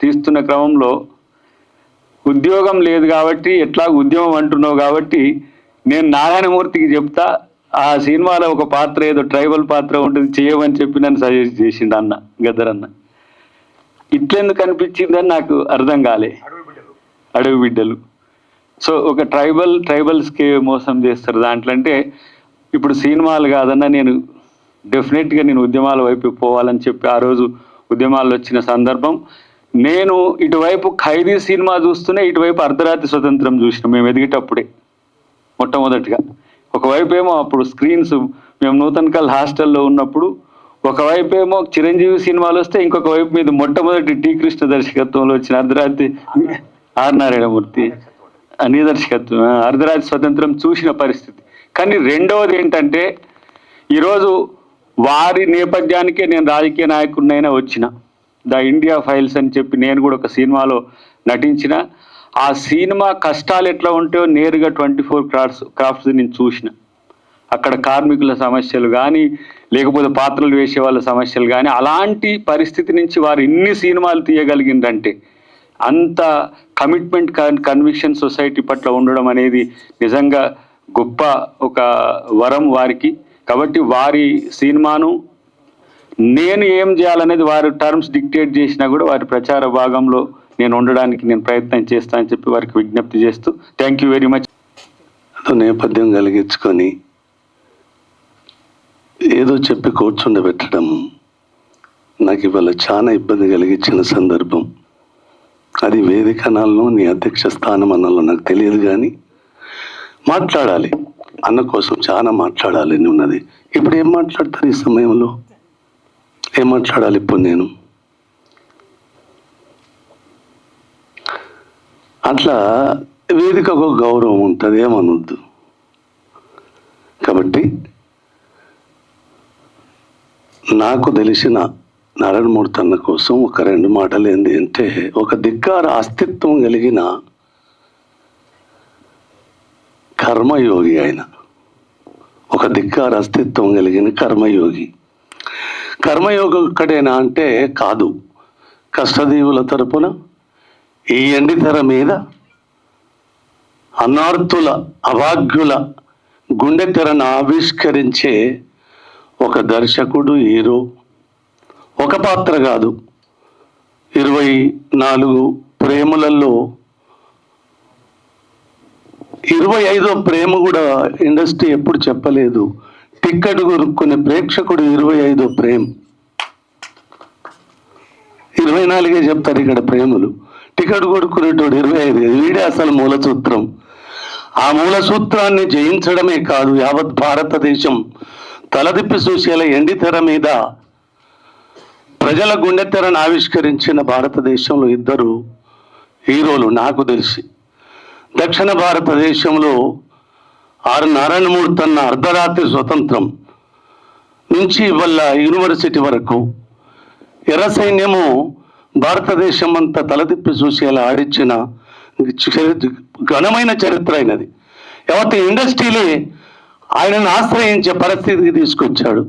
తీస్తున్న క్రమంలో ఉద్యోగం లేదు కాబట్టి ఎట్లా ఉద్యమం అంటున్నావు కాబట్టి నేను నారాయణమూర్తికి చెప్తా ఆ సినిమాలో ఒక పాత్ర ఏదో ట్రైబల్ పాత్ర ఉంటుంది చేయమని చెప్పి నన్ను సజెస్ట్ చేసిండు అన్న గద్దర్ అన్న. ఇట్లెందుకు అనిపించిందని నాకు అర్థం కాలే. అడవి బిడ్డలు. సో ఒక ట్రైబల్స్కి మోసం చేస్తారు దాంట్లో. అంటే ఇప్పుడు సినిమాలు కాదన్నా నేను డెఫినెట్గా నేను ఉద్యమాల వైపు పోవాలని చెప్పి ఆ రోజు ఉద్యమాలు వచ్చిన సందర్భం. నేను ఇటువైపు ఖైదీ సినిమా చూస్తూనే ఇటువైపు అర్ధరాత్రి స్వతంత్రం చూసినాం మేము ఎదిగేటప్పుడే. మొట్టమొదటిగా ఒకవైపు ఏమో అప్పుడు స్క్రీన్స్ మేము నూతన్కల్ హాస్టల్లో ఉన్నప్పుడు ఒకవైపు ఏమో చిరంజీవి సినిమాలు వస్తే ఇంకొక వైపు మీద మొట్టమొదటి టి కృష్ణ దర్శకత్వంలో వచ్చిన అర్ధరాత్రి ఆర్ నారాయణమూర్తి అన్ని దర్శకత్వం అర్ధరాత్రి స్వతంత్రం చూసిన పరిస్థితి. కానీ రెండవది ఏంటంటే ఈరోజు వారి నేపథ్యానికే నేను రాజకీయ నాయకుడినైనా వచ్చిన. ద ఇండియా ఫైల్స్ అని చెప్పి నేను కూడా ఒక సినిమాలో నటించిన. ఆ సినిమా కష్టాలు ఎట్లా ఉంటాయో నేరుగా 24 క్రాఫ్ట్స్ నేను చూసిన. అక్కడ కార్మికుల సమస్యలు కానీ, లేకపోతే పాత్రలు వేసే వాళ్ళ సమస్యలు కానీ, అలాంటి పరిస్థితి నుంచి వారు ఇన్ని సినిమాలు తీయగలిగిందంటే అంత కమిట్మెంట్, కన్విక్షన్ సొసైటీ పట్ల ఉండడం అనేది నిజంగా గొప్ప ఒక వరం వారికి. కాబట్టి వారి సినిమాను నేను ఏం చేయాలనేది వారి టర్మ్స్ డిక్టేట్ చేసినా కూడా వారి ప్రచార భాగంలో నేను ఉండడానికి నేను ప్రయత్నం చేస్తానని చెప్పి వారికి విజ్ఞప్తి చేస్తూ థ్యాంక్ యూ వెరీ మచ్. నేపథ్యం కలిగించుకొని ఏదో చెప్పి కూర్చుండబెట్టడం నాకు ఇవాళ చాలా ఇబ్బంది కలిగించిన సందర్భం. అది వేదికనాల్లో నీ అధ్యక్ష స్థానం అన్నలో నాకు తెలియదు, కానీ మాట్లాడాలి అన్న కోసం చాలా మాట్లాడాలని ఉన్నది. ఇప్పుడు ఏం మాట్లాడతారు ఈ సమయంలో? ఏం మాట్లాడాలి ఇప్పుడు నేను? అట్లా వేదికకు గౌరవం ఉంటుంది, ఏమనొద్దు. కాబట్టి నాకు తెలిసిన నారాయణమూర్తి అన్న కోసం ఒక 2 మాటలు ఏంటి అంటే, ఒక ధిక్కార అస్తిత్వం కలిగిన కర్మయోగి ఆయన. ఒక ధిక్కార అస్తిత్వం కలిగిన కర్మయోగి. కర్మయోగి ఒక్కడేనా అంటే కాదు. కష్టదీవుల తరపున ఈ ఎండితెర మీద అనార్తుల అభాగ్యుల గుండె తెరను ఆవిష్కరించే ఒక దర్శకుడు, హీరో. ఒక పాత్ర కాదు, 24 ప్రేమలలో 25వ ప్రేమ కూడా ఇండస్ట్రీ ఎప్పుడు చెప్పలేదు. టిక్కెట్ కొనుక్కునే ప్రేక్షకుడు 25వ ప్రేమ. 24 చెప్తారు ఇక్కడ ప్రేమలు. టికెట్ కొనుక్కునేటోడు 25. వీడే అసలు మూల సూత్రం. ఆ మూల సూత్రాన్ని జయించడమే కాదు, యావత్ భారతదేశం తలదిప్పి చూసేలా ఎండితెర మీద ప్రజల గుండె తెరను ఆవిష్కరించిన భారతదేశంలో 2 హీరోలు నాకు తెలిసి. దక్షిణ భారతదేశంలో ఆర్ నారాయణమూర్తి అన్న అర్ధరాత్రి స్వతంత్రం నుంచి ఇవాళ యూనివర్సిటీ వరకు ఎర్ర సైన్యము భారతదేశం అంతా తలదిప్పి చూసేలా ఆడించిన ఘనమైన చరిత్ర అయినది. యావత్ ఇండస్ట్రీలే ఆయనను ఆశ్రయించే పరిస్థితికి తీసుకొచ్చాడు.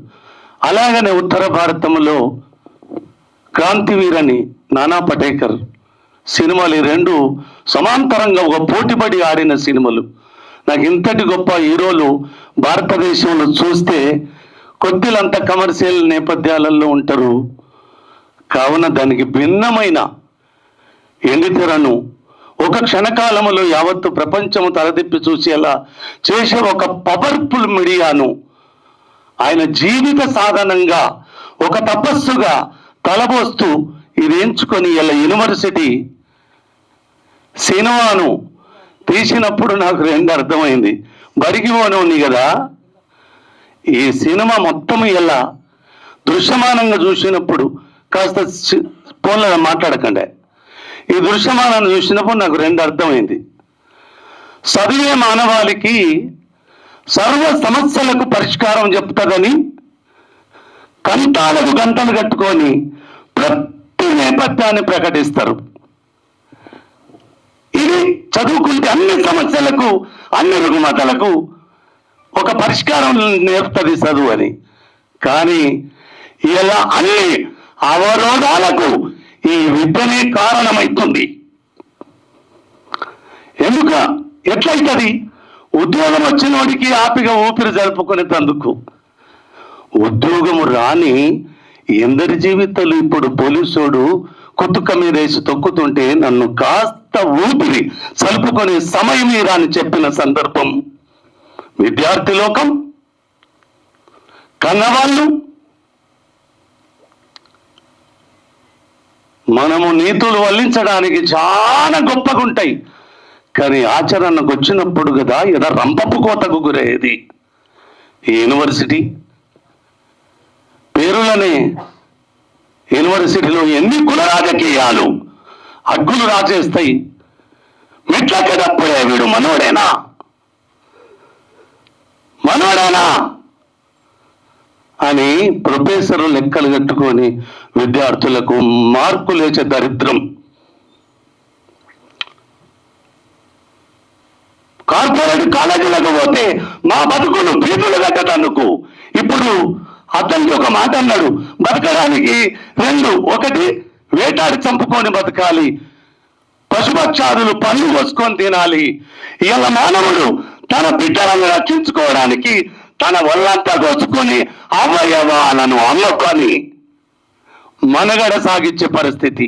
అలాగనే ఉత్తర భారతంలో క్రాంతివీరని నానా పటేకర్ సినిమాలు 2 సమాంతరంగా ఒక పోటీపడి ఆడిన సినిమాలు. నాకు ఇంతటి గొప్ప హీరోలు భారతదేశంలో చూస్తే కొద్దిలంత కమర్షియల్ నేపథ్యాలలో ఉంటారు. కావున దానికి భిన్నమైన ఎండితెరను ఒక క్షణకాలంలో యావత్తు ప్రపంచము తలదిప్పి చూసేలా చేసే ఒక పవర్ఫుల్ మీడియాను ఆయన జీవిత సాధనంగా, ఒక తపస్సుగా తలబోస్తూ ఇది ఎంచుకొని ఇలా యూనివర్సిటీ సినిమాను తీసినప్పుడు నాకు 2 అర్థమైంది. బడికి పోనుంది కదా, ఈ సినిమా మొత్తం ఇలా దృశ్యమానంగా చూసినప్పుడు కాస్త ఫోన్లో మాట్లాడకండి. ఈ దృశ్యమానాన్ని చూసినప్పుడు నాకు 2 అర్థమైంది. చదివే మానవాళికి సర్వ సమస్యలకు పరిష్కారం చెప్తుందని కంటాలకు గంటలు కట్టుకొని ప్రతి నేపథ్యాన్ని ప్రకటిస్తారు. ఇది చదువుకుంటే అన్ని సమస్యలకు, అన్ని రుగ్మతలకు ఒక పరిష్కారం నేర్పుతుంది చదువు అని. కానీ ఇలా అన్ని అవరోధాలకు ఈ విద్యనే కారణమవుతుంది. ఎట్లయితుంది? ఉద్యోగం వచ్చిన వాడికి ఆపిగా ఊపిరి జరుపుకునేందుకు. ఉద్యోగము రాని ఎందరి జీవితాలు ఇప్పుడు పోలీసుడు కుతుక్క మీద వేసి తొక్కుతుంటే నన్ను కాస్త ఊపిరి సలుపుకునే సమయం రాని చెప్పిన సందర్భం. విద్యార్థి లోకం, కన్నవాళ్ళు, మనము నీతులు వల్లించడానికి చాలా గొప్పగా ఉంటాయి, కానీ ఆచరణకు వచ్చినప్పుడు కదా ఇలా రంపపు కోతకు గురయ్యేది. ఈ యూనివర్సిటీ పేరులనే యూనివర్సిటీలో ఎన్ని కుల రాజకీయాలు హగ్గులు రాచేస్తాయి. మెట్లకెదప్పుడే వీడు మనోడేనా అని ప్రొఫెసర్లు లెక్కలు కట్టుకొని విద్యార్థులకు మార్కులేసే దరిద్రం. కార్పొరేట్ కాలేజీలకు పోతే మా బతుకులు ఫీజులు కట్టడానికి. ఇప్పుడు అతనికి ఒక మాట అన్నాడు, బతకడానికి రెండు, ఒకటి వేటాడి చంపుకొని బతకాలి, పశుపక్షాదులు పళ్ళు కోసుకొని తినాలి. ఇలా మానవుడు తన బిడ్డలను రక్షించుకోవడానికి తన ఒళ్ళంతా కోసుకొని అవయవాలను అమ్ముకొని మనగడ సాగించే పరిస్థితి.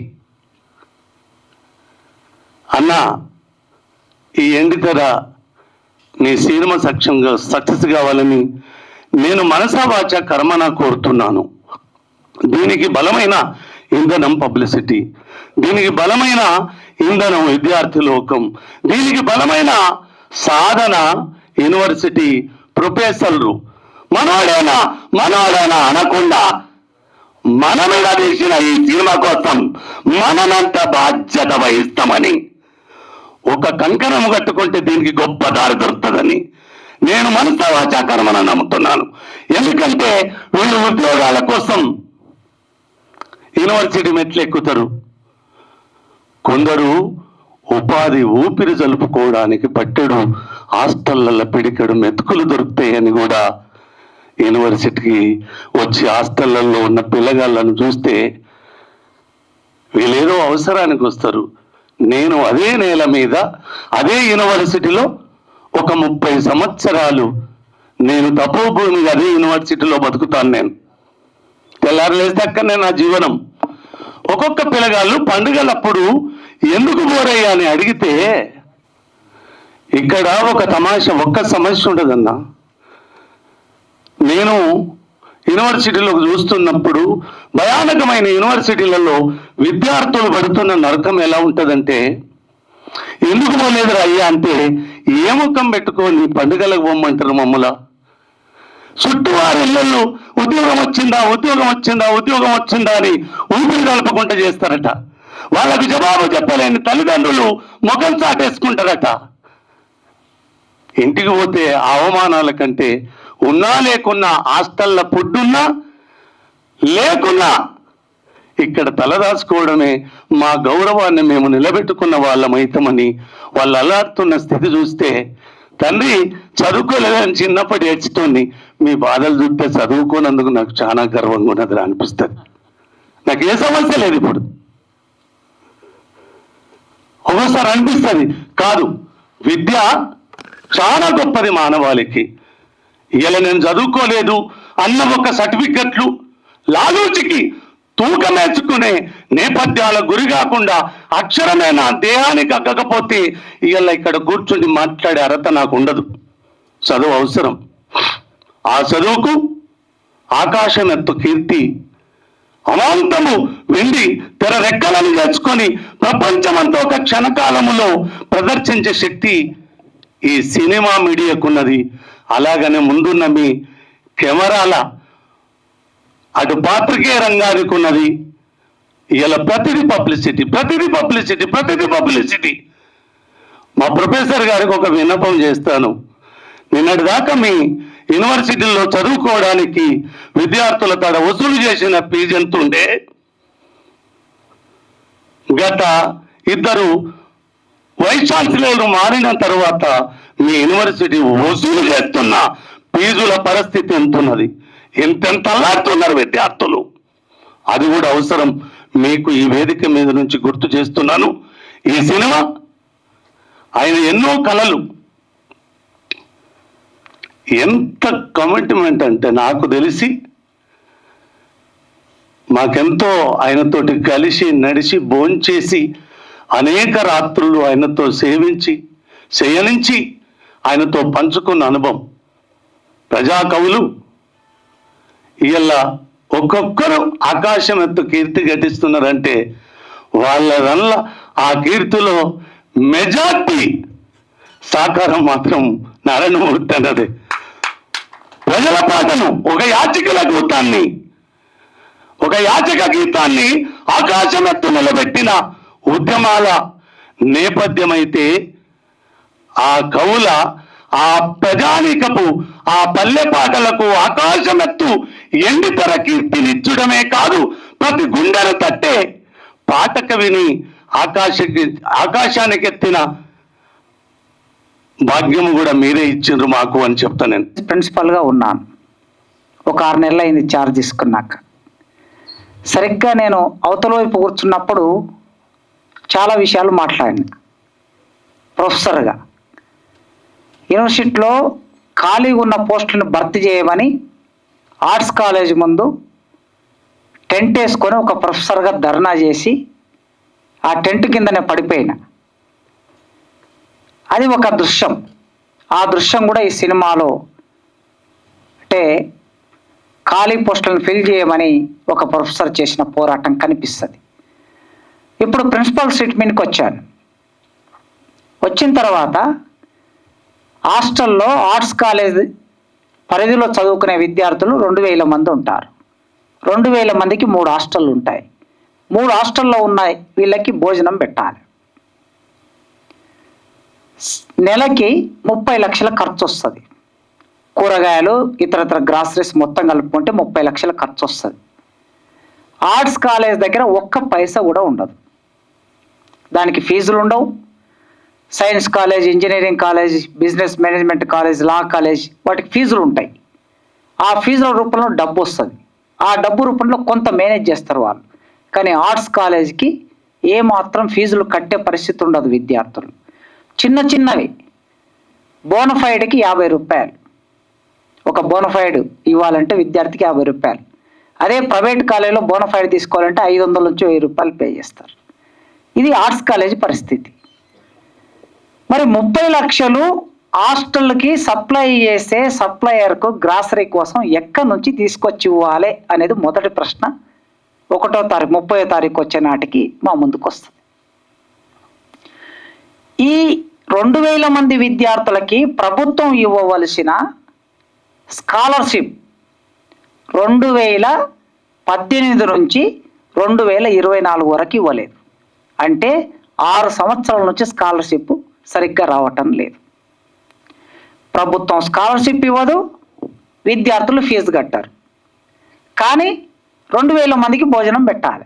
అన్నా, ఈ ఎండితెర నీ సినిమా సక్సెస్ కావాలని నేను మనసా వాచ కర్మన కోరుతున్నాను. దీనికి బలమైన ఇంధనం పబ్లిసిటీ, దీనికి బలమైన ఇంధనం విద్యార్థి లోకం, దీనికి బలమైన సాధన యూనివర్సిటీ ప్రొఫెసర్లు. మనోడైనా అనకుండా మన మీద తీసిన ఈ సినిమా కోసం మనమంతా బాధ్యత వహిస్తామని ఒక కంకణం కట్టుకుంటే దీనికి గొప్ప దారి దొరుకుతుందని నేను మనసా వాచా కర్మన నమ్ముతున్నాను. ఎందుకంటే వీళ్ళు ఉద్యోగాల కోసం యూనివర్సిటీ మెట్లు ఎక్కుతారు, కొందరు ఉపాధి ఊపిరి జలుపుకోవడానికి పట్టెడు హాస్టళ్ల పిడికెడు మెతుకులు దొరుకుతాయని కూడా యూనివర్సిటీకి వచ్చి హాస్టళ్లలో ఉన్న పిల్లగాళ్ళను చూస్తే వీళ్ళేదో అవసరానికి వస్తారు. నేను అదే నేల మీద అదే యూనివర్సిటీలో ఒక 30 సంవత్సరాలు నేను తపోభూమి అదే యూనివర్సిటీలో బతుకుతాను. నేను తెల్లారలేస్తే అక్కడనే నా జీవనం. ఒక్కొక్క పిల్లగాళ్ళు పండుగలప్పుడు ఎందుకు పోరయ్యా అని అడిగితే ఇక్కడ ఒక్క సమస్య ఉండదన్నా. నేను యూనివర్సిటీలో చూస్తున్నప్పుడు భయానకమైన యూనివర్సిటీలలో విద్యార్థులు పడుతున్న నరకం ఎలా ఉంటుందంటే, ఎందుకు పోలేదురా అయ్యా అంటే ఏ ముఖం పెట్టుకొని పండుగలకు పోమ్మంటారు మమ్మల. చుట్టూ వారి ఇళ్ళు ఉద్యోగం వచ్చిందా అని ఊపిరి కలపకుండా చేస్తారట. వాళ్ళకు జవాబు చెప్పలేని తల్లిదండ్రులు ముఖం చాటేసుకుంటారట. ఇంటికి పోతే అవమానాల కంటే ఉన్నా లేకున్నా హాస్టల్ల ఫుడ్ ఉన్నా లేకున్నా ఇక్కడ తలదాచుకోవడమే మా గౌరవాన్ని మేము నిలబెట్టుకున్న వాళ్ళమైతామని వాళ్ళు అల్లాడుతున్న స్థితి చూస్తే, తండ్రి చదువుకోలేదని చిన్నప్పటి ఏడ్చుతోని మీ బాధలు చూస్తే చదువుకోనందుకు నాకు చాలా గర్వంగా ఉన్నది అనిపిస్తుంది. నాకు ఏ సమస్య లేదు. ఇప్పుడు ఒక్కోసారి అనిపిస్తుంది, కాదు విద్య చాలా గొప్పది మానవాళికి. ఇలా నేను చదువుకోలేదు అన్న ఒక సర్టిఫికెట్లు లాలూచికి తూకమేర్చుకునే నేపథ్యాల గురి కాకుండా అక్షరమే నా దేహానికి అక్కకపోతే ఇలా ఇక్కడ కూర్చుని మాట్లాడే అర్హత నాకు ఉండదు. చదువు అవసరం. ఆ చదువుకు ఆకాశం ఎత్తు కీర్తి, అమాంతము వెండి తెర రెక్కలను చేర్చుకొని ప్రపంచమంతా ఒక క్షణకాలములో ప్రదర్శించే శక్తి ఈ సినిమా మీడియాకున్నది. అలాగనే ముందున్న మీ కెమెరాల అటు పాత్రికేయ రంగానికి ఉన్నది. ఇలా ప్రతిదీ పబ్లిసిటీ. మా ప్రొఫెసర్ గారికి ఒక విన్నపం చేస్తాను. నిన్నటి దాకా మీ యూనివర్సిటీల్లో చదువుకోవడానికి విద్యార్థుల తడ వసూలు చేసిన ఫీజు ఎంత ఉండే, గత 2 వైస్ ఛాన్సలర్లు మారిన తర్వాత మీ యూనివర్సిటీ వసూలు చేస్తున్న ఫీజుల పరిస్థితి ఎంతున్నది, ఎంతెంత అల్లాడుతున్నారు విద్యార్థులు. అది కూడా అవసరం. మీకు ఈ వేదిక మీద నుంచి గుర్తు చేస్తున్నాను. ఈ సినిమా ఆయన ఎన్నో కళలు, ఎంత కమిట్మెంట్ అంటే నాకు తెలిసి మాకెంతో ఆయనతోటి కలిసి నడిచి భోంచేసి అనేక రాత్రులు ఆయనతో శయనించి ఆయనతో పంచుకున్న అనుభవం. ప్రజా కవులు ఇలా ఒక్కొక్కరు ఆకాశం ఎత్తు కీర్తి ఘటిస్తున్నారంటే వాళ్ళ ఆ కీర్తిలో మెజార్టీ సాకారం మాత్రం నారాయణమూర్తి అన్నది. ప్రజల పాటను ఒక యాచక గీతాన్ని ఆకాశం ఎత్తు నిలబెట్టిన ఉద్యమాల నేపథ్యమైతే ఆ కవుల ఆ ప్రజానీకపు ఆ పల్లె పాటలకు ఆకాశమెత్తు ఎండితెర కీర్తినిచ్చడమే కాదు, ప్రతి గుండెను తట్టే పాట కవిని ఆకాశానికెత్తిన భాగ్యము కూడా మీరే ఇచ్చిండ్రు మాకు అని చెప్తాను నేను. ప్రిన్సిపల్గా ఉన్నాను. ఒక 6 నెలలు అయింది ఛార్జ్ తీసుకున్నాక. సరిగ్గా నేను అవతల వైపు కూర్చున్నప్పుడు చాలా విషయాలు మాట్లాడిన ప్రొఫెసర్గా. యూనివర్సిటీలో ఖాళీగా ఉన్న పోస్టులను భర్తీ చేయమని ఆర్ట్స్ కాలేజ్ ముందు టెంట్ వేసుకొని ఒక ప్రొఫెసర్గా ధర్నా చేసి ఆ టెంట్ కిందనే పడిపోయిన. అది ఒక దృశ్యం. ఆ దృశ్యం కూడా ఈ సినిమాలో అంటే ఖాళీ పోస్టులను ఫిల్ చేయమని ఒక ప్రొఫెసర్ చేసిన పోరాటం కనిపిస్తుంది. ఇప్పుడు ప్రిన్సిపల్ సీట్ మీదకి వచ్చాను. వచ్చిన తర్వాత హాస్టల్లో ఆర్ట్స్ కాలేజ్ పరిధిలో చదువుకునే విద్యార్థులు 2000 మంది ఉంటారు. 2000 మందికి 3 హాస్టళ్ళు ఉంటాయి. 3 హాస్టల్లో ఉన్నాయి వీళ్ళకి భోజనం పెట్టాలి. నెలకి 30 లక్షల ఖర్చు వస్తుంది. కూరగాయలు ఇతరత్ర గ్రాసరీస్ మొత్తం కలుపుకుంటే 30 లక్షల ఖర్చు వస్తుంది. ఆర్ట్స్ కాలేజ్ దగ్గర ఒక్క పైసా కూడా ఉండదు. దానికి ఫీజులు ఉండవు. Science college, engineering college, business management college, law college వాటికి ఫీజులు ఉంటాయి. ఆ ఫీజుల రూపంలో డబ్బు వస్తుంది. ఆ డబ్బు రూపంలో కొంత మేనేజ్ చేస్తారు వాళ్ళు. కానీ ఆర్ట్స్ కాలేజ్కి ఏమాత్రం ఫీజులు కట్టే పరిస్థితి ఉండదు. విద్యార్థులు చిన్న చిన్నవి బోనఫైడ్కి 50 రూపాయలు. ఒక బోనఫైడ్ ఇవ్వాలంటే విద్యార్థికి 50 రూపాయలు. అదే ప్రైవేట్ కాలేజీలో బోనఫైడ్ తీసుకోవాలంటే 500 నుంచి 1000 రూపాయలు పే చేస్తారు. ఇది ఆర్ట్స్ కాలేజ్ పరిస్థితి. మరి 30 లక్షలు హాస్టల్కి సప్లై చేసే సప్లయర్కు గ్రాసరీ కోసం ఎక్కడి నుంచి తీసుకొచ్చి ఇవ్వాలి అనేది మొదటి ప్రశ్న. 1వ తారీఖు 30వ తారీఖు వచ్చే నాటికి మా ముందుకు వస్తుంది. ఈ 2000 మంది విద్యార్థులకి ప్రభుత్వం ఇవ్వవలసిన స్కాలర్షిప్ 2018 నుంచి 2024 వరకు ఇవ్వలేదు. అంటే 6 సంవత్సరాల నుంచి స్కాలర్షిప్ సరిగ్గా రావటం లేదు. ప్రభుత్వం స్కాలర్షిప్ ఇవ్వదు, విద్యార్థులు ఫీజు కట్టారు. కానీ 2000 మందికి భోజనం పెట్టాలి.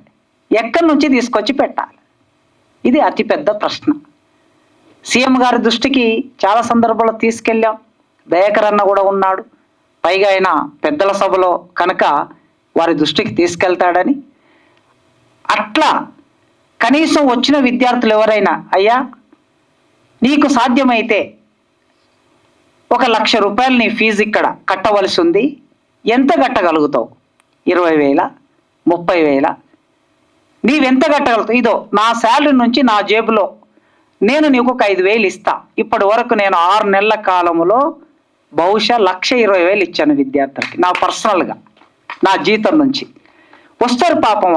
ఎక్కడి నుంచి తీసుకొచ్చి పెట్టాలి? ఇది అతిపెద్ద ప్రశ్న. సీఎం గారి దృష్టికి చాలా సందర్భాల్లో తీసుకెళ్ళాం. దయాకర్ అన్న కూడా ఉన్నాడు. పైగా ఆయన పెద్దల సభలో కనుక వారి దృష్టికి తీసుకెళ్తాడని. అట్లా కనీసం వచ్చిన విద్యార్థులు ఎవరైనా, అయ్యా నీకు సాధ్యమైతే 1,00,000 రూపాయలు నీ ఫీజు ఇక్కడ కట్టవలసి ఉంది, ఎంత కట్టగలుగుతావు? 20,000, 30,000, నీవెంత కట్టగలుగుతావు? ఇదో నా శాలరీ నుంచి నా జేబులో నేను నీకు ఒక 5,000 ఇస్తా. ఇప్పటి వరకు నేను 6 నెలల కాలంలో బహుశా 1,20,000 ఇచ్చాను విద్యార్థులకి, నా పర్సనల్గా నా జీతం నుంచి. వస్తారు పాపం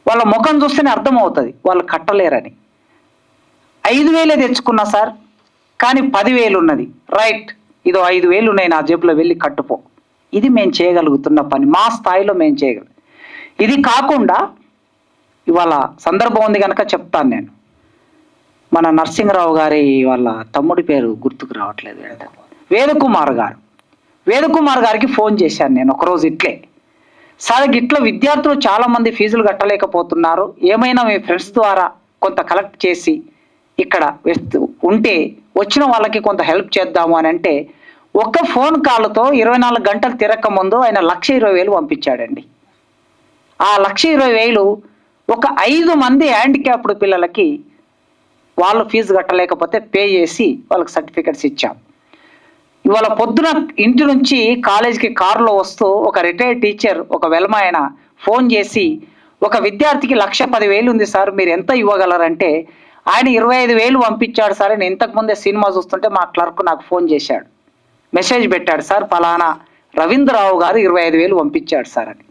వాళ్ళ ముఖం చూస్తేనే అర్థమవుతుంది వాళ్ళు కట్టలేరని. 5,000 తెచ్చుకున్నా సార్, కానీ 10,000 ఉన్నది. రైట్, ఇదో 5,000 ఉన్నాయి నా జేబులో, వెళ్ళి కట్టుపో. ఇది మేము చేయగలుగుతున్న పని, మా స్థాయిలో మేము చేయగలం. ఇది కాకుండా ఇవాళ సందర్భం ఉంది కనుక చెప్తాను నేను. మన నరసింహరావు గారి వాళ్ళ తమ్ముడి పేరు గుర్తుకు రావట్లేదు, వేదకుమార్ గారు. వేదకుమార్ గారికి ఫోన్ చేశాను నేను ఒకరోజు. ఇట్లే సార్ ఇట్లా విద్యార్థులు చాలామంది ఫీజులు కట్టలేకపోతున్నారు, ఏమైనా మీ ఫ్రెండ్స్ ద్వారా కొంత కలెక్ట్ చేసి ఇక్కడ ఉంటే వచ్చిన వాళ్ళకి కొంత హెల్ప్ చేద్దాము అని అంటే, ఒక్క ఫోన్ కాల్తో 24 గంటలు తిరక్క ముందు ఆయన 1,20,000 పంపించాడండి. ఆ 1,20,000 ఒక 5 మంది హ్యాండిక్యాప్డ్ పిల్లలకి వాళ్ళు ఫీజు కట్టలేకపోతే పే చేసి వాళ్ళకి సర్టిఫికెట్స్ ఇచ్చాం. ఇవాళ పొద్దున ఇంటి నుంచి కాలేజీకి కారులో వస్తూ ఒక రిటైర్డ్ టీచర్, ఒక వెలమాయన ఫోన్ చేసి, ఒక విద్యార్థికి 1,10,000 ఉంది సార్, మీరు ఎంత ఇవ్వగలరంటే ఆయన 25,000 పంపించాడు సార్. నేను ఇంతకుముందే సినిమా చూస్తుంటే మా క్లర్క్ నాకు ఫోన్ చేశాడు, మెసేజ్ పెట్టాడు, సార్ ఫలానా రవీంద్రరావు గారు 25,000 పంపించాడు సార్ అని.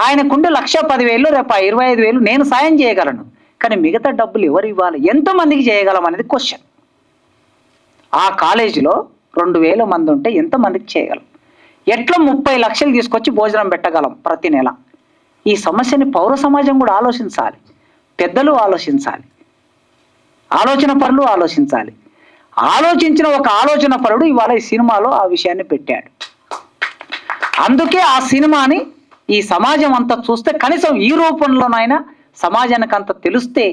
ఆయనకుండే 1,10,000, రేపు 25,000 నేను సాయం చేయగలను, కానీ మిగతా డబ్బులు ఎవరు ఇవ్వాలి, ఎంతమందికి చేయగలం అనేది క్వశ్చన్. ఆ కాలేజీలో 2,000 మంది ఉంటే ఎంతమందికి చేయగలం? ఎట్లా 30 లక్షలు తీసుకొచ్చి భోజనం పెట్టగలం ప్రతి నెల? ఈ సమస్యని పౌర సమాజం కూడా ఆలోచించాలి, పెద్దలు ఆలోచించాలి, ఆలోచన పరులు ఆలోచించాలి. ఆలోచించిన ఒక ఆలోచన పరుడు ఇవాళ ఈ సినిమాలో ఆ విషయాన్ని పెట్టాడు. అందుకే ఆ సినిమాని ఈ సమాజం అంతా చూస్తే, కనీసం ఈ రూపంలోనైనా సమాజానికి అంత తెలిస్తే,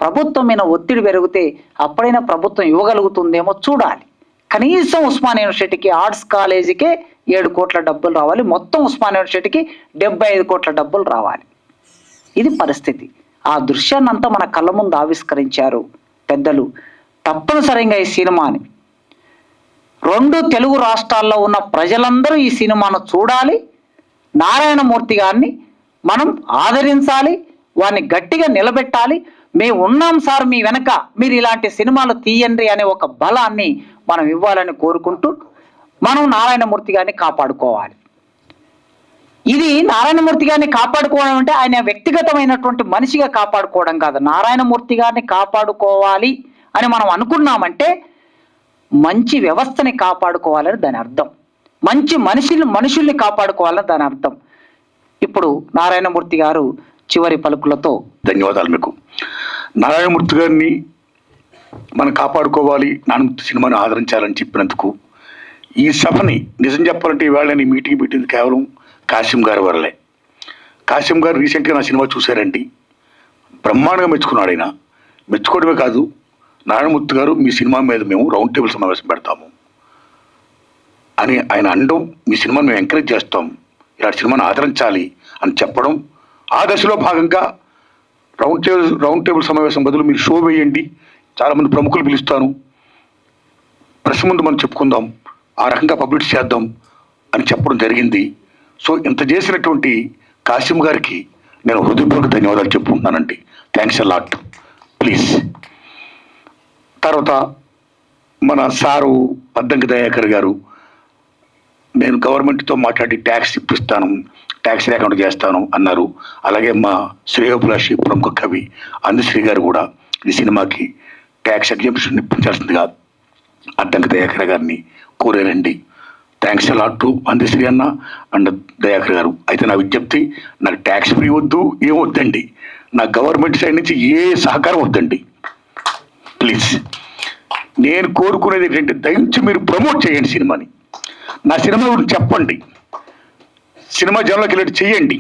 ప్రభుత్వం మీద ఒత్తిడి పెరిగితే అప్పుడైనా ప్రభుత్వం ఇవ్వగలుగుతుందేమో చూడాలి. కనీసం ఉస్మానియా యూనివర్సిటీకి ఆర్ట్స్ కాలేజీకే 7 కోట్ల డబ్బులు రావాలి, మొత్తం ఉస్మానియా యూనివర్సిటీకి 75 కోట్ల డబ్బులు రావాలి. ఇది పరిస్థితి. ఆ దృశ్యాన్నంతా మన కళ్ళ ముందు ఆవిష్కరించారు పెద్దలు. తప్పనిసరిగా ఈ సినిమాని 2 తెలుగు రాష్ట్రాల్లో ఉన్న ప్రజలందరూ ఈ సినిమాను చూడాలి. నారాయణమూర్తి గారిని మనం ఆదరించాలి, వారిని గట్టిగా నిలబెట్టాలి. మేము ఉన్నాం సార్ మీ వెనక, మీరు ఇలాంటి సినిమాలు తీయండి అనే ఒక బలాన్ని మనం ఇవ్వాలని కోరుకుంటూ మనం నారాయణమూర్తి గారిని కాపాడుకోవాలి. ఇది నారాయణమూర్తి గారిని కాపాడుకోవడం అంటే ఆయన వ్యక్తిగతమైనటువంటి మనిషిగా కాపాడుకోవడం కాదు. నారాయణమూర్తి గారిని కాపాడుకోవాలి అని మనం అనుకున్నామంటే మంచి వ్యవస్థని కాపాడుకోవాలని దాని అర్థం, మంచి మనుషుల్ని కాపాడుకోవాలని దాని అర్థం. ఇప్పుడు నారాయణమూర్తి గారు చివరి పలుకులతో. ధన్యవాదాలు మీకు. నారాయణమూర్తి గారిని మనం కాపాడుకోవాలి, నారాయణమూర్తి సినిమాని ఆదరించాలని చెప్పినందుకు, ఈ సభని నిజం చెప్పాలంటే ఈవేళ నేను ఈ మీటింగ్ పెట్టింది కేవలం కాసిం గారి వల్లే. కాసిం గారు రీసెంట్గా నా సినిమా చూశారండి, బ్రహ్మాండంగా మెచ్చుకున్నాడు. ఆయన మెచ్చుకోవడమే కాదు, నారాయణమూర్తి గారు మీ సినిమా మీద మేము రౌండ్ టేబుల్ సమావేశం పెడతాము అని ఆయన అనడం, మీ సినిమాని మేము ఎంకరేజ్ చేస్తాం, ఇలాంటి సినిమాని ఆదరించాలి అని చెప్పడం. ఆ దశలో భాగంగా రౌండ్ టేబుల్ సమావేశం బదులు మీరు షో వేయండి, చాలామంది ప్రముఖులు పిలుస్తాను, ప్రెస్ ముందు మనం చెప్పుకుందాం, ఆ రకంగా పబ్లిష్ చేద్దాం అని చెప్పడం జరిగింది. సో ఇంత చేసినటువంటి కాసిం గారికి నేను హృదయపూర్వక ధన్యవాదాలు చెప్పుకుంటున్నానండి. Thanks a lot. ప్లీజ్. తర్వాత మన సారు పద్దంకి దయాకర్ గారు, నేను గవర్నమెంట్తో మాట్లాడి ట్యాక్స్ ఇప్పిస్తాను, ట్యాక్స్ లేకుండా చేస్తాను అన్నారు. అలాగే మా శ్రేయోభిలాషి ప్రముఖ కవి అందశ్రీ గారు కూడా ఈ సినిమాకి ట్యాక్స్ ఎగ్జామ్షన్ ఇప్పించాల్సిందిగా అద్దంకి దయాకర్ గారిని కోరారండి. Thanks a lot to Andesri అన్న అండ్ దయాకర్ గారు. అయితే నా విజ్ఞప్తి, నాకు ట్యాక్స్ ఫ్రీ వద్దు, ఏం వద్దండి, నా గవర్నమెంట్ సైడ్ నుంచి ఏ సహకారం వద్దండి ప్లీజ్. నేను కోరుకునేది ఏంటంటే దయించి మీరు ప్రమోట్ చేయండి సినిమాని, నా సినిమా గురించి చెప్పండి, సినిమా జనంలోకి వెళ్ళి చేయండి,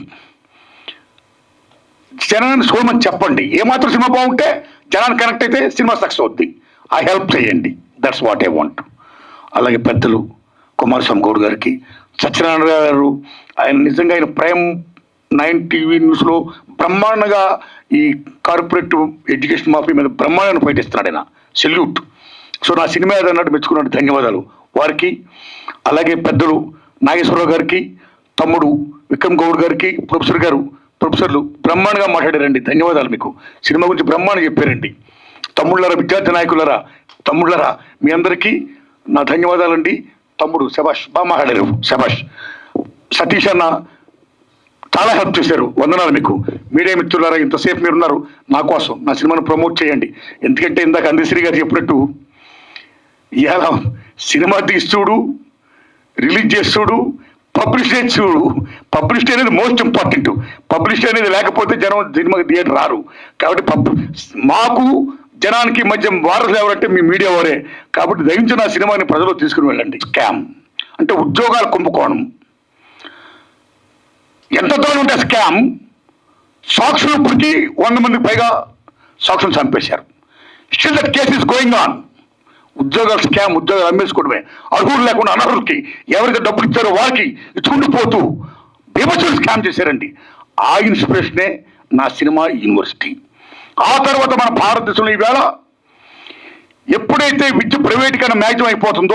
జనాన్ని చూడమని చెప్పండి. ఏమాత్రం సినిమా బాగుంటే జనాన్ని కనెక్ట్ అయితే సినిమా సక్సెస్ అవుద్ది. ఆ హెల్ప్ చేయండి, దట్స్ వాట్ ఐ వాంట్. అలాగే పెద్దలు కుమారస్వామి గౌడ్ గారికి, సత్యనారాయణ గారు, ఆయన నిజంగా ఆయన ప్రైమ్ 9 టీవీ న్యూస్లో బ్రహ్మాండంగా ఈ కార్పొరేట్ ఎడ్యుకేషన్ మాఫీ మీద బ్రహ్మాండంగా ఫైట్ ఇస్తున్నాడు ఆయన, సెల్యూట్. సో నా సినిమా ఏదన్నట్టు మెచ్చుకున్నాడు, ధన్యవాదాలు వారికి. అలాగే పెద్దలు నాగేశ్వరరావు గారికి, తమ్ముడు విక్రమ్ గౌడ్ గారికి, ప్రొఫెసర్లు బ్రహ్మాండంగా మాట్లాడారండి, ధన్యవాదాలు మీకు. సినిమా గురించి బ్రహ్మాండంగా చెప్పారండి. తమ్ముళ్ళరా, విద్యార్థి నాయకులరా, తమ్ముళ్ళరా, మీ అందరికీ నా ధన్యవాదాలండి. తమ్ముడు శభాష్, బాగా మాట్లాడారు, శభాష్. సతీష్ అన్న చాలా హెల్ప్ చేశారు, వందనాలు మీకు. మీడియా మిత్రులారా, ఇంతసేపు మీరున్నారు నా కోసం, నా సినిమాను ప్రమోట్ చేయండి. ఎందుకంటే ఇందాక అందశ్రీ గారు చెప్పినట్టు ఇలా సినిమా తీస్తుడు, రిలీజ్ చేస్తుడు, పబ్లిష్ చేస్తుడు. పబ్లిష్ అనేది మోస్ట్ ఇంపార్టెంట్. పబ్లిష్ అనేది లేకపోతే జనం సినిమాకి థియేటర్ రారు. కాబట్టి మాకు జనానికి మధ్య వారసులు ఎవరంటే మీ మీడియా వారే. కాబట్టి దయించి నా సినిమాని ప్రజలు తీసుకుని వెళ్ళండి. స్కామ్ అంటే ఉద్యోగాల కుంభకోణం, ఎంత దూరం ఉంటే స్కామ్. సాక్షులు ఇప్పటికీ 100 మందికి పైగా సాక్షులు చంపేశారు. Still that case is going on. ఉద్యోగాలు స్కామ్, ఉద్యోగాలు అమ్మేసుకోవడమే. అర్హులు లేకుండా అనర్హులకి, ఎవరికి డబ్బులు ఇచ్చారో వారికి ఇచ్చుకుంటూ పోతూ బీభత్సంగా స్కామ్ చేశారండి. ఆ ఇన్స్పిరేషనే నా సినిమా యూనివర్సిటీ. ఆ తర్వాత మన భారతదేశంలో ఈవేళ ఎప్పుడైతే విద్య ప్రైవేటీకరణ మ్యాక్సిమం అయిపోతున్న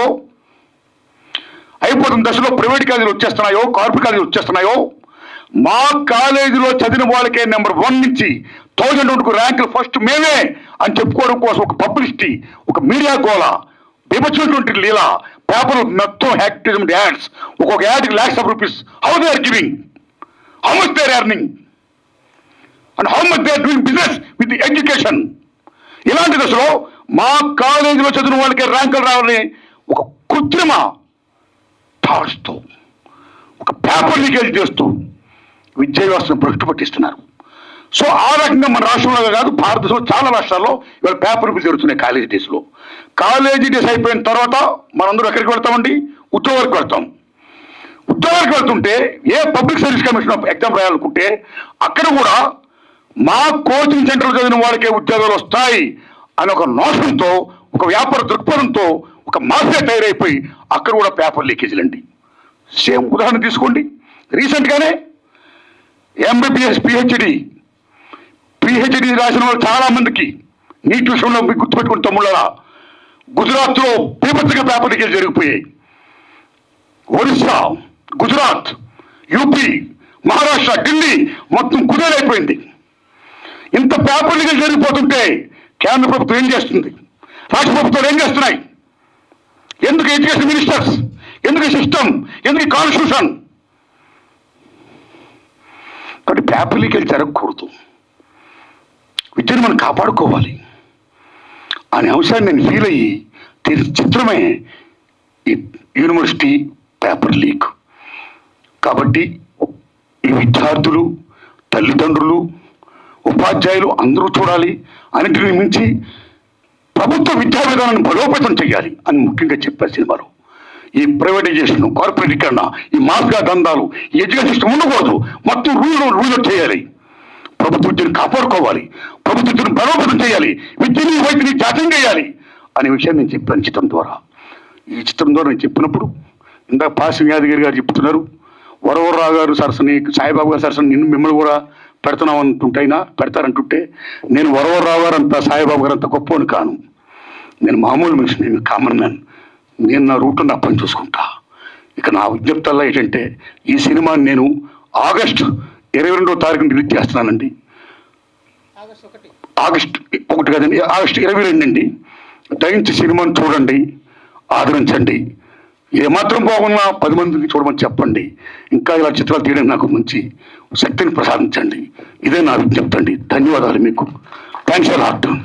దశలో ప్రైవేట్ కాలేజీలు వచ్చేస్తున్నాయో, కార్పొరేట్ కాలేజీలు వచ్చేస్తున్నాయో, మా కాలేజీలో చదివిన వాళ్ళకే నెంబర్ 1 నుంచి 1000 వరకు ర్యాంకులు ఫస్ట్ మేమే అని చెప్పుకోవడం కోసం ఒక పబ్లిసిటీ, ఒక మీడియా గోళ, బీభత్సమైనటువంటి లీలా, పేపర్ మొత్తం యాక్టివిజం యాడ్స్, ఒక్కొక్క యాడ్కి lakhs of rupees. How they are giving, how much they are earning and how much they are doing business with the education. ఇలాంటి దశలో మా కాలేజీలో చదివిన వాళ్ళకే ర్యాంకులు రావాలని ఒక కృత్రిమ థాట్స్తో, ఒక పేపర్ లీకేజ్ చేస్తూ విద్యా వ్యవస్థను భ్రష్టు పట్టిస్తున్నారు. సో ఆ రకంగా మన రాష్ట్రంలో కాదు, భారతదేశంలో చాలా రాష్ట్రాల్లో ఇవాళ పేపర్ బిల్ జరుగుతున్నాయి కాలేజీ డేస్లో. కాలేజీ డేస్ అయిపోయిన తర్వాత మనందరూ ఎక్కడికి వెళ్తామండి? ఉద్యోగాలకు వెళ్తాం. ఉద్యోగాలకు వెళ్తుంటే ఏ పబ్లిక్ సర్వీస్ కమిషన్ ఎగ్జామ్ రాయాలనుకుంటే అక్కడ కూడా మా కోచింగ్ సెంటర్లు చదివిన వాళ్ళకే ఉద్యోగాలు వస్తాయి అని ఒక నోషంతో, ఒక వ్యాపార దృక్పథంతో ఒక మాఫియా తయారైపోయి అక్కడ కూడా పేపర్ లీకేజీలండి. సేమ్ ఉదాహరణ తీసుకోండి. రీసెంట్గానే ఎంబీబీఎస్ పిహెచ్డి రాసిన వాళ్ళు చాలా మందికి నీట్ విషయంలో మీకు గుర్తుపెట్టుకుని తమ్ముళ్ళ గుజరాత్లో బీభత్సంగా పేపర్ లీకేజ్ జరిగిపోయాయి. ఒరిస్సా, గుజరాత్, యూపీ, మహారాష్ట్ర, ఢిల్లీ మొత్తం కుదేలైపోయింది. ఇంత పేపర్ లీకేజ్ జరిగిపోతుంటే కేంద్ర ప్రభుత్వం ఏం చేస్తుంది, రాష్ట్ర ప్రభుత్వాలు ఏం చేస్తున్నాయి? ఎందుకు ఎడ్యుకేషన్ మినిస్టర్స్, ఎందుకు సిస్టమ్, ఎందుకు కాన్స్టిట్యూషన్? కాబట్టి పేపర్ లీకేజ్ జరగకూడదు, విద్యను మనం కాపాడుకోవాలి అనే అంశాన్ని నేను ఫీల్ అయ్యి చిత్రమే ఈ యూనివర్సిటీ పేపర్ లీక్. కాబట్టి ఈ విద్యార్థులు, తల్లిదండ్రులు, ఉపాధ్యాయులు అందరూ చూడాలి. అన్నింటిని మించి ప్రభుత్వ విద్యా విధానాన్ని బలోపేతం చేయాలి అని ముఖ్యంగా చెప్పారు సినిమాలో. ఈ ప్రైవేటైజేషన్, కార్పొరేటీకరణ, ఈ మాఫియా దందాలు, ఈ ఎడ్యుకేషన్ సిస్టమ్ ఉండకూడదు. మొత్తం రూల్ చేయాలి. ప్రభుత్వ విద్యను కాపాడుకోవాలి, ప్రభుత్వ విద్యను బలోపేతం చేయాలి, విద్యని వైద్యుని జాతం చేయాలి అనే విషయాన్ని నేను చెప్పాను చిత్రం ద్వారా. ఈ చిత్రం ద్వారా నేను చెప్పినప్పుడు ఇందాక పాసి యాదగిరి గారు చెప్తున్నారు, వరవరరావు గారు సరసని, సాయిబాబు గారు సరసని నిన్ను మిమ్మల్ని కూడా పెడతాం అంటుంటే, అయినా పెడతారంటుంటే, నేను వరవరరావు గారు అంత, సాయిబాబు గారు అంత గొప్పని కాను. నేను మామూలు మనిషి, నేను కామన్ మ్యాన్. నేను నా రూట్లో నా పని చూసుకుంటా. ఇక నా విజ్ఞప్తల్లా ఏంటంటే, ఈ సినిమాని నేను ఆగస్టు 22వ తారీఖున రిలీజ్ చేస్తున్నానండి. ఆగస్టు 1 కదండి, ఆగస్టు 22 అండి. దయించి సినిమాని చూడండి, ఆదరించండి. ఏమాత్రం బాగున్నా 10 మందికి చూడమని చెప్పండి. ఇంకా ఇలా చిత్రాలు తీయడానికి నాకు మంచి శక్తిని ప్రసాదించండి. ఇదే నా విజ్ఞప్తి అండి. ధన్యవాదాలు మీకు. Thanks a lot.